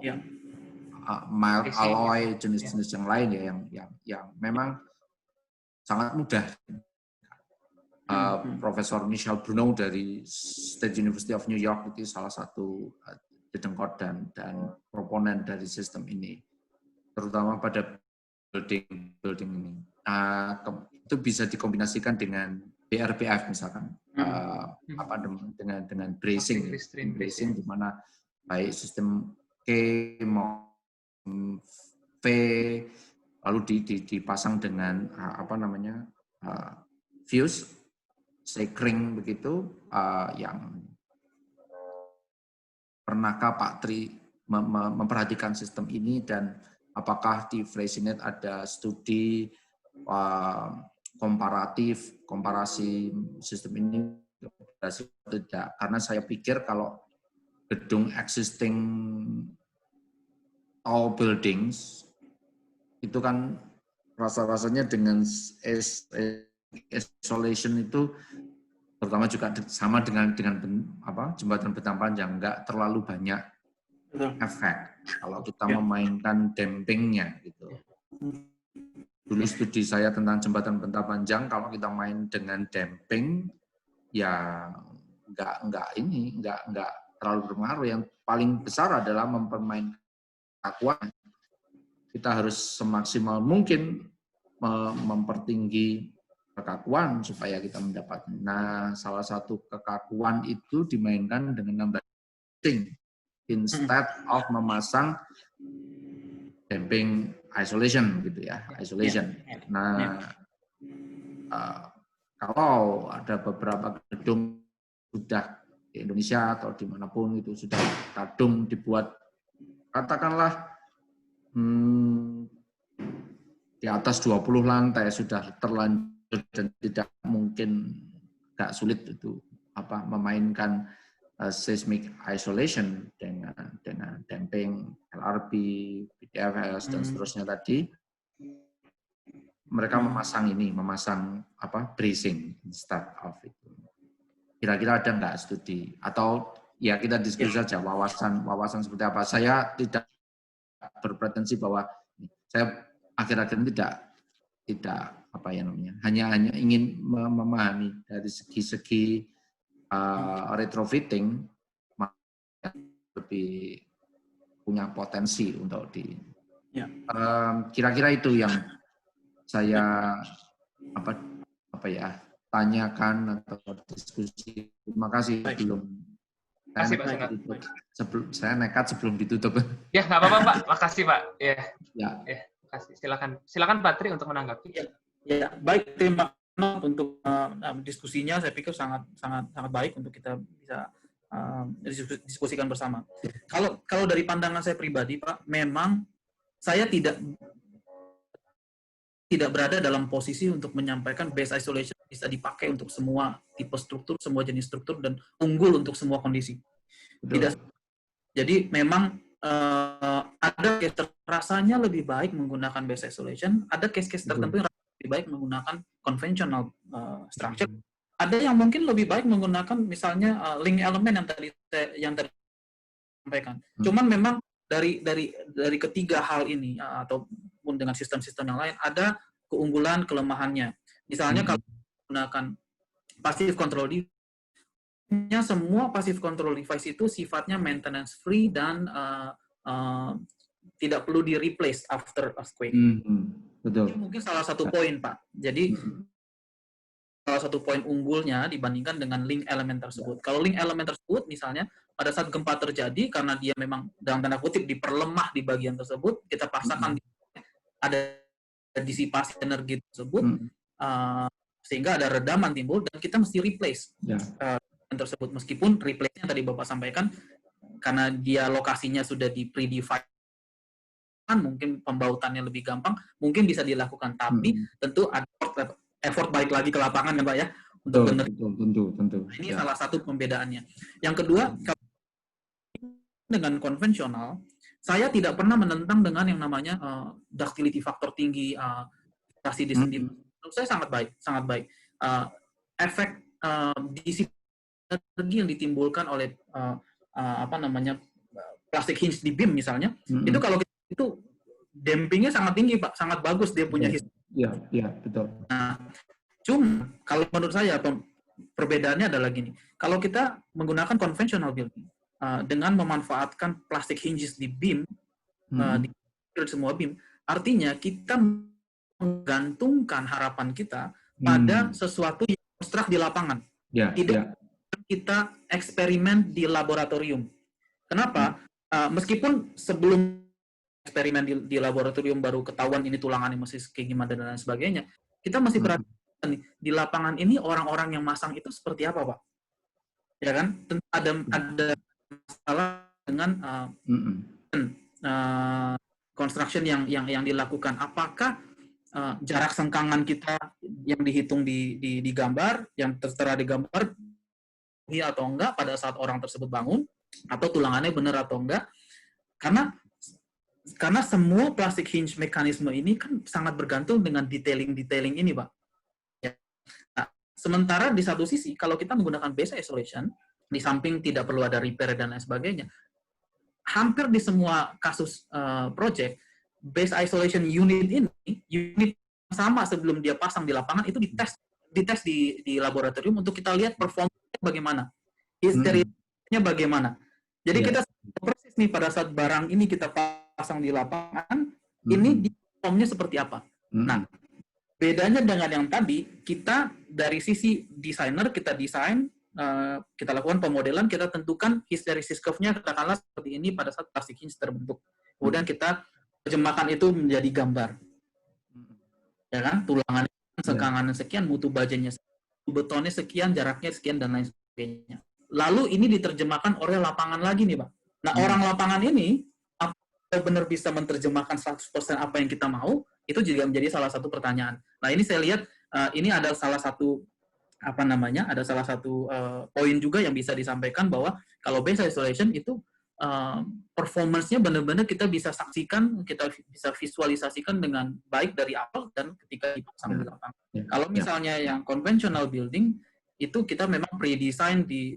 mild alloy, jenis-jenis yang lain ya, yang memang sangat mudah. Profesor Michel Bruno dari State University of New York itu salah satu dedengkot dan proponen dari sistem ini, terutama pada building ini. Itu bisa dikombinasikan dengan BRPF misalkan, dengan bracing di mana baik sistem K maupun V lalu dipasang dengan fuse, sekring begitu. Yang pernahkah Pak Tri memperhatikan sistem ini, dan apakah di Freysinet ada studi komparasi sistem ini atau tidak? Karena saya pikir kalau gedung existing tall buildings itu kan rasa-rasanya dengan isolation itu, terutama juga sama dengan jembatan bentang panjang, nggak terlalu banyak efek kalau kita memainkan dampingnya gitu. Dulu studi saya tentang jembatan bentang panjang, kalau kita main dengan damping ya nggak terlalu berpengaruh. Yang paling besar adalah mempermainkan kekuatan. kita harus semaksimal mungkin mempertinggi kekakuan supaya kita mendapat. Nah, salah satu kekakuan itu dimainkan dengan nambah damping instead of memasang damping isolation gitu ya, isolation. Nah, kalau ada beberapa gedung sudah di Indonesia atau dimanapun itu sudah kadung dibuat katakanlah di atas 20 lantai sudah terlanjur dan tidak mungkin, nggak sulit itu memainkan seismic isolation dengan damping, LRB, PDFS dan seterusnya tadi. Mereka memasang bracing instead of itu. Kira-kira ada nggak studi atau ya kita diskusi saja wawasan seperti apa. Saya tidak berpretensi bahwa saya akhir-akhir ini tidak hanya ingin memahami dari segi retrofitting lebih punya potensi untuk kira-kira itu yang saya tanyakan atau diskusi. Terima kasih. Saya nekat sebelum ditutup. Ya, nggak apa-apa, Pak. Makasih, Pak. Ya. Makasih. Silakan Pak Tri untuk menanggapi. Ya, baik. Terima kasih untuk diskusinya. Saya pikir sangat baik untuk kita bisa diskusikan bersama. Kalau dari pandangan saya pribadi, Pak, memang saya tidak berada dalam posisi untuk menyampaikan base isolation bisa dipakai untuk semua tipe struktur, semua jenis struktur, dan unggul untuk semua kondisi. Tidak. Jadi memang ada case rasanya lebih baik menggunakan base isolation, ada case-case tertentu yang lebih baik menggunakan conventional structure. Ada yang mungkin lebih baik menggunakan misalnya link element yang tadi sampaikan. Cuman memang dari ketiga hal ini ataupun dengan sistem-sistem yang lain ada keunggulan kelemahannya. Misalnya kalau menggunakan passive control device, semua passive control device itu sifatnya maintenance free dan tidak perlu di replace after earthquake. Betul. Itu mungkin salah satu poin, Pak. Jadi salah satu poin unggulnya dibandingkan dengan link element tersebut. Kalau link element tersebut misalnya pada saat gempa terjadi karena dia memang dalam tanda kutip diperlemah di bagian tersebut, kita paksakan ada disipasi energi tersebut sehingga ada redaman timbul dan kita mesti replace tersebut, meskipun replace-nya tadi Bapak sampaikan karena dia lokasinya sudah di predefine, mungkin pembautannya lebih gampang, mungkin bisa dilakukan, tapi tentu ada effort balik lagi ke lapangan kan Pak ya untuk benar. Tentu. Ini salah satu pembedaannya. Yang kedua, dengan konvensional, saya tidak pernah menentang dengan yang namanya ductility faktor tinggi, di sendiri. Menurut saya sangat baik. Efek disiplin energi yang ditimbulkan oleh plastik hinge di beam misalnya, itu kalau itu dampingnya sangat tinggi Pak, sangat bagus dia punya history. Iya, betul. Nah, cuma kalau menurut saya perbedaannya adalah gini, kalau kita menggunakan conventional building dengan memanfaatkan plastik hinges di beam, di semua beam, artinya kita menggantungkan harapan kita pada sesuatu yang abstrak di lapangan. Tidak kita eksperimen di laboratorium. Kenapa? Meskipun sebelum eksperimen di laboratorium baru ketahuan ini tulangannya masih kayak gimana dan lain sebagainya, kita masih perhatikan nih, di lapangan ini orang-orang yang masang itu seperti apa, Pak? Ya kan? Tentu ada masalah dengan construction yang dilakukan. Apakah jarak sengkangan kita yang dihitung di gambar, yang tertera di gambar, atau enggak pada saat orang tersebut bangun, atau tulangannya benar atau enggak? Karena semua plastik hinge mekanisme ini kan sangat bergantung dengan detailing ini, Pak. Ya. Nah, sementara di satu sisi, kalau kita menggunakan base isolation, di samping tidak perlu ada repair dan lain sebagainya, hampir di semua kasus project, base isolation unit sama sebelum dia pasang di lapangan itu dites di laboratorium untuk kita lihat performanya bagaimana, histerianya bagaimana. Jadi kita persis nih pada saat barang ini kita pasang di lapangan, ini di formnya seperti apa. Nah, bedanya dengan yang tadi, kita dari sisi desainer, kita desain, kita lakukan pemodelan, kita tentukan hysteresis curve-nya katakanlah seperti ini pada saat plastic hinge terbentuk. Kemudian kita terjemahkan itu menjadi gambar. Ya kan? Tulangannya sekangan sekian, mutu bajanya sekian, betonnya sekian, jaraknya sekian, dan lain sebagainya. Lalu ini diterjemahkan oleh lapangan lagi nih, Pak. Nah, orang lapangan ini benar bisa menerjemahkan 100% apa yang kita mau, itu juga menjadi salah satu pertanyaan. Nah, ini saya lihat ini ada salah satu poin juga yang bisa disampaikan bahwa kalau base isolation itu performance-nya benar-benar kita bisa saksikan, kita bisa visualisasikan dengan baik dari awal dan ketika dipasang di lapangan. Kalau misalnya yang conventional building itu kita memang pre-design di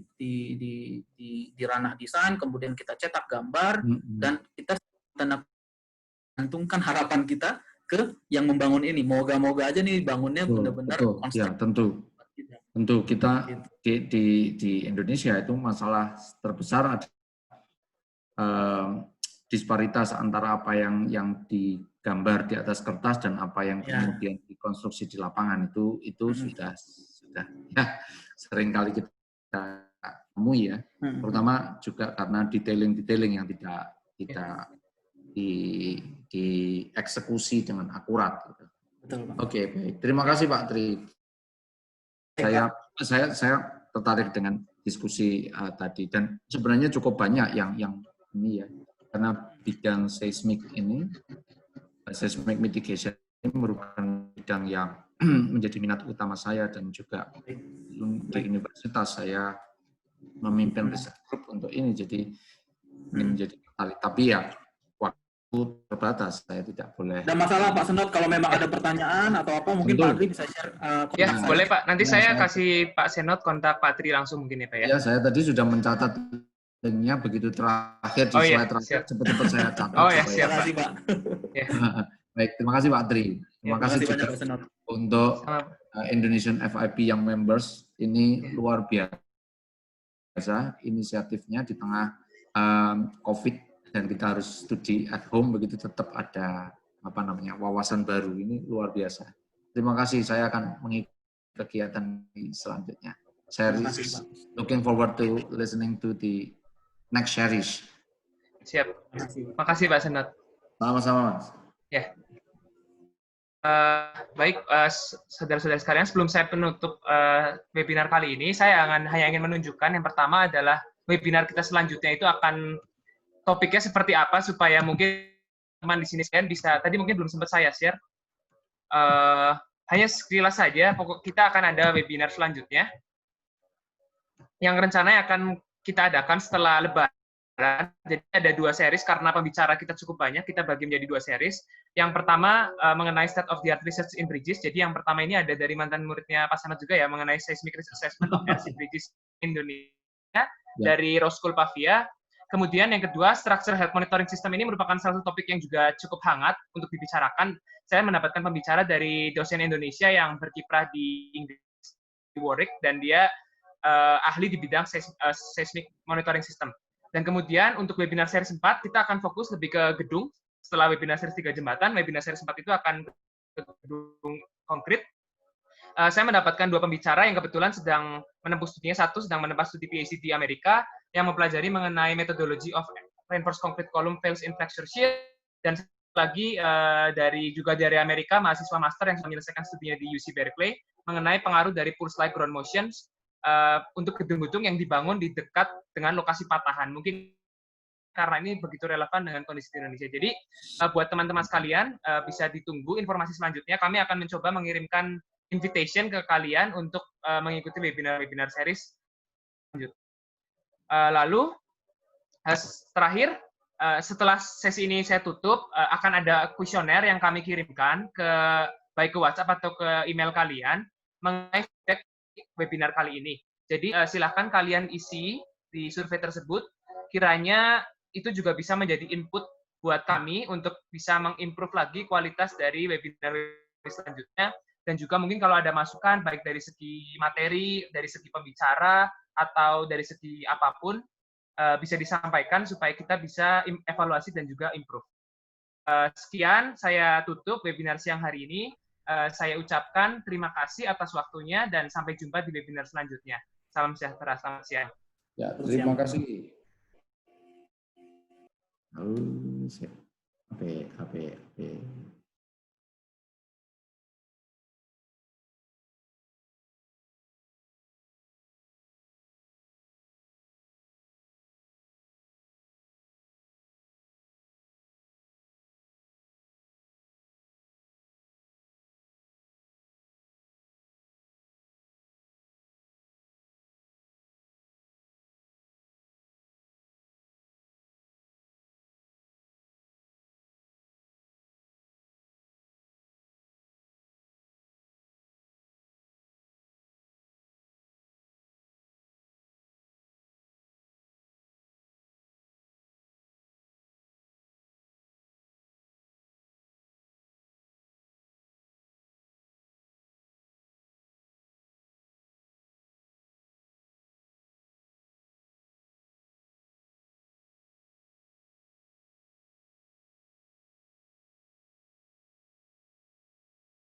ranah desain, kemudian kita cetak gambar dan kita gantungkan harapan kita ke yang membangun ini. Moga-moga aja nih bangunnya benar-benar ya, tentu kita di Indonesia itu masalah terbesar ada disparitas antara apa yang digambar di atas kertas dan apa yang kemudian dikonstruksi di lapangan itu sudah ya sering kali kita temui ya, terutama juga karena detailing yang tidak dieksekusi dengan akurat. Gitu. Betul, Pak. Oke, baik. Terima kasih Pak Tri. Saya tertarik dengan diskusi tadi dan sebenarnya cukup banyak yang ini ya, karena bidang seismik ini, seismic mitigation ini merupakan bidang yang menjadi minat utama saya dan juga di universitas saya memimpin riset group untuk ini, jadi menjadi tertarik. Tapi ya terbatas, saya tidak boleh. Ada masalah Pak Senot, kalau memang ada pertanyaan atau apa mungkin Pak Tri bisa share ya boleh Pak, nanti saya kasih Pak Senot kontak Pak Tri langsung mungkin ya Pak ya. Ya, saya tadi sudah mencatat linknya begitu terakhir di slide terakhir, cepat-cepat saya catat. Oh ya, siap Pak. Baik, terima kasih Pak Tri. Terima kasih juga untuk Indonesian FIP yang members, ini luar biasa inisiatifnya di tengah COVID dan kita harus studi at home, begitu tetap ada wawasan baru, ini luar biasa. Terima kasih, saya akan mengikuti kegiatan selanjutnya. Saya looking forward to listening to the next series. Siap. Makasih Pak Senot. Sama-sama Mas. Ya. Baik, saudara-saudara sekalian, sebelum saya penutup webinar kali ini, saya hanya ingin menunjukkan yang pertama adalah webinar kita selanjutnya itu akan topiknya seperti apa supaya mungkin teman di sini sekalian bisa, tadi mungkin belum sempat saya share, hanya sekilas saja, pokok kita akan ada webinar selanjutnya yang rencananya akan kita adakan setelah Lebaran. Jadi ada 2 series karena pembicara kita cukup banyak, kita bagi menjadi 2 series. Yang pertama mengenai state of the art research in bridges. Jadi yang pertama ini ada dari mantan muridnya Pak Sanat juga ya, mengenai seismic risk assessment of RC bridges Indonesia dari Roskul Pavia. Kemudian yang kedua, structure health monitoring system ini merupakan salah satu topik yang juga cukup hangat untuk dibicarakan. Saya mendapatkan pembicara dari dosen Indonesia yang berkiprah di Inggris, di Warwick, dan dia ahli di bidang seismic monitoring system. Dan kemudian untuk webinar series 4, kita akan fokus lebih ke gedung. Setelah webinar series 3 jembatan, webinar series 4 itu akan ke gedung konkret. Saya mendapatkan 2 pembicara yang kebetulan sedang menempuh studinya, satu sedang menempuh studi PhD di Amerika, yang mempelajari mengenai methodology of reinforced concrete column fails in fracture shear, dan lagi juga dari Amerika, mahasiswa master yang menyelesaikan studinya di UC Berkeley mengenai pengaruh dari pulse-like ground motions untuk gedung-gedung yang dibangun di dekat dengan lokasi patahan. Mungkin karena ini begitu relevan dengan kondisi di Indonesia. Jadi buat teman-teman sekalian bisa ditunggu informasi selanjutnya. Kami akan mencoba mengirimkan invitation ke kalian untuk mengikuti webinar-webinar series selanjutnya. Lalu terakhir, setelah sesi ini saya tutup, akan ada kuesioner yang kami kirimkan baik ke WhatsApp atau ke email kalian mengenai feedback webinar kali ini. Jadi silahkan kalian isi di survei tersebut, kiranya itu juga bisa menjadi input buat kami untuk bisa mengimprove lagi kualitas dari webinar selanjutnya, dan juga mungkin kalau ada masukan baik dari segi materi, dari segi pembicara, atau dari segi apapun bisa disampaikan supaya kita bisa evaluasi dan juga improve. Sekian, saya tutup webinar siang hari ini. Saya ucapkan terima kasih atas waktunya dan sampai jumpa di webinar selanjutnya. Salam sejahtera, selamat siang. Ya, terima kasih. HP.